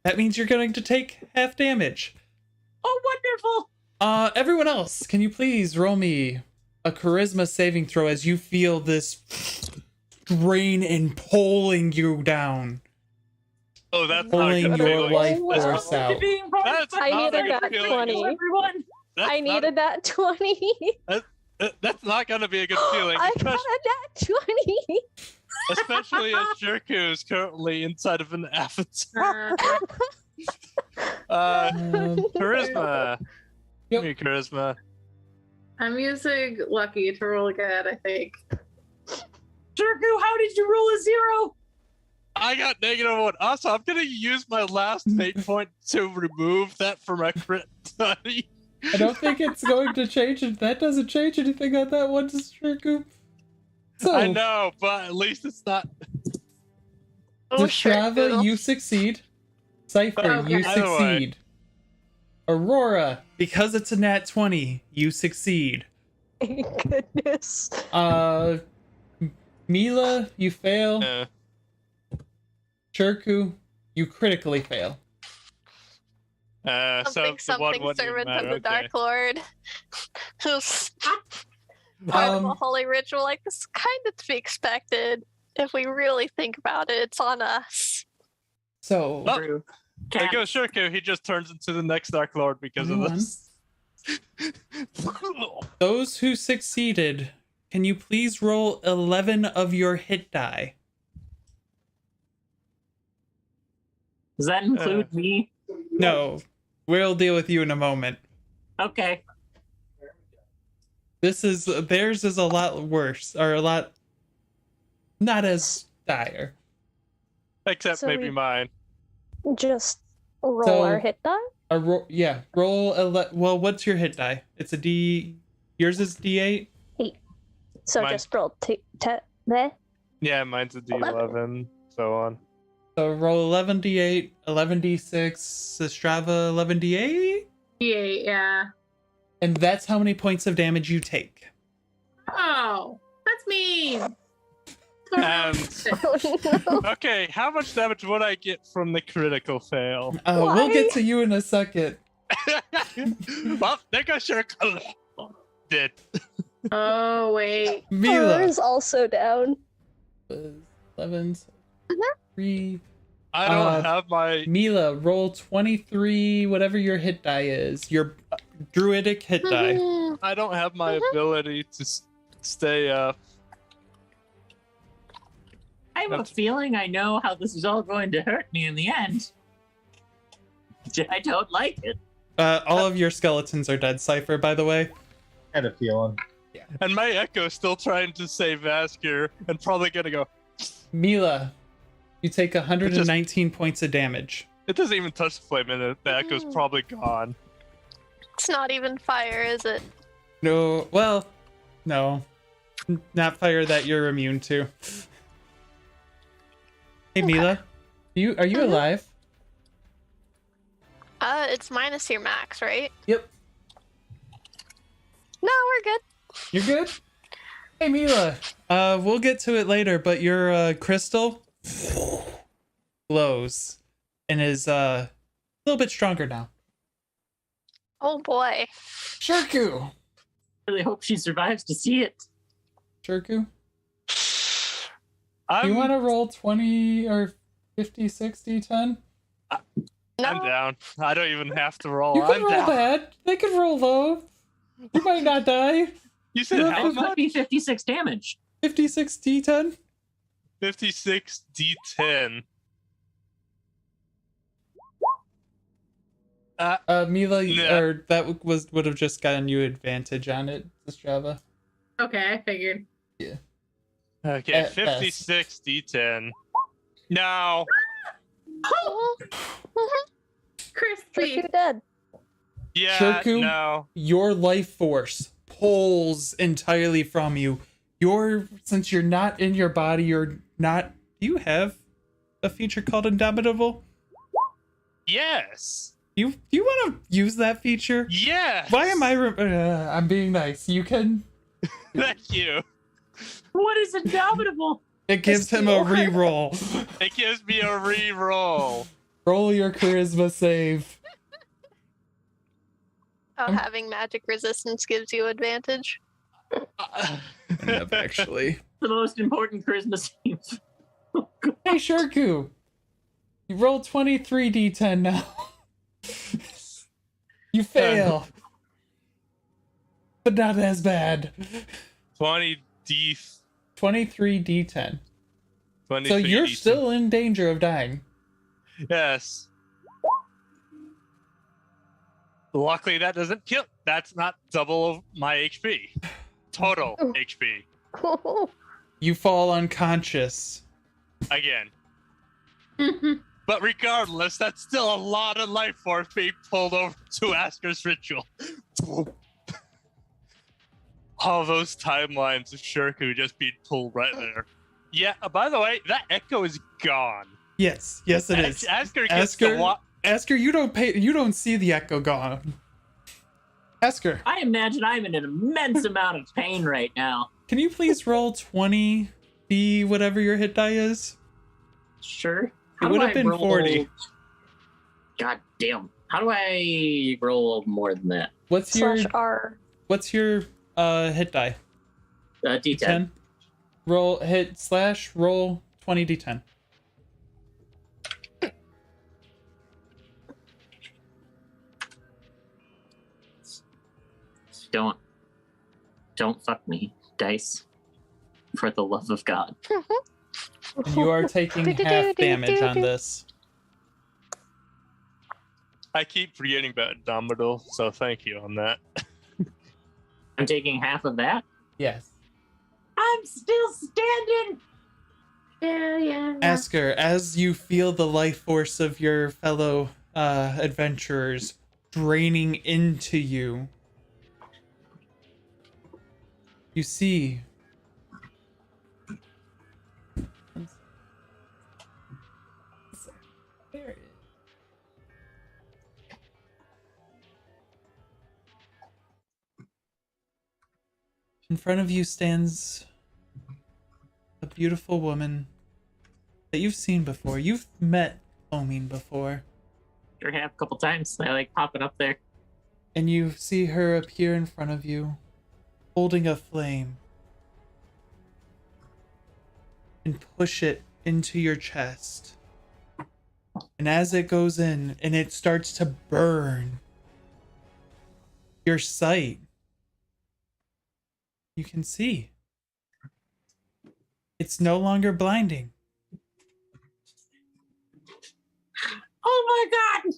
That means you're going to take half damage. Oh, wonderful. Everyone else, can you please roll me a charisma saving throw as you feel this drain and pulling you down? Oh, that's Pulling not a good your feeling. life That's force Welcome to out. being part of That's I not needed a good that feeling. 20. everyone. That's I not- needed that 20. That's not going to be a good feeling, I got especially, a nat 20. especially as Shirku is currently inside of an avatar. Charisma. Give Yep. me charisma. I'm using lucky to roll good, I think. Shirku, how did you roll a 0? I got -1. Also, I'm gonna use my last fate point to remove that from my crit study. I don't think it's going to change it. That doesn't change anything on that one, Shirku. So, I know, but at least it's not. Oh, sure. Strava, you succeed. Cypher, Okay. you Either way. succeed. Aurora, because it's a nat 20, you succeed. Thank goodness. Mila, you fail. Uh, Shirku, you critically fail. so Something, the one something, wouldn't servant matter, of the okay. Dark Lord. Who's part of a holy ritual like this is kind of to be expected. If we really think about it, it's on us. So, Oh. True. There goes Shirku. He just turns into the next Dark Lord because of Come on. this. those who succeeded, can you please roll 11 of your hit die? Does that include me? No, we'll deal with you in a moment. Okay. Theirs is a lot worse, or a lot not as dire. Except So maybe we- mine. Just roll So- our hit die? Roll well, what's your hit die? It's a D. Yours is D8. So Mine- just roll there. Yeah, mine's a D11, so on. So roll 11d8, 11d6, Strava 11d8, Yeah. and that's how many points of damage you take. Oh, that's mean. And okay, how much damage would I get from the critical fail? We'll Why? get to you in a second. Well, there goes Shirku. Dead. Oh, wait. Mila. Is also down. 11, 3. I don't have my. Mila, roll 23, whatever your hit die is. Your druidic hit die. I don't have my ability to stay up. I have a feeling I know how this is all going to hurt me in the end. I don't like it. All of your skeletons are dead, Cypher, by the way. Had a feeling. And my Echo is still trying to save Asger and probably gonna go. Mila, you take 119 points of damage. It doesn't even touch the flame and the Echo's probably gone. It's not even fire, is it? No, well, no. Not fire that you're immune to. Hey, Mila, are you alive? It's minus your max, right? Yep. No, we're good. You're good? Hey, Mila, we'll get to it later, but your crystal glows and is little bit stronger now. Oh boy. Shirku! Really hope she survives to see it. Shirku? I'm, You want to roll 20 or 50, 60, 10? I'm No. down. I don't even have to roll. You can I'm roll down. bad. They can roll low. You might not die. You said You're how It might much? be 56 damage. 56 D10. 56 D10. Mila, Yeah. or that would have just gotten you advantage on it, Strava. Okay, I figured. Okay, At 56 D10. No. Crispy. Shirku dead. Yeah, Shirku? no. Your life force pulls entirely from you. Since you're not in your body, you're not. Do you have a feature called Indomitable? Yes. You want to use that feature? Yes. Why am I? I'm being nice. You can. Thank you. What is indomitable? It gives him a reroll. It gives me a re-roll. Roll your charisma save. Oh, having magic resistance gives you advantage. Actually. The most important charisma save. Hey, Shirku. You rolled 23 D10 now. You fail. But not as bad. 20 D. 23 D10. 23 So you're D10. still in danger of dying. Yes. Luckily, that doesn't kill. That's not double of my HP. Total HP. You fall unconscious. Again. But regardless, that's still a lot of life force being pulled over to Asger's ritual. All those timelines of Shirku just being pulled right there. Yeah, by the way, that echo is gone. Yes, it is. Asger gets the Asger, you don't see the echo gone. Asger, I imagine I'm in an immense amount of pain right now. can you please roll 20 D whatever your hit die is? Sure. It would have been 40. God damn. How do I roll more than that? What's your /R. hit die? D10. 10. Roll 20 D10. Don't fuck me, dice. For the love of God. You are taking half damage on this. I keep forgetting about Indomitable, so thank you on that. I'm taking half of that. Yes. I'm still standing. Yeah. Asger, as you feel the life force of your fellow adventurers draining into you, you see in front of you stands a beautiful woman that you've seen before. You've met Omine before. Sure have a couple times. I like popping up there. And you see her appear in front of you, holding a flame, and push it into your chest. And as it goes in and it starts to burn your sight, you can see. It's no longer blinding. Oh my God!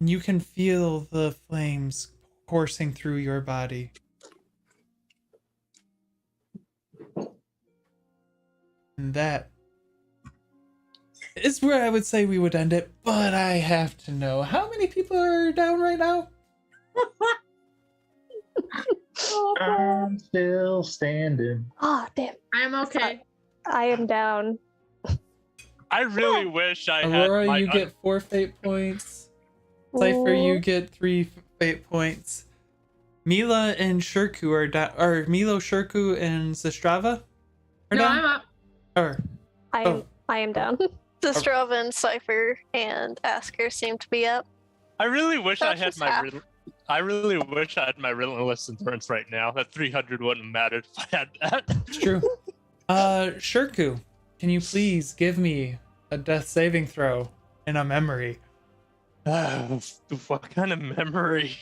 And you can feel the flames coursing through your body. And that is where I would say we would end it, but I have to know how many people are down right now? I'm still standing. Ah, damn. I'm okay. I am down. I really wish I Aurora, had my you get 4 fate points. Sifer, you get 3 fate points. Mila and Shirku are down, or Milo, Shirku, and Zastrava are No, down? I'm up. Or, I am down. Sistrova and Sifer and Asger seem to be up. I really wish I That's had just my. half. I really wish I had my relentless endurance right now. That 300 wouldn't have mattered if I had that. It's true. Shirku, can you please give me a death saving throw and a memory? What kind of memory?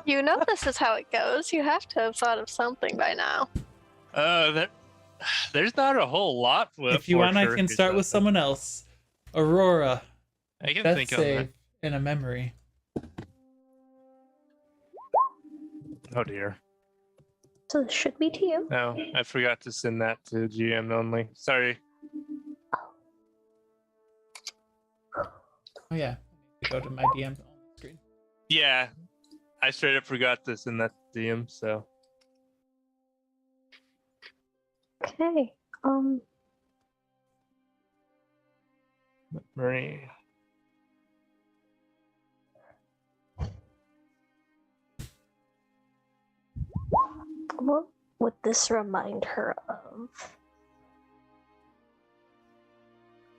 You know this is how it goes. You have to have thought of something by now. There's not a whole lot. If you want, I can start with someone else. Aurora, I can death think of save that. and a memory. Oh dear. So this should be to you. No, I forgot to send that to GM only. Sorry. Oh yeah, I need to go to my DM on the screen. Yeah, I straight up forgot to send that to DM. So Okay. Marie. What would this remind her of?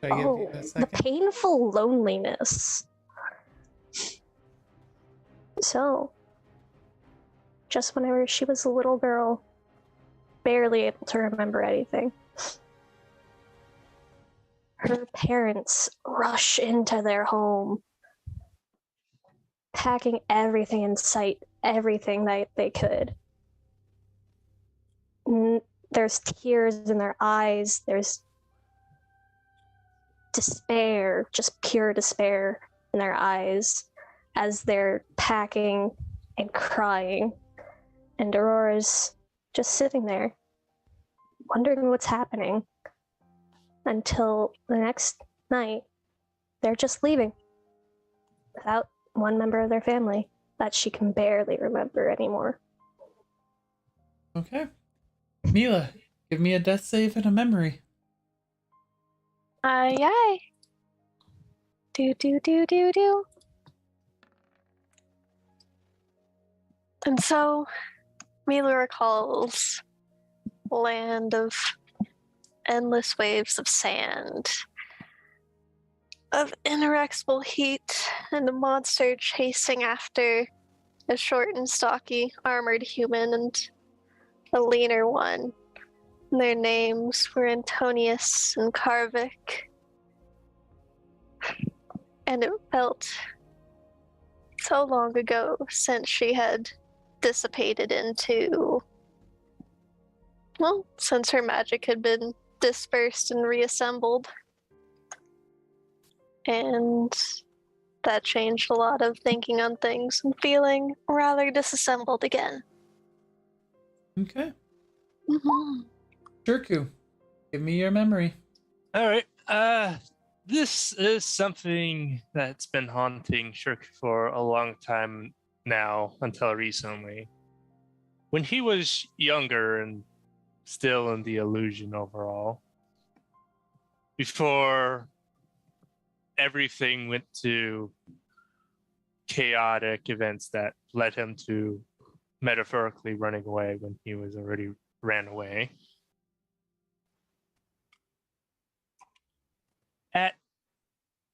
Should I give you a The second? painful loneliness. So, just whenever she was a little girl, barely able to remember anything, her parents rush into their home, packing everything in sight, everything that they could. There's tears in their eyes, there's despair, just pure despair in their eyes as they're packing and crying. And Aurora's just sitting there, wondering what's happening, until the next night, they're just leaving without one member of their family that she can barely remember anymore. Okay. Mila, give me a death save and a memory. Aye, aye. Do. And so, Mila recalls a land of endless waves of sand, of inexorable heat, and a monster chasing after a short and stocky armored human and a leaner one. Their names were Antonius and Karvik. And it felt so long ago since she had dissipated into, well, since her magic had been dispersed and reassembled. And that changed a lot of thinking on things and feeling rather disassembled again. Okay. Mm-hmm. Shirku, give me your memory. All right. This is something that's been haunting Shirk for a long time now, until recently. When he was younger and still in the illusion overall, before everything went to chaotic events that led him to metaphorically running away when he was already ran away. At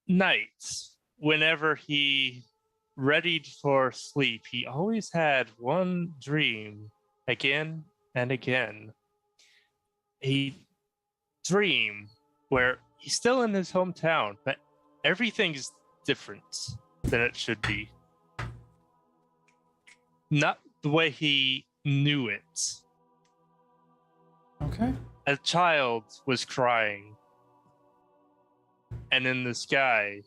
nights, whenever he readied for sleep, he always had one dream again and again. A dream where he's still in his hometown, but everything's different than it should be. Not the way he knew it. Okay. A child was crying. And in the sky,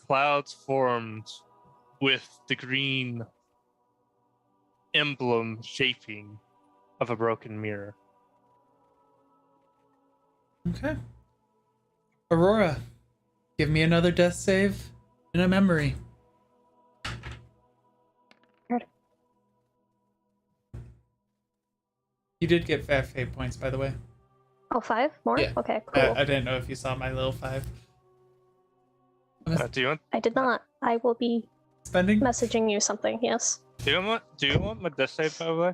clouds formed with the green emblem shaping of a broken mirror. Okay. Aurora, give me another death save and a memory. You did get 5 fate points, by the way. Oh, 5 more? Yeah. Okay, cool. I didn't know if you saw my little 5. Do you want? I did not. I will be Spending? messaging you something, yes. Do you want my death save, by the way?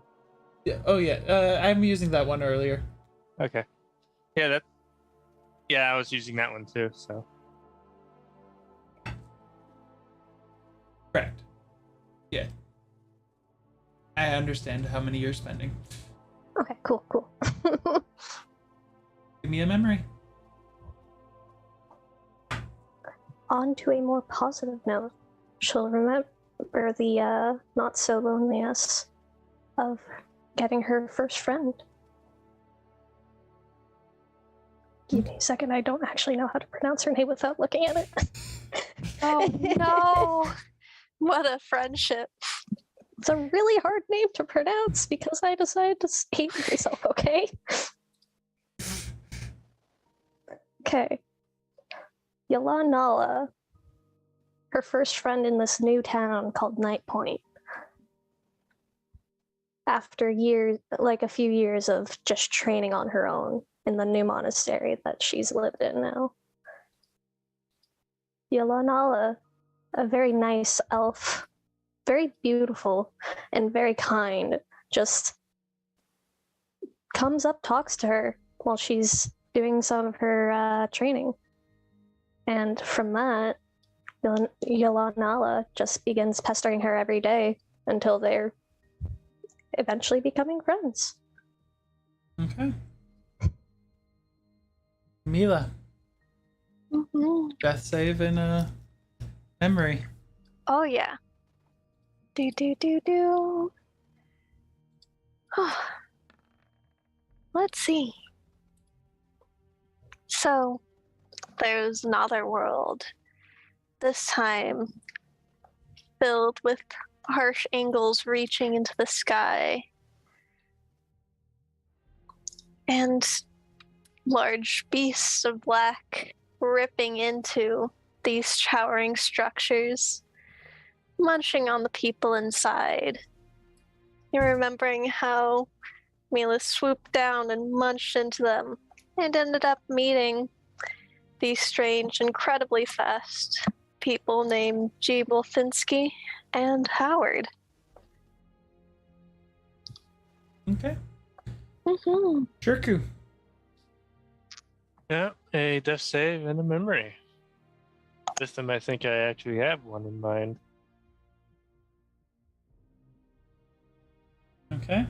Yeah. Oh, yeah. I'm using that one earlier. Okay. Yeah, Yeah, I was using that one too, so. Correct. Yeah. I understand how many you're spending. Okay, cool. Give me a memory. On to a more positive note. She'll remember the not so loneliness of getting her first friend. Give me a second, I don't actually know how to pronounce her name without looking at it. Oh no! What a friendship. It's a really hard name to pronounce because I decided to hate myself, okay? Okay. Yalanala. Her first friend in this new town called Night Point. After a few years of just training on her own in the new monastery that she's lived in now. Yalanala, a very nice elf, very beautiful and very kind, just comes up, talks to her while she's doing some of her training. And from that, Yalanala just begins pestering her every day until they're eventually becoming friends. Okay. Mila. Death save and memory. Oh yeah. Do. Let's see. So, there's another world. This time filled with harsh angles reaching into the sky. And large beasts of black ripping into these towering structures, munching on the people inside. You're remembering how Mila swooped down and munched into them and ended up meeting these strange, incredibly fast people named Jebelfinsky and Howard. Okay. Mm-hmm. Jerku. Yeah, a death save and a memory. This time I think I actually have one in mind. Okay.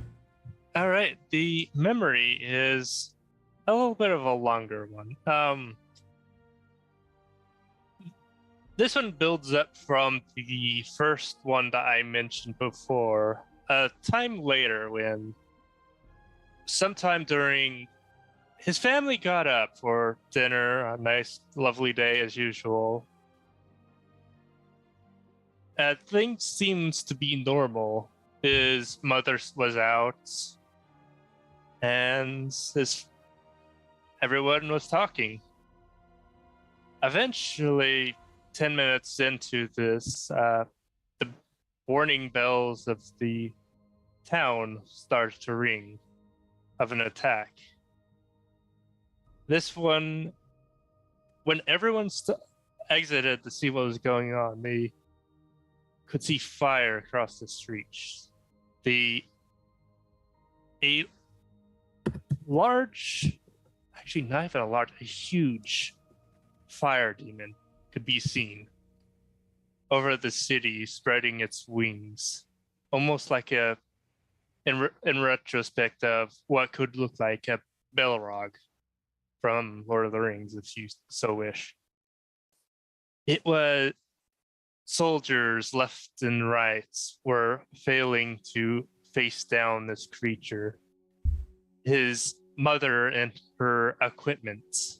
All right, the memory is a little bit of a longer one. This one builds up from the first one that I mentioned before. A time later, when sometime during his family got up for dinner, a nice, lovely day as usual. Things seems to be normal. His mother was out, and everyone was talking. Eventually, 10 minutes into this, the warning bells of the town started to ring of an attack. This one, when everyone exited to see what was going on, they could see fire across the streets. A large, actually not even a large, a huge fire demon could be seen over the city, spreading its wings, almost like in retrospect of what could look like a Balrog from Lord of the Rings, if you so wish. It was soldiers left and right were failing to face down this creature. His mother and her equipment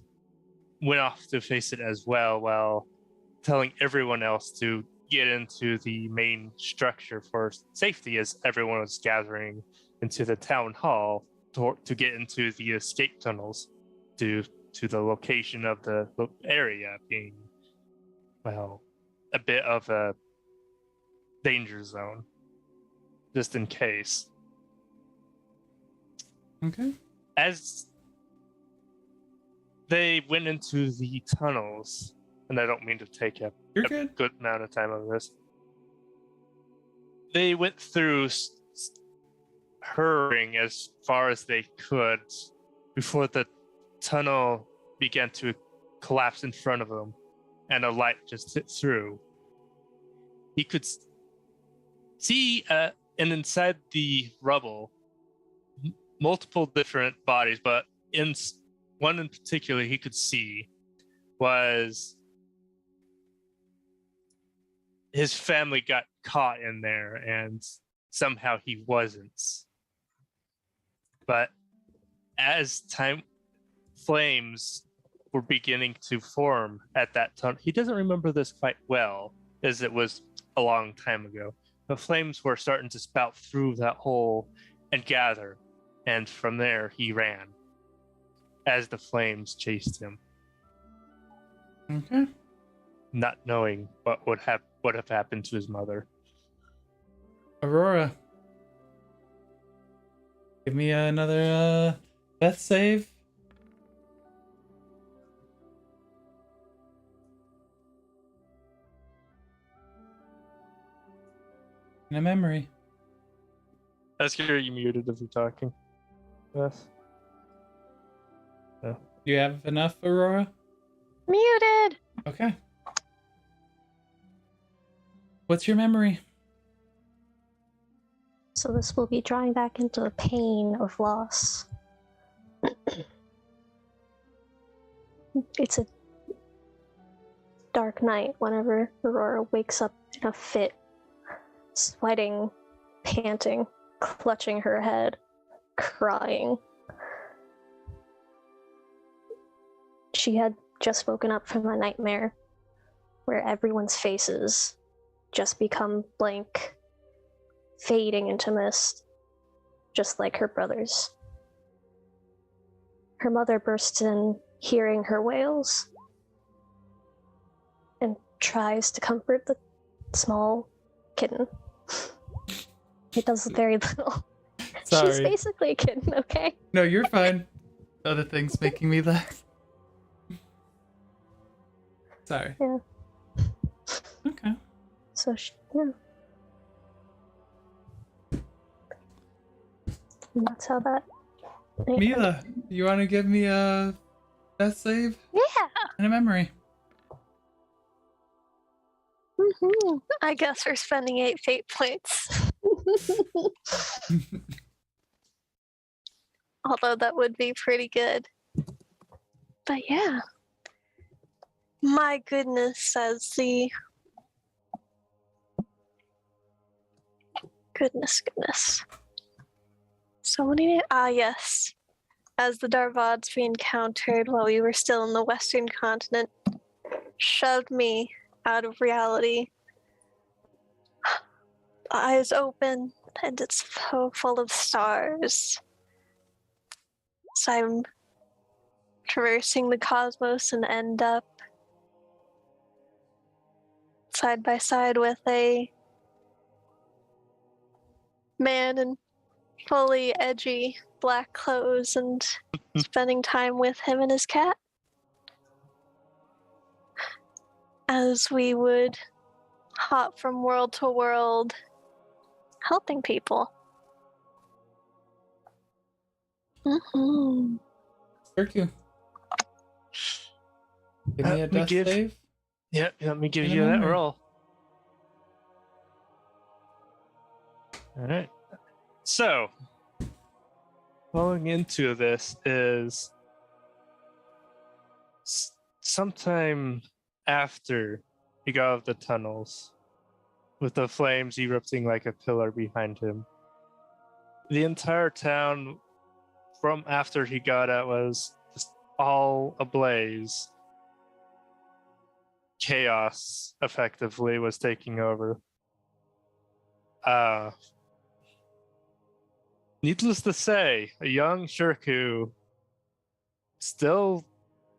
went off to face it as well, while telling everyone else to get into the main structure for safety, as everyone was gathering into the town hall to get into the escape tunnels to the location of the area being, well, a bit of a danger zone, just in case. Okay. As they went into the tunnels, and I don't mean to take a good amount of time on this, they went through hurrying as far as they could before the tunnel began to collapse in front of him, and a light just hit through. He could see, and inside the rubble, multiple different bodies, but one in particular he could see was his family got caught in there, and somehow he wasn't. But as flames were beginning to form at that time, he doesn't remember this quite well, as it was a long time ago. The flames were starting to spout through that hole and gather, and from there he ran as the flames chased him. Okay. Not knowing what would have happened to his mother. Aurora. Give me another death save. And a memory. Asger, you muted if you're talking. Yes. No. You have enough, Aurora? Muted! Okay. What's your memory? So this will be drawing back into the pain of loss. It's a dark night whenever Aurora wakes up in a fit, sweating, panting, clutching her head, crying. She had just woken up from a nightmare where everyone's faces just become blank, fading into mist, just like her brother's. Her mother bursts in, hearing her wails, and tries to comfort the small kitten. It does very little. Sorry. She's basically a kitten, okay? No, you're fine. Other things making me laugh. Sorry. Yeah. Okay. So, yeah. And that's how that... Mila, you want to give me a death save Yeah! and a memory? I guess we're spending 8 fate points. Although that would be pretty good. But yeah. My goodness, says the... Goodness. So many... yes. As the Darvads we encountered while we were still in the Western continent shoved me out of reality. Eyes open, and it's so full of stars. So I'm traversing the cosmos and end up side by side with a man in fully edgy black clothes and spending time with him and his cat. As we would hop from world to world, helping people. Thank you. Give me a death save. Yep, let me give And a you that memory. roll. Alright. So, going into this is sometime after he got out of the tunnels, with the flames erupting like a pillar behind him. The entire town, from after he got out, was just all ablaze. Chaos, effectively, was taking over. Needless to say, a young Shirku, still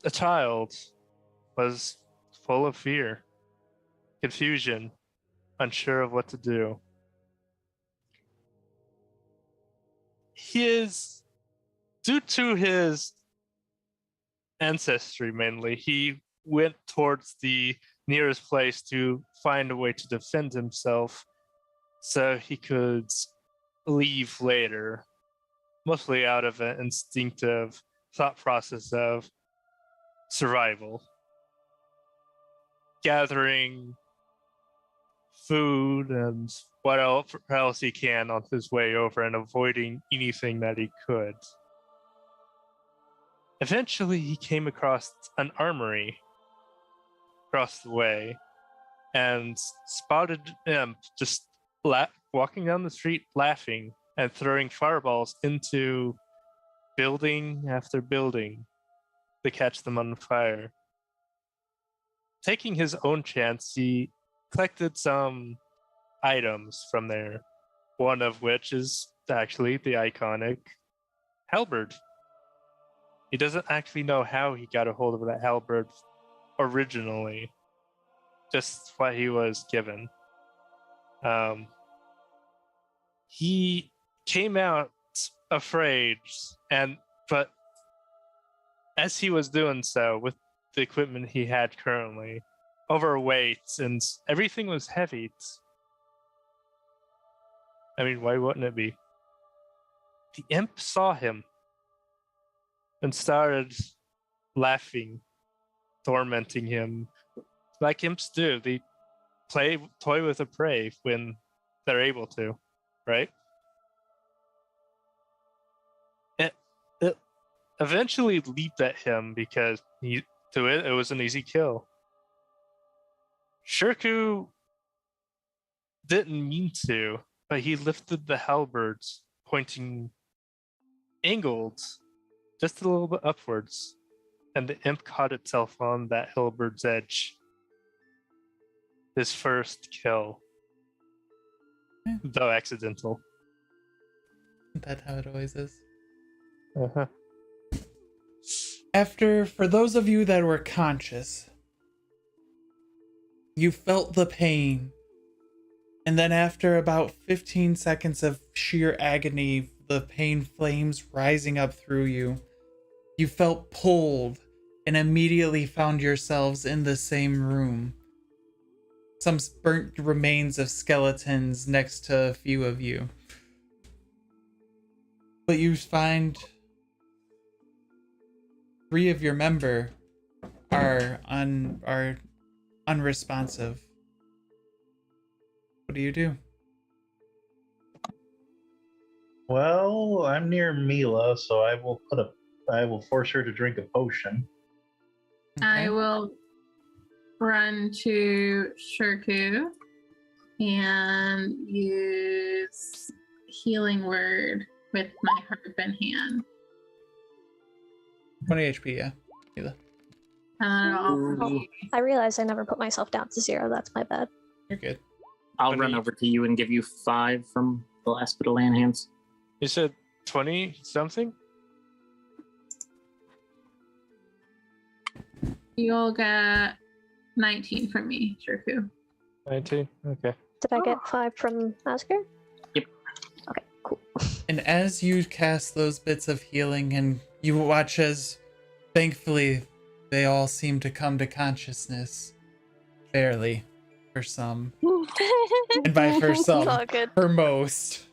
a child, was full of fear, confusion, unsure of what to do. Due to his ancestry mainly, he went towards the nearest place to find a way to defend himself so he could leave later, mostly out of an instinctive thought process of, survival. Gathering food and what else he can on his way over and avoiding anything that he could. Eventually, he came across an armory across the way and spotted him just walking down the street laughing and throwing fireballs into building after building to catch them on fire. Taking his own chance, he collected some items from there, one of which is actually the iconic halberd. He doesn't actually know how he got a hold of that halberd originally, just what he was given. He came out afraid, but as he was doing so with the equipment he had currently, overweight, and everything was heavy. I mean, why wouldn't it be? The imp saw him and started laughing, tormenting him like imps do. They toy with the prey when they're able to, right? It eventually leaped at him because it was an easy kill. Shirku didn't mean to, but he lifted the halberds, pointing angled just a little bit upwards, and the imp caught itself on that halberd's edge. His first kill, though accidental. Isn't that how it always is? Uh-huh. For those of you that were conscious, you felt the pain. And then after about 15 seconds of sheer agony, the pain flames rising up through you, you felt pulled and immediately found yourselves in the same room. Some burnt remains of skeletons next to a few of you. But you find 3 of your member are unresponsive. What do you do? Well, I'm near Mila, so I will force her to drink a potion. I will run to Shirku and use healing word with my harp in hand. 20 HP, yeah. Mila. I realized I never put myself down to 0. That's my bad. You're good. I'll run over to you and give you 5 from the last bit of land hands. You said 20 something? You'll get 19 from me, Shirku. 19? Okay. Did I get 5 from Asger? Yep. Okay, cool. And as you cast those bits of healing, and you watch as, thankfully, they all seem to come to consciousness. Barely. For some. And by for some, All good. for most.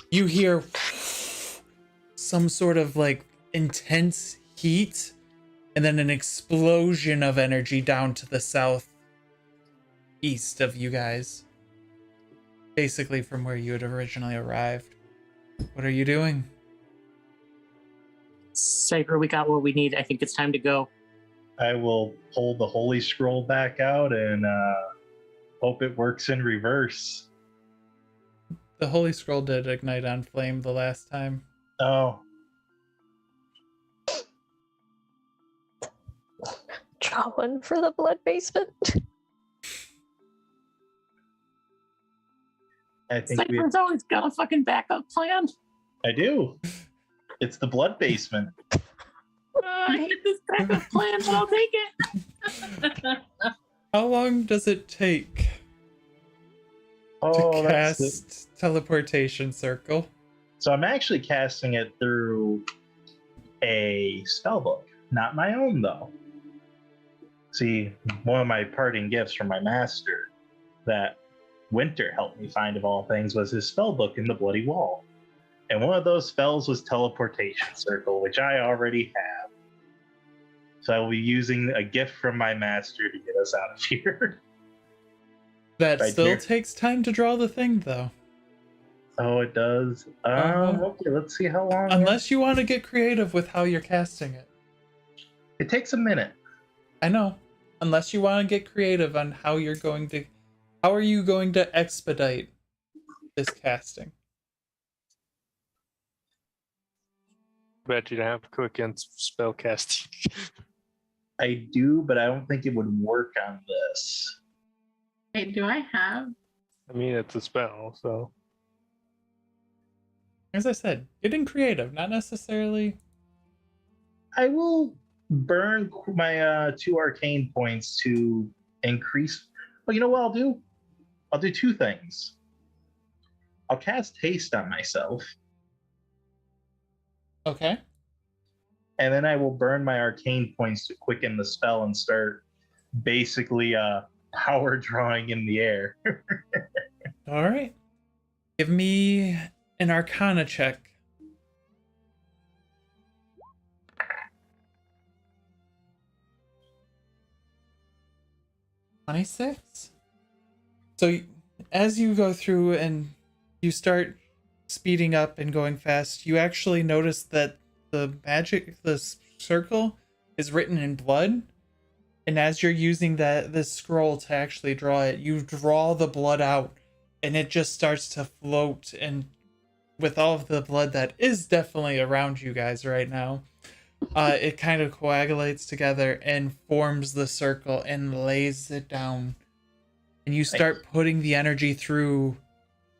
You hear some sort of like intense heat, and then an explosion of energy down to the south east of you guys. Basically from where you had originally arrived. What are you doing? Sifer, we got what we need. I think it's time to go. I will pull the holy scroll back out and hope it works in reverse. The holy scroll did ignite on flame the last time. Oh. Draw one for the blood basement. I think Sifer's always got a fucking backup plan. I do. It's the blood basement. I hate this backup plan, but I'll take it. How long does it take Oh, to that's cast teleportation circle? So I'm actually casting it through a spellbook, not my own though. See, one of my parting gifts from my master that Winter helped me find of all things was his spellbook in the Bloody Wall. And one of those spells was teleportation circle, which I already have. So I will be using a gift from my master to get us out of here. That Right still here. takes time to draw the thing, though. Oh, it does. Okay, let's see how long. Unless you want to get creative with how you're casting it. It takes a minute. I know. Unless you want to get creative on how you're going to... How are you going to expedite this casting? Bet you don't have quick and spell casting. I do, but I don't think it would work on this. Wait, do I have? I mean, it's a spell, so. As I said, getting creative, not necessarily... I will burn my 2 arcane points to increase. Well, you know what I'll do? I'll do 2 things. I'll cast haste on myself, Okay. and then I will burn my arcane points to quicken the spell and start basically power drawing in the air. All right. Give me an Arcana check. $26. So as you go through and you start speeding up and going fast, you actually notice that the circle is written in blood. And as you're using this scroll to actually draw it, you draw the blood out and it just starts to float. And with all of the blood that is definitely around you guys right now, it kind of coagulates together and forms the circle and lays it down. And you start putting the energy through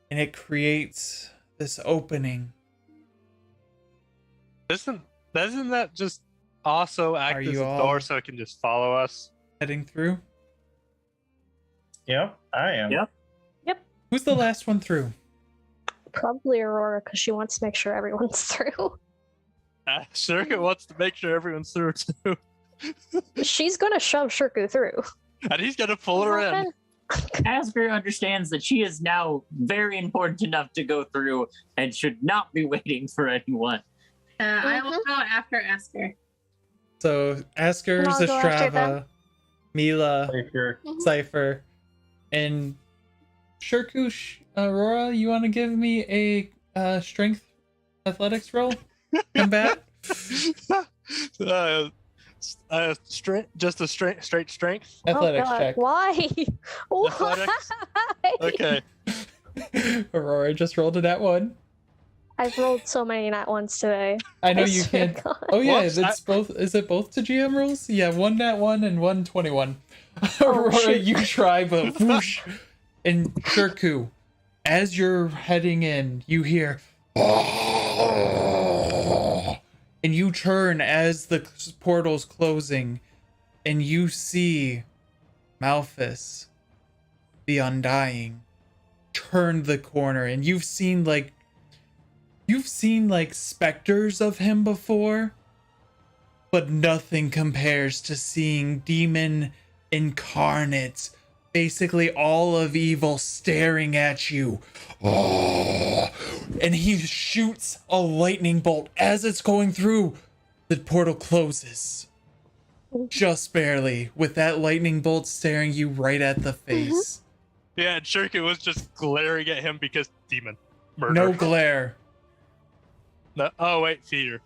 and it creates this opening. Doesn't that just also act Are as you a all door so it can just follow us? Heading through? Yep, I am. Yep. Who's the last one through? Probably Aurora, because she wants to make sure everyone's through. Shirka wants to make sure everyone's through too. She's gonna shove Shirku through. And he's gonna pull her in. Asger understands that she is now very important enough to go through and should not be waiting for anyone. I will go after Asger. So Asger, And I'll go after Zastrava, them. Mila, Cypher. Sifer, and Shirkush. Aurora, you want to give me a strength athletics roll? Combat? Just a straight strength. Athletics oh God, check. why? Athletics? Why? Okay. Aurora just rolled a nat 1. I've rolled so many nat ones today. I know I you swear can't. to God. Oh yeah, Whoops, it's both. Is it both to GM rules? Yeah, 1 nat 1 and 1 21. Oh, Aurora, shit. you try, but whoosh. And Shirku, as you're heading in, you hear, and you turn as the portal's closing, and you see Malphus, the Undying, turn the corner, and you've seen like specters of him before, but nothing compares to seeing demon incarnates, basically all of evil staring at you. And he shoots a lightning bolt. As it's going through, the portal closes. Just barely, with that lightning bolt staring you right at the face. Yeah, and Shirka was just glaring at him because demon murder. No glare. No, oh wait, fear.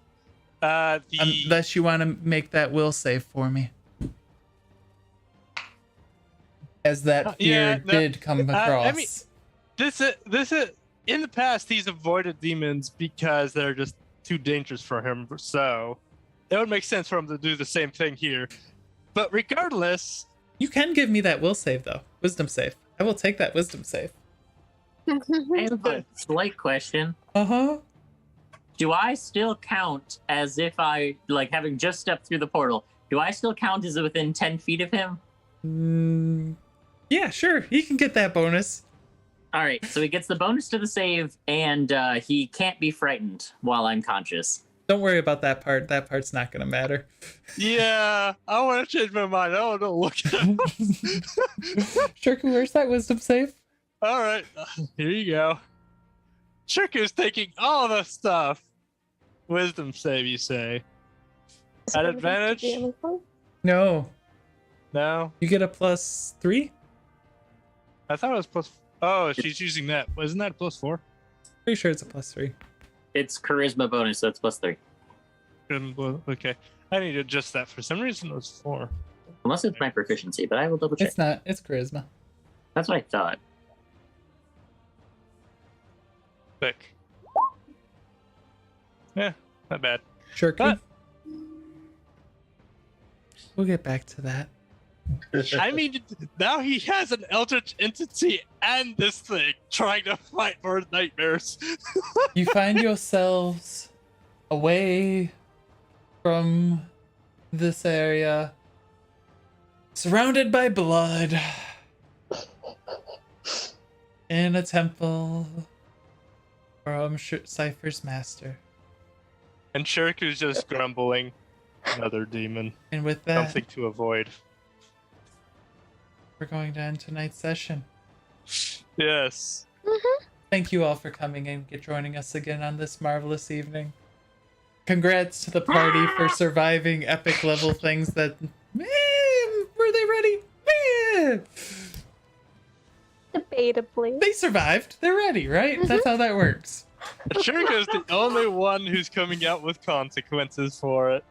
Unless you want to make that will save for me. As that fear did come across. I mean, this is in the past he's avoided demons because they're just too dangerous for him. So it would make sense for him to do the same thing here. But regardless, you can give me that will save though. Wisdom save. I will take that wisdom save. I have a slight question. Uh-huh. Do I still count as if I, like, having just stepped through the portal, do I still count as within 10 feet of him? Yeah, sure. He can get that bonus. All right, so he gets the bonus to the save, and he can't be frightened while I'm conscious. Don't worry about that part. That part's not going to matter. yeah, I want to change my mind. I want to look at him. Shirku, where's that wisdom save? All right, here you go. Shirku's taking all the stuff. Wisdom save, you say? Is it At gonna be advantage? to the only one? No, No, you get a +3. I thought it was plus. Oh, she's using that. Wasn't that +4? Pretty sure it's a +3. It's charisma bonus, so it's +3. Okay, I need to adjust that. For some reason, it was 4. Unless it's my proficiency, but I will double check. It's not. It's charisma. That's what I thought. Quick. Yeah, not bad. Shirky. But- We'll get back to that. I mean, now he has an eldritch entity and this thing trying to fight for his nightmares. You find yourselves away from this area, surrounded by blood, in a temple from Sifer's master. And Shirku's just grumbling. Another demon. And with that, Something to avoid. we're going to end tonight's session. Yes. Thank you all for coming and joining us again on this marvelous evening. Congrats to the party for surviving epic level things that... were they ready? Debatably. They survived. They're ready, right? That's how that works. Shirku's the only one who's coming out with consequences for it.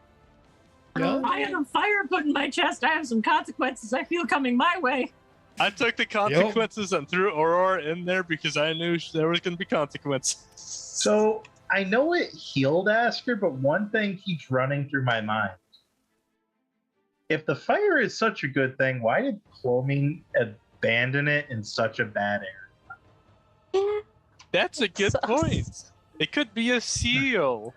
Yeah. I have a fire put in my chest. I have some consequences I feel coming my way. I took the consequences and threw Aurora in there because I knew there was going to be consequences. So I know it healed Asger, but one thing keeps running through my mind. If the fire is such a good thing, why did Clomine abandon it in such a bad area? Yeah. That's a good point. It could be a seal.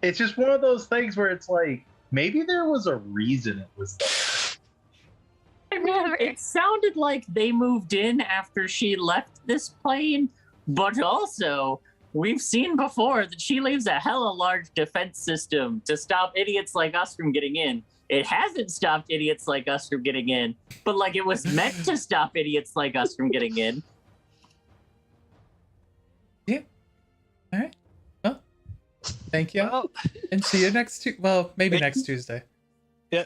It's just one of those things where it's like, maybe there was a reason it was there. I mean, it sounded like they moved in after she left this plane, but also we've seen before that she leaves a hella large defense system to stop idiots like us from getting in. It hasn't stopped idiots like us from getting in, but like it was meant to stop idiots like us from getting in. Yeah. All right. Well, thank you. Well, And see you next Tuesday. Well, maybe Thank next you. Tuesday. yeah.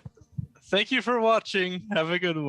Thank you for watching. Have a good one.